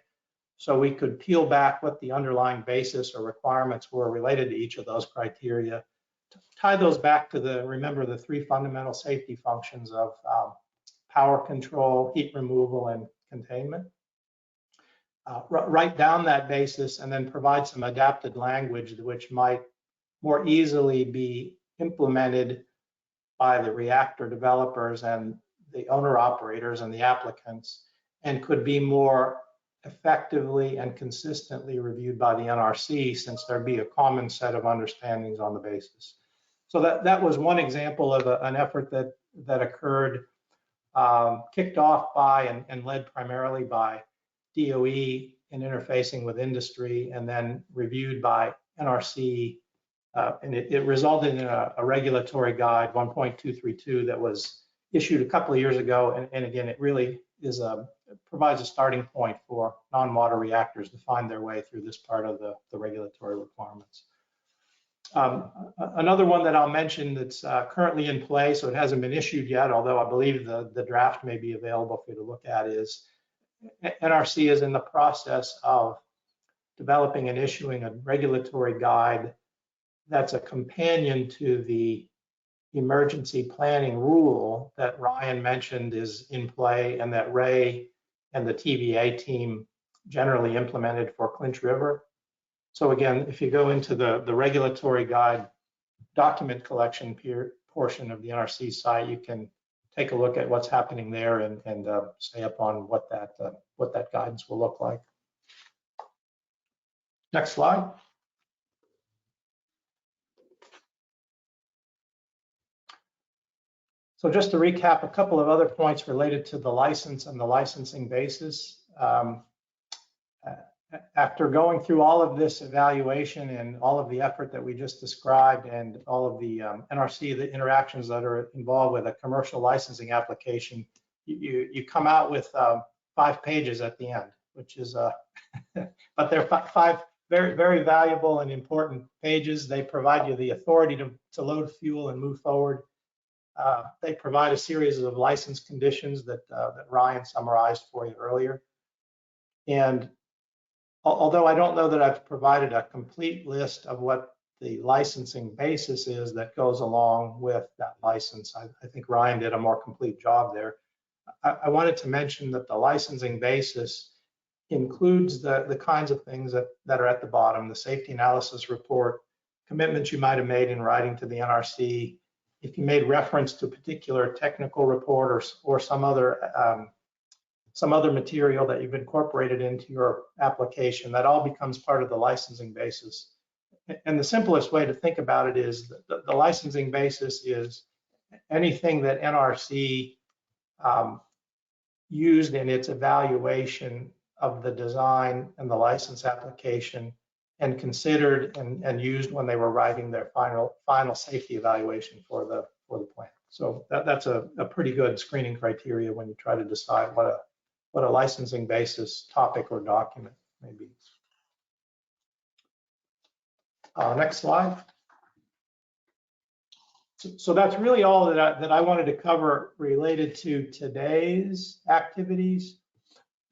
so we could peel back what the underlying basis or requirements were related to each of those criteria, to tie those back to remember the three fundamental safety functions of power control, heat removal, and containment. Write down that basis and then provide some adapted language which might more easily be implemented by the reactor developers and the owner operators and the applicants, and could be more effectively and consistently reviewed by the NRC, since there'd be a common set of understandings on the basis. So that was one example of an effort that occurred, kicked off by and led primarily by DOE in interfacing with industry, and then reviewed by NRC. And it resulted in a regulatory guide 1.232 that was issued a couple of years ago, and again, it really is provides a starting point for non-water reactors to find their way through this part of the regulatory requirements. Another one that I'll mention that's currently in play, so it hasn't been issued yet, although I believe the draft may be available for you to look at, is NRC is in the process of developing and issuing a regulatory guide that's a companion to the emergency planning rule that Ryan mentioned is in play and that Ray and the TVA team generally implemented for Clinch River. So again, if you go into the regulatory guide document collection portion of the NRC site, you can take a look at what's happening there and stay up on what that guidance will look like. Next slide. So just to recap a couple of other points related to the license and the licensing basis. After going through all of this evaluation and all of the effort that we just described and all of the NRC, the interactions that are involved with a commercial licensing application, you come out with 5 pages at the end, which is, but they're 5 very, very valuable and important pages. They provide you the authority to load fuel and move forward. They provide a series of license conditions that Ryan summarized for you earlier. And although I don't know that I've provided a complete list of what the licensing basis is that goes along with that license, I think Ryan did a more complete job there. I wanted to mention that the licensing basis includes the kinds of things that are at the bottom: the safety analysis report, commitments you might have made in writing to the NRC, if you made reference to a particular technical report or some other material that you've incorporated into your application, that all becomes part of the licensing basis. And the simplest way to think about it is that the licensing basis is anything that NRC used in its evaluation of the design and the license application and considered and used when they were writing their final safety evaluation for the plant. So that's a pretty good screening criteria when you try to decide what a licensing basis topic or document may be. Next slide. So that's really all that I wanted to cover related to today's activities.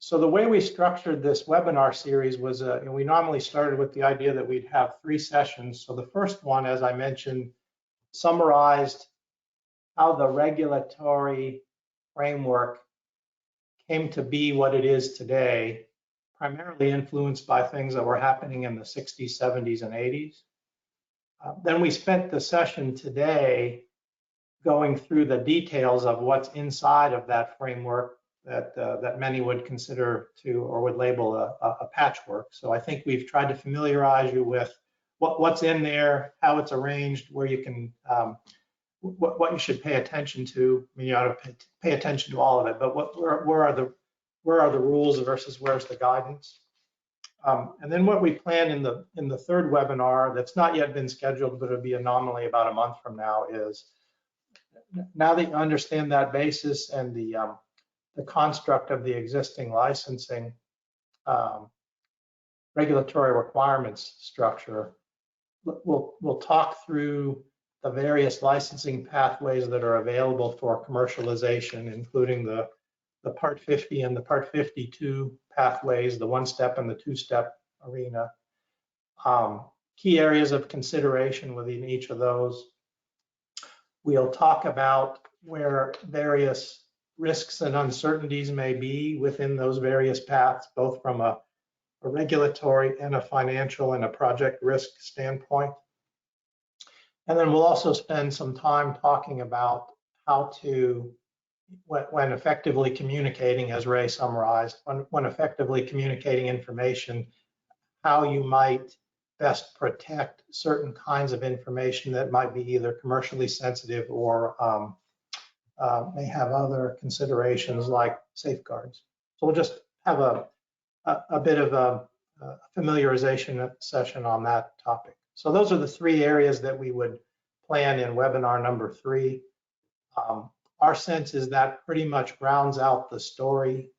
So the way we structured this webinar series was, and we normally started with the idea that we'd have 3 sessions. So the first one, as I mentioned, summarized how the regulatory framework came to be what it is today, primarily influenced by things that were happening in the 60s, 70s, and 80s. Then we spent the session today going through the details of what's inside of that framework that many would consider or would label a patchwork. So I think we've tried to familiarize you with what's in there, how it's arranged, where you can, what you should pay attention to. I mean, you ought to pay attention to all of it, but where are the rules versus where's the guidance? And then what we plan in the third webinar that's not yet been scheduled, but it'll be nominally about a month from now, is now that you understand that basis and the construct of the existing licensing regulatory requirements structure, we'll talk through the various licensing pathways that are available for commercialization, including the Part 50 and the Part 52 pathways, the 1-step and the 2-step arena. Key areas of consideration within each of those. We'll talk about where various risks and uncertainties may be within those various paths, both from a regulatory and a financial and a project risk standpoint. And then we'll also spend some time talking about how to, when effectively communicating, as Ray summarized, when effectively communicating information, how you might best protect certain kinds of information that might be either commercially sensitive or may have other considerations like safeguards. So we'll just have a bit of a familiarization session on that topic. So those are the 3 areas that we would plan in webinar number 3. Our sense is that pretty much rounds out the story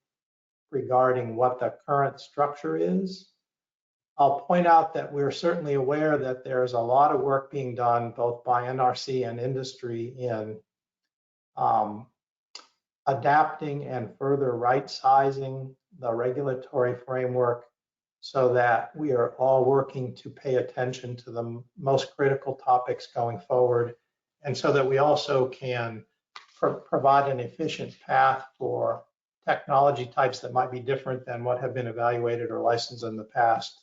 regarding what the current structure is. I'll point out that we're certainly aware that there's a lot of work being done both by NRC and industry in adapting and further right-sizing the regulatory framework so that we are all working to pay attention to the most critical topics going forward, and so that we also can provide an efficient path for technology types that might be different than what have been evaluated or licensed in the past,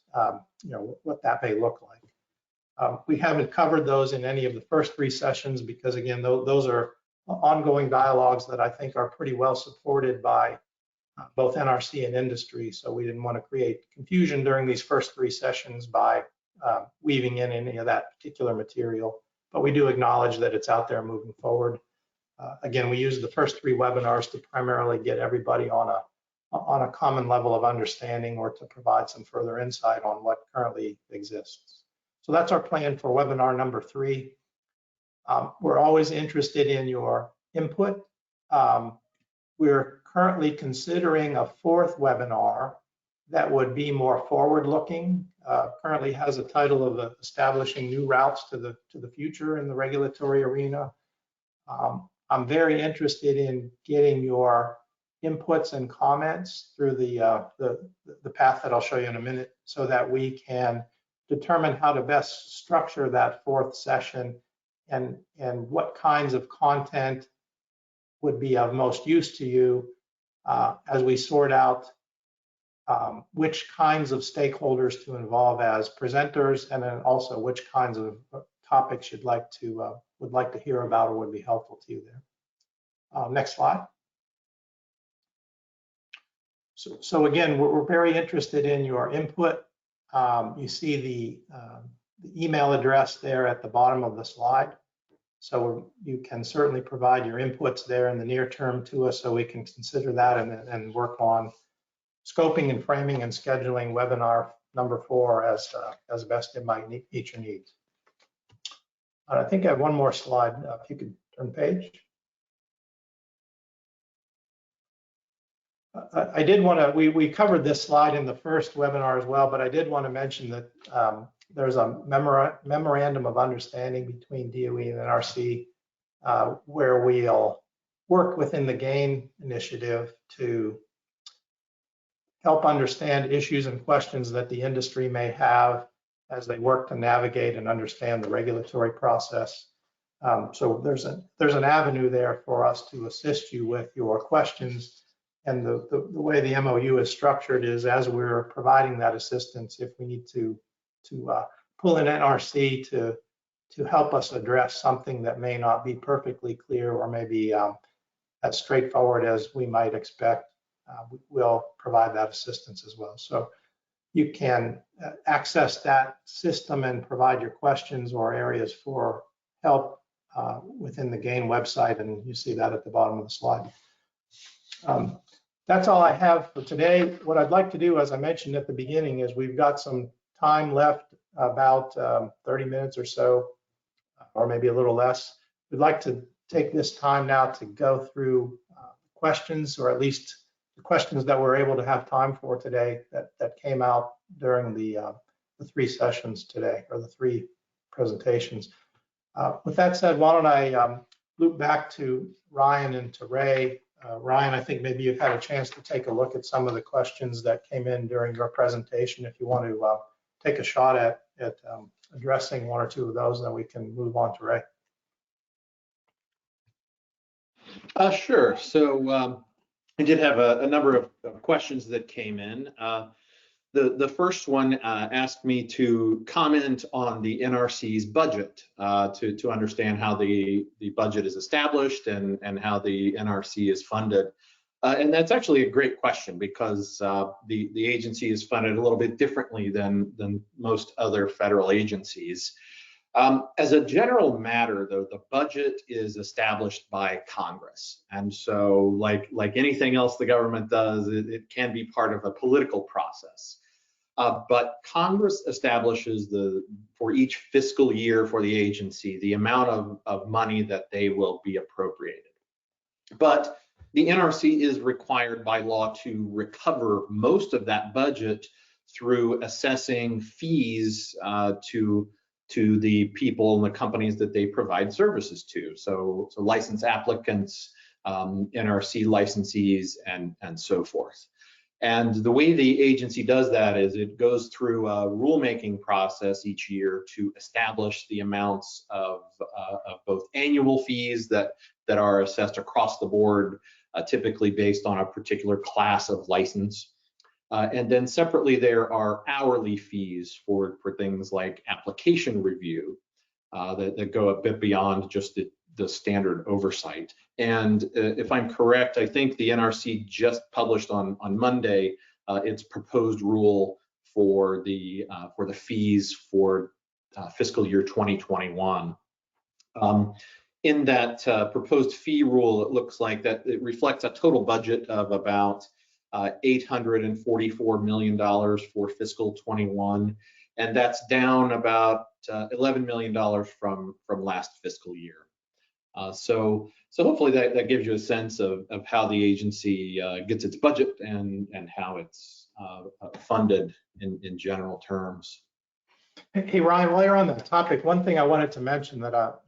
what that may look like. We haven't covered those in any of the first 3 sessions because, again, those are ongoing dialogues that I think are pretty well supported by both NRC and industry. So we didn't want to create confusion during these first 3 sessions by weaving in any of that particular material. But we do acknowledge that it's out there moving forward. Again, we use the first 3 webinars to primarily get everybody on a common level of understanding or to provide some further insight on what currently exists. So that's our plan for webinar number 3. We're always interested in your input. We're currently considering a 4th webinar that would be more forward-looking. Currently has a title of establishing new routes to the future in the regulatory arena. I'm very interested in getting your inputs and comments through the path that I'll show you in a minute, so that we can determine how to best structure that 4th session and what kinds of content would be of most use to you as we sort out which kinds of stakeholders to involve as presenters, and then also which kinds of topics you'd like to would like to hear about or would be helpful to you there. Next slide. So again, we're very interested in your input. You see the email address there at the bottom of the slide. So you can certainly provide your inputs there in the near term to us, so we can consider that and work on scoping and framing and scheduling webinar number 4 as best it might meet your needs. I think I have one more slide. If you could turn page. I did want to, we covered this slide in the first webinar as well, but I did want to mention that there's a memorandum of understanding between DOE and NRC where we'll work within the GAIN initiative to help understand issues and questions that the industry may have as they work to navigate and understand the regulatory process. So there's an avenue there for us to assist you with your questions. And the way the MOU is structured is, as we're providing that assistance, if we need to pull in NRC to help us address something that may not be perfectly clear or maybe as straightforward as we might expect, we'll provide that assistance as well. So you can access that system and provide your questions or areas for help within the GAIN website, and you see that at the bottom of the slide. That's all I have for today. What I'd like to do, as I mentioned at the beginning, is we've got some time left, about 30 minutes or so, or maybe a little less. We'd like to take this time now to go through questions, or at least the questions that we're able to have time for today that came out during the 3 sessions today, or the 3 presentations. With that said, why don't I loop back to Ryan and to Ray. Ryan, I think maybe you've had a chance to take a look at some of the questions that came in during your presentation. If you want to take a shot at addressing 1 or 2 of those, then we can move on to Ray. Sure. So I did have a number of questions that came in. The first one asked me to comment on the NRC's budget to understand how the budget is established and how the NRC is funded. And that's actually a great question, because the agency is funded a little bit differently than most other federal agencies. As a general matter, though, the budget is established by Congress. And so like anything else the government does, it can be part of a political process. But Congress establishes for each fiscal year for the agency, the amount of money that they will be appropriated. But the NRC is required by law to recover most of that budget through assessing fees to the people and the companies that they provide services to. So license applicants, NRC licensees, and so forth. And the way the agency does that is it goes through a rulemaking process each year to establish the amounts of both annual fees that are assessed across the board, typically based on a particular class of license. And then separately, there are hourly fees for things like application review that go a bit beyond just the standard oversight. And if I'm correct, I think the NRC just published on Monday its proposed rule for the fees for fiscal year 2021. In that proposed fee rule, it looks like that it reflects a total budget of about $844 million for fiscal 21, and that's down about $11 million from last fiscal year. So hopefully that gives you a sense of how the agency gets its budget and how it's funded in general terms. Hey Ryan, while you're on that topic, one thing I wanted to mention that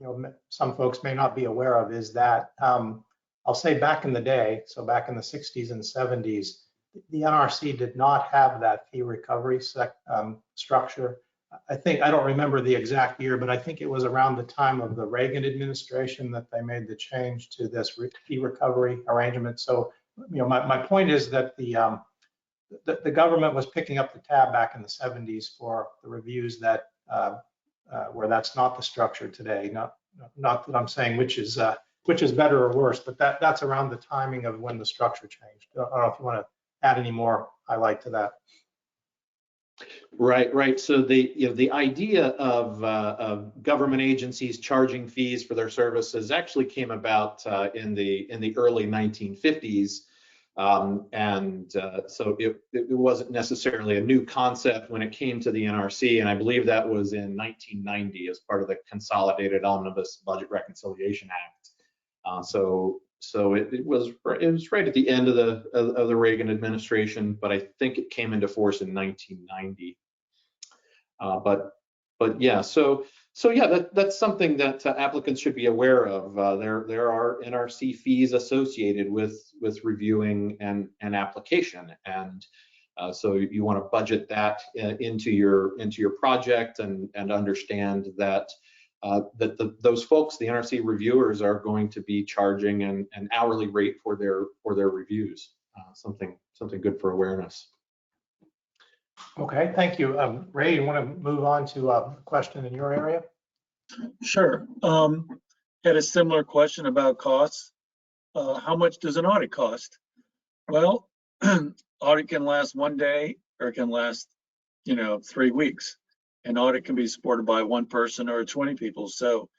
some folks may not be aware of is that I'll say back in the day, so back in the 60s and 70s, the NRC did not have that fee recovery structure. I don't remember the exact year, but I think it was around the time of the Reagan administration that they made the change to this fee recovery arrangement. So, my point is that the government was picking up the tab back in the 70s for the reviews that where that's not the structure today. Not that I'm saying which is better or worse, but that's around the timing of when the structure changed. I don't know if you want to add any more highlight to that. Right. So the idea of government agencies charging fees for their services actually came about in the early 1950s, so it wasn't necessarily a new concept when it came to the NRC, and I believe that was in 1990 as part of the Consolidated Omnibus Budget Reconciliation Act. So it was right at the end of the Reagan administration, but I think it came into force in 1990. But yeah, so yeah, that's something that applicants should be aware of. There are NRC fees associated with reviewing an application, and so you want to budget that into your project and understand that those folks, the NRC reviewers, are going to be charging an hourly rate for their reviews. Something good for awareness. Okay, thank you. Ray, you want to move on to a question in your area? Sure. Had a similar question about costs. How much does an audit cost? Well, audit can last one day or it can last, 3 weeks. An audit can be supported by one person or 20 people. So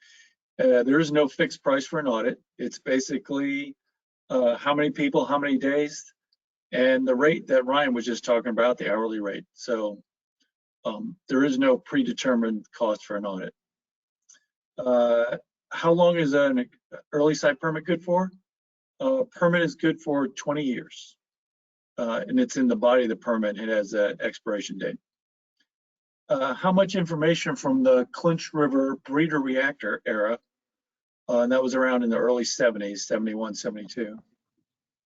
there is no fixed price for an audit. It's basically how many people, how many days, and the rate that Ryan was just talking about, the hourly rate. So there is no predetermined cost for an audit. How long is an early site permit good for? Permit is good for 20 years. And it's in the body of the permit. It has an expiration date. How much information from the Clinch River breeder reactor era, and that was around in the early 70s, 71, 72,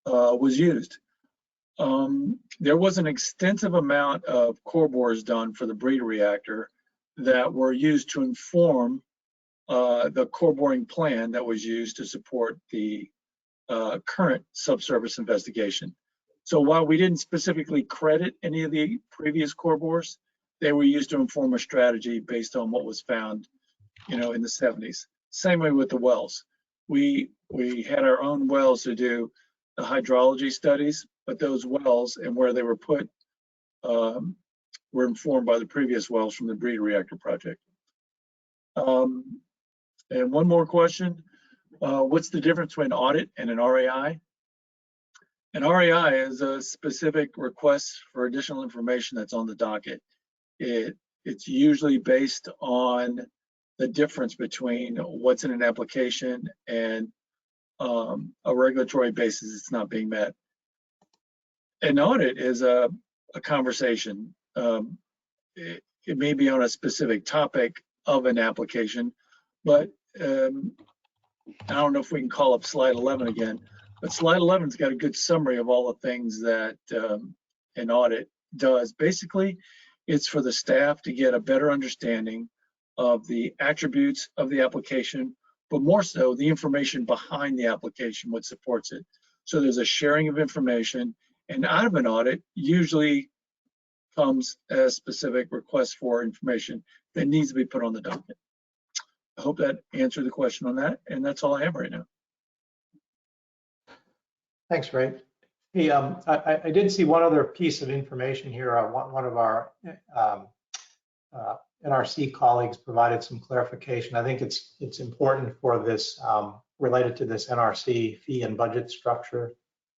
was used? There was an extensive amount of core bores done for the breeder reactor that were used to inform the core boring plan that was used to support the current subsurface investigation. So while we didn't specifically credit any of the previous core bores, they were used to inform a strategy based on what was found, in the 70s. Same way with the wells. We had our own wells to do the hydrology studies, but those wells and where they were put were informed by the previous wells from the breeder reactor project. And one more question, what's the difference between audit and an RAI? An RAI is a specific request for additional information that's on the docket. It's usually based on the difference between what's in an application and a regulatory basis it's not being met. An audit is a conversation. It may be on a specific topic of an application, but I don't know if we can call up slide 11 again, but slide 11's got a good summary of all the things that an audit does. Basically, it's for the staff to get a better understanding of the attributes of the application, but more so the information behind the application, what supports it. So there's a sharing of information, and out of an audit usually comes a specific request for information that needs to be put on the docket. I hope that answered the question on that, and that's all I have right now. Thanks, Ray. Hey, I did see one other piece of information here. One of our NRC colleagues provided some clarification. I think it's important for this, related to this NRC fee and budget structure.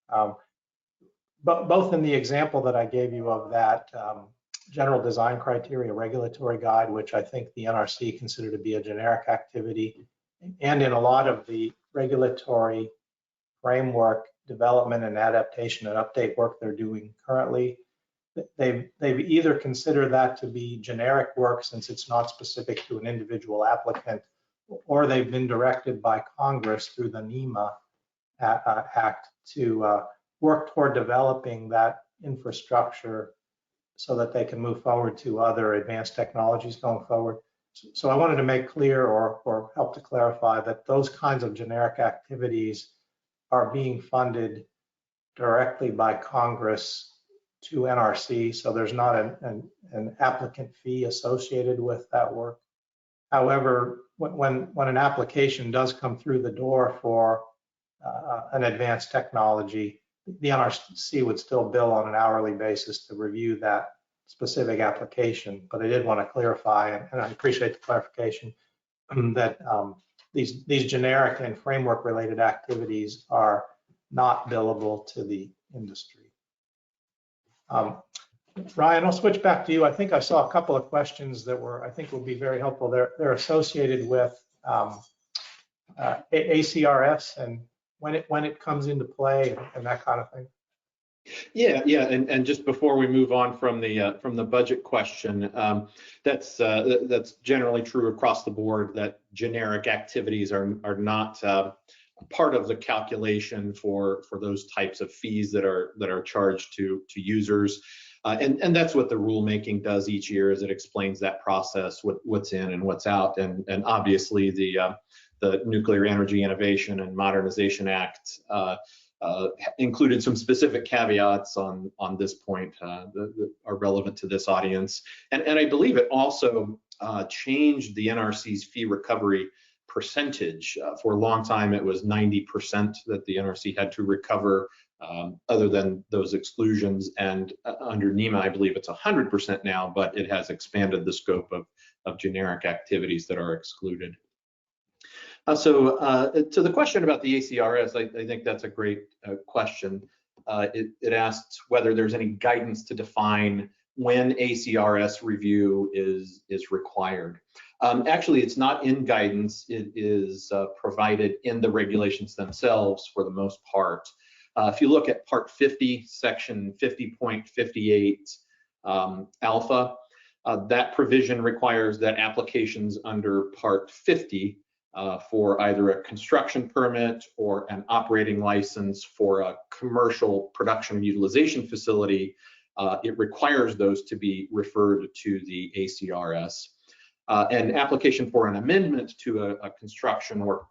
But both in the example that I gave you of that general design criteria regulatory guide, which I think the NRC considered to be a generic activity, and in a lot of the regulatory framework development and adaptation and update work they're doing currently, they've either considered that to be generic work since it's not specific to an individual applicant, or they've been directed by Congress through the NEMA Act to work toward developing that infrastructure so that they can move forward to other advanced technologies going forward. So I wanted to make clear or help to clarify that those kinds of generic activities are being funded directly by Congress to NRC, so there's not an applicant fee associated with that work. However, when an application does come through the door for an advanced technology, the NRC would still bill on an hourly basis to review that specific application. But I did want to clarify, and I appreciate the clarification, that these generic and framework related activities are not billable to the industry. Ryan, I'll switch back to you. I think I saw a couple of questions that I think will be very helpful. They're associated with ACRS and when it comes into play and that kind of thing. Yeah, and just before we move on from the budget question, that's generally true across the board that generic activities are not part of the calculation for those types of fees that are charged to users, and that's what the rulemaking does each year, is it explains that process, what's in and what's out, and obviously the Nuclear Energy Innovation and Modernization Act included some specific caveats on this point that are relevant to this audience, and I believe it also changed the NRC's fee recovery percentage. For a long time, it was 90% that the NRC had to recover, other than those exclusions, and under NEMA, I believe it's 100% now, but it has expanded the scope of generic activities that are excluded. So to the question about the ACRS, I think that's a great question. It asks whether there's any guidance to define when ACRS review is required. Actually, it's not in guidance. It is provided in the regulations themselves for the most part. If you look at Part 50, Section 50.58 alpha, that provision requires that applications under Part 50 for either a construction permit or an operating license for a commercial production utilization facility, it requires those to be referred to the ACRS. An application for an amendment to a construction or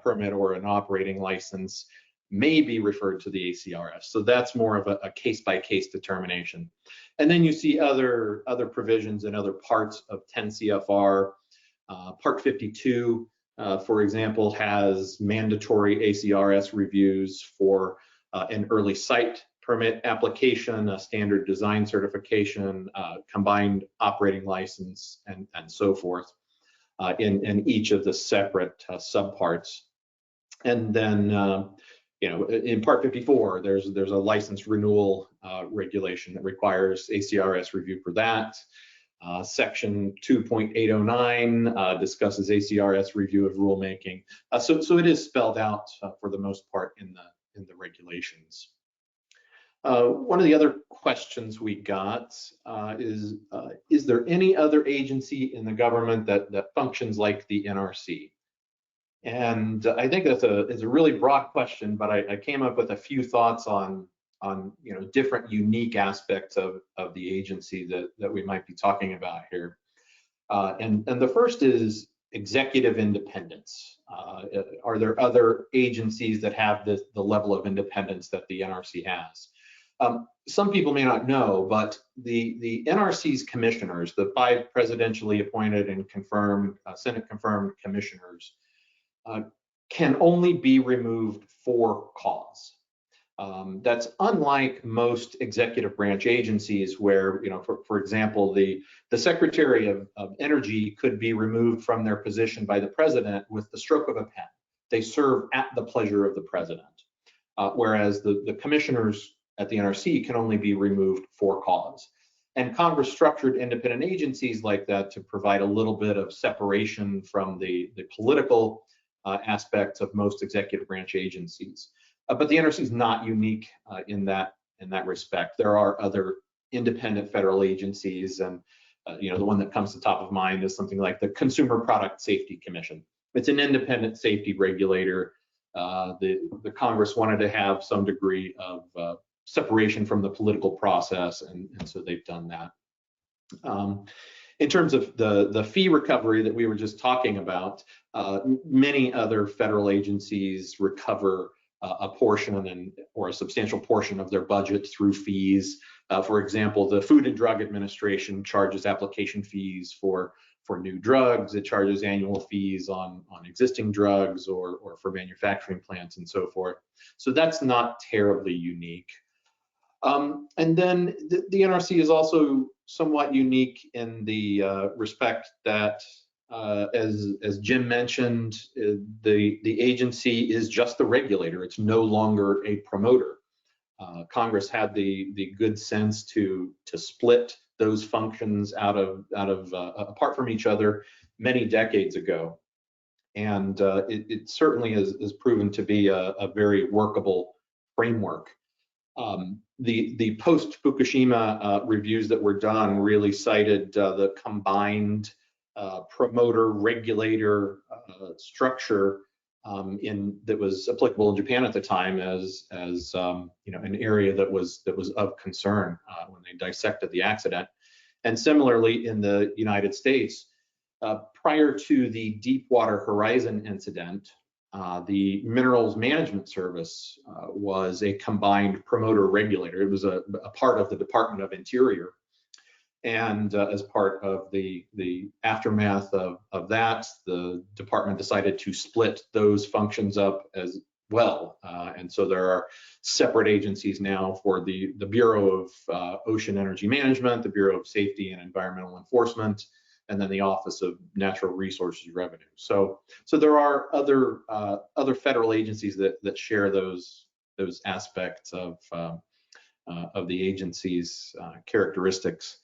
permit or an operating license may be referred to the ACRS. So that's more of a case-by-case determination. And then you see other provisions in other parts of 10 CFR. Part 52, for example, has mandatory ACRS reviews for an early site permit application, a standard design certification, combined operating license, and so forth in each of the separate subparts. And then, in Part 54, there's a license renewal regulation that requires ACRS review for that. Section 2.809 discusses ACRS review of rulemaking. So it is spelled out for the most part in the regulations. One of the other questions we got is there any other agency in the government that functions like the NRC? And I think it's a really broad question, but I came up with a few thoughts on different unique aspects of the agency that we might be talking about here. And the first is executive independence. Are there other agencies that have the level of independence that the NRC has? Some people may not know, but the NRC's commissioners, the 5 presidentially appointed and confirmed, Senate confirmed commissioners, can only be removed for cause. That's unlike most executive branch agencies where, for example, the Secretary of Energy could be removed from their position by the president with the stroke of a pen. They serve at the pleasure of the president, whereas the commissioners at the NRC can only be removed for cause. And Congress structured independent agencies like that to provide a little bit of separation from the political aspects of most executive branch agencies. But the NRC is not unique in that respect. There are other independent federal agencies, and the one that comes to top of mind is something like the Consumer Product Safety Commission. It's an independent safety regulator. The Congress wanted to have some degree of separation from the political process, and so they've done that. In terms of the fee recovery that we were just talking about, many other federal agencies recover a portion or a substantial portion of their budget through fees. For example, the Food and Drug Administration charges application fees for new drugs. It charges annual fees on existing drugs or for manufacturing plants and so forth. So that's not terribly unique. And then the NRC is also somewhat unique in the respect that, as Jim mentioned, the agency is just the regulator. It's no longer a promoter. Congress had the good sense to split those functions apart from each other many decades ago, and it certainly has proven to be a very workable framework. The post-Fukushima reviews that were done really cited the combined promoter regulator structure that was applicable in Japan at the time as an area that was of concern when they dissected the accident. And similarly in the United States, prior to the Deepwater Horizon incident, the Minerals Management Service was a combined promoter regulator. It was a part of the Department of Interior. And as part of the aftermath of that, the department decided to split those functions up as well. And so there are separate agencies now for the Bureau of Ocean Energy Management, the Bureau of Safety and Environmental Enforcement, and then the Office of Natural Resources Revenue. So there are other federal agencies that share those aspects of the agency's characteristics.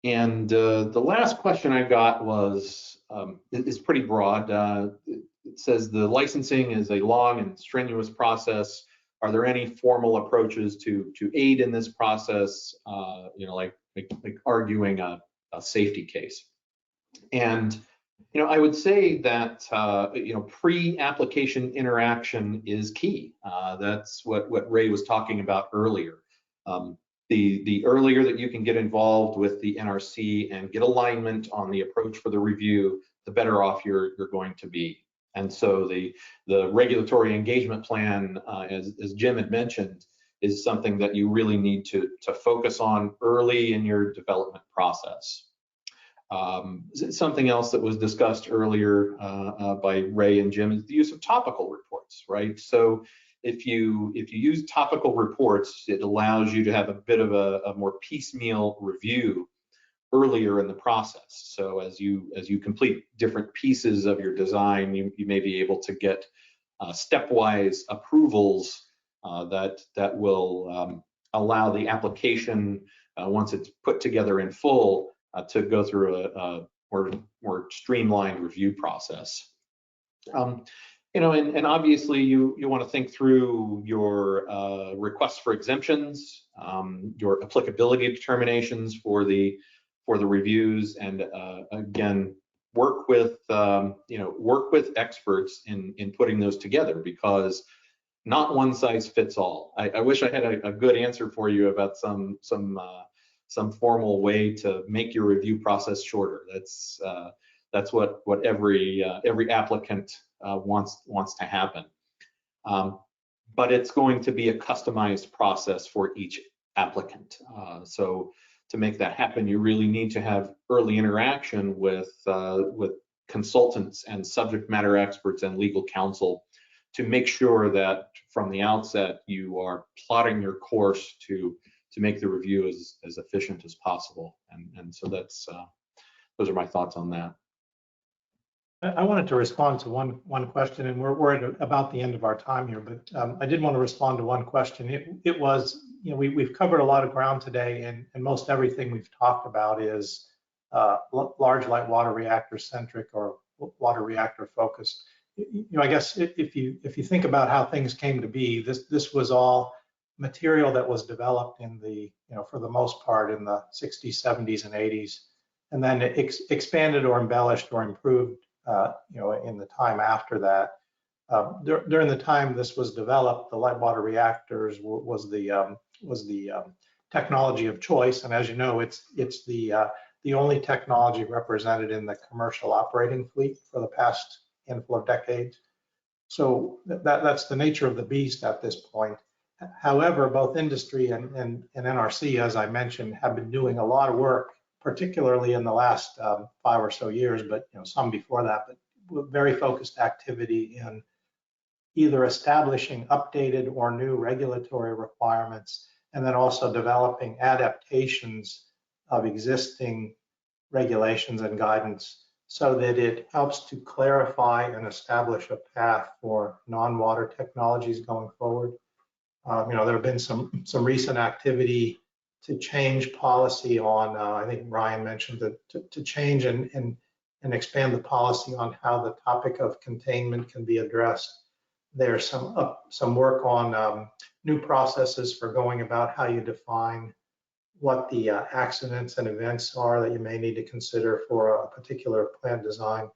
And the last question I got is pretty broad. It says the licensing is a long and strenuous process. Are there any formal approaches to aid in this process? Like arguing a safety case. And I would say that pre-application interaction is key. That's what Ray was talking about earlier. The earlier that you can get involved with the NRC and get alignment on the approach for the review, the better off you're going to be. And so the regulatory engagement plan, as Jim had mentioned, is something that you really need to focus on early in your development process. Something else that was discussed earlier by Ray and Jim is the use of topical reports, right? So if you use topical reports, it allows you to have a bit of a more piecemeal review earlier in the process. So as you complete different pieces of your design, you may be able to get stepwise approvals that will allow the application, once it's put together in full, to go through a more streamlined review process. You know, and obviously you want to think through your requests for exemptions, your applicability determinations for the reviews, and again, work with work with experts in putting those together, because not one size fits all. I wish I had a good answer for you about some formal way to make your review process shorter. That's what every applicant wants to happen. But it's going to be a customized process for each applicant. So to make that happen, you really need to have early interaction with consultants and subject matter experts and legal counsel to make sure that from the outset you are plotting your course to make the review as efficient as possible. And so that's those are my thoughts on that. I wanted to respond to one question, and we're at about the end of our time here, but I did want to respond to one question. It was, you know, we've covered a lot of ground today, and most everything we've talked about is large light water reactor centric or water reactor focused. You know, I guess if you think about how things came to be, this was all material that was developed in the, you know, for the most part in the 60s, 70s, and 80s, and then it expanded or embellished or improved, you know, in the time after that. During the time this was developed, the light water reactors was the technology of choice, and as you know, it's the only technology represented in the commercial operating fleet for the past handful of decades. So that's the nature of the beast at this point. However, both industry and NRC, as I mentioned, have been doing a lot of work, particularly in the last 5 or so years, but you know, some before that, but with very focused activity in either establishing updated or new regulatory requirements, and then also developing adaptations of existing regulations and guidance so that it helps to clarify and establish a path for non-water technologies going forward. You know, there have been some recent activity to change policy on, I think Ryan mentioned that to change and expand the policy on how the topic of containment can be addressed. There's some work on new processes for going about how you define what the accidents and events are that you may need to consider for a particular plant design.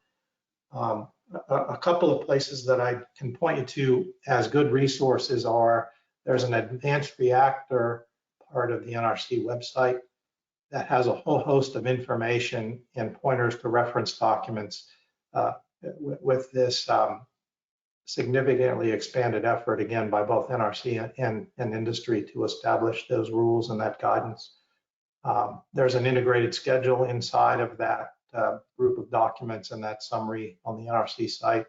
A couple of places that I can point you to as good resources are, there's an advanced reactor part of the NRC website that has a whole host of information and pointers to reference documents with this significantly expanded effort, again, by both NRC and industry to establish those rules and that guidance. There's an integrated schedule inside of that group of documents and that summary on the NRC site.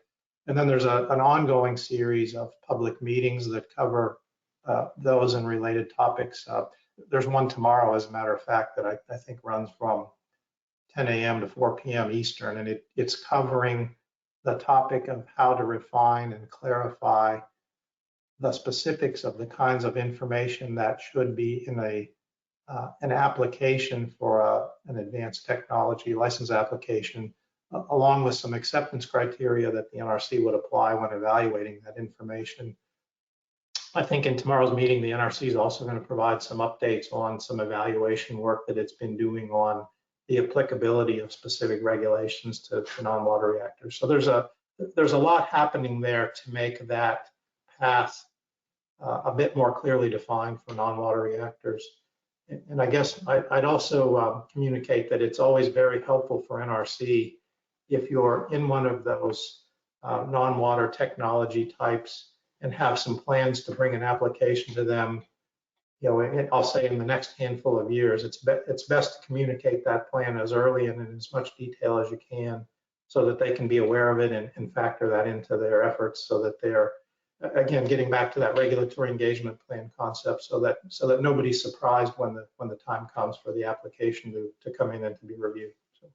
And then there's an ongoing series of public meetings that cover those and related topics. There's one tomorrow, as a matter of fact, that I think runs from 10 a.m. to 4 p.m. Eastern, and it's covering the topic of how to refine and clarify the specifics of the kinds of information that should be in an application for an advanced technology license application, along with some acceptance criteria that the NRC would apply when evaluating that information. I think in tomorrow's meeting, the NRC is also going to provide some updates on some evaluation work that it's been doing on the applicability of specific regulations to non-water reactors. So there's a lot happening there to make that path a bit more clearly defined for non-water reactors. And I guess I'd also communicate that it's always very helpful for NRC if you're in one of those non-water technology types and have some plans to bring an application to them, you know, I'll say in the next handful of years, it's best to communicate that plan as early and in as much detail as you can so that they can be aware of it and factor that into their efforts so that they're, again, getting back to that regulatory engagement plan concept so that nobody's surprised when the time comes for the application to come in and to be reviewed. So,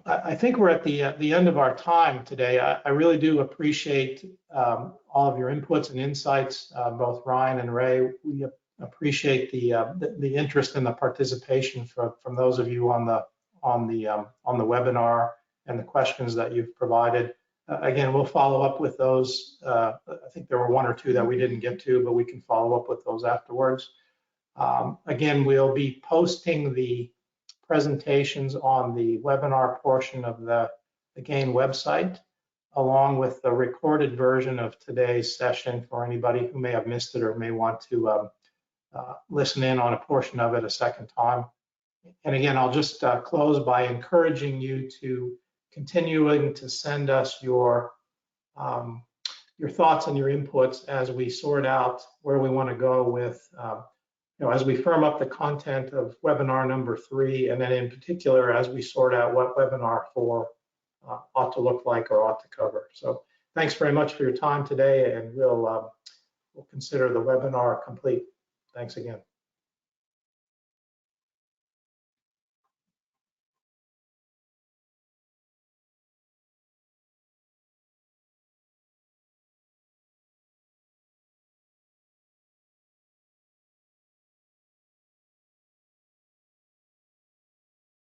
I think we're at the end of our time today. I really do appreciate all of your inputs and insights, both Ryan and Ray. We appreciate the interest and the participation from those of you on the webinar and the questions that you've provided. Again, we'll follow up with those. I think there were one or two that we didn't get to, but we can follow up with those afterwards. Again, we'll be posting the presentations on the webinar portion of the GAIN website, along with the recorded version of today's session for anybody who may have missed it or may want to listen in on a portion of it a second time. And again, I'll just close by encouraging you to continuing to send us your thoughts and your inputs as we sort out where we want to go with, as we firm up the content of webinar number 3, and then in particular, as we sort out what webinar 4 ought to look like or ought to cover. So thanks very much for your time today, and we'll consider the webinar complete. Thanks again.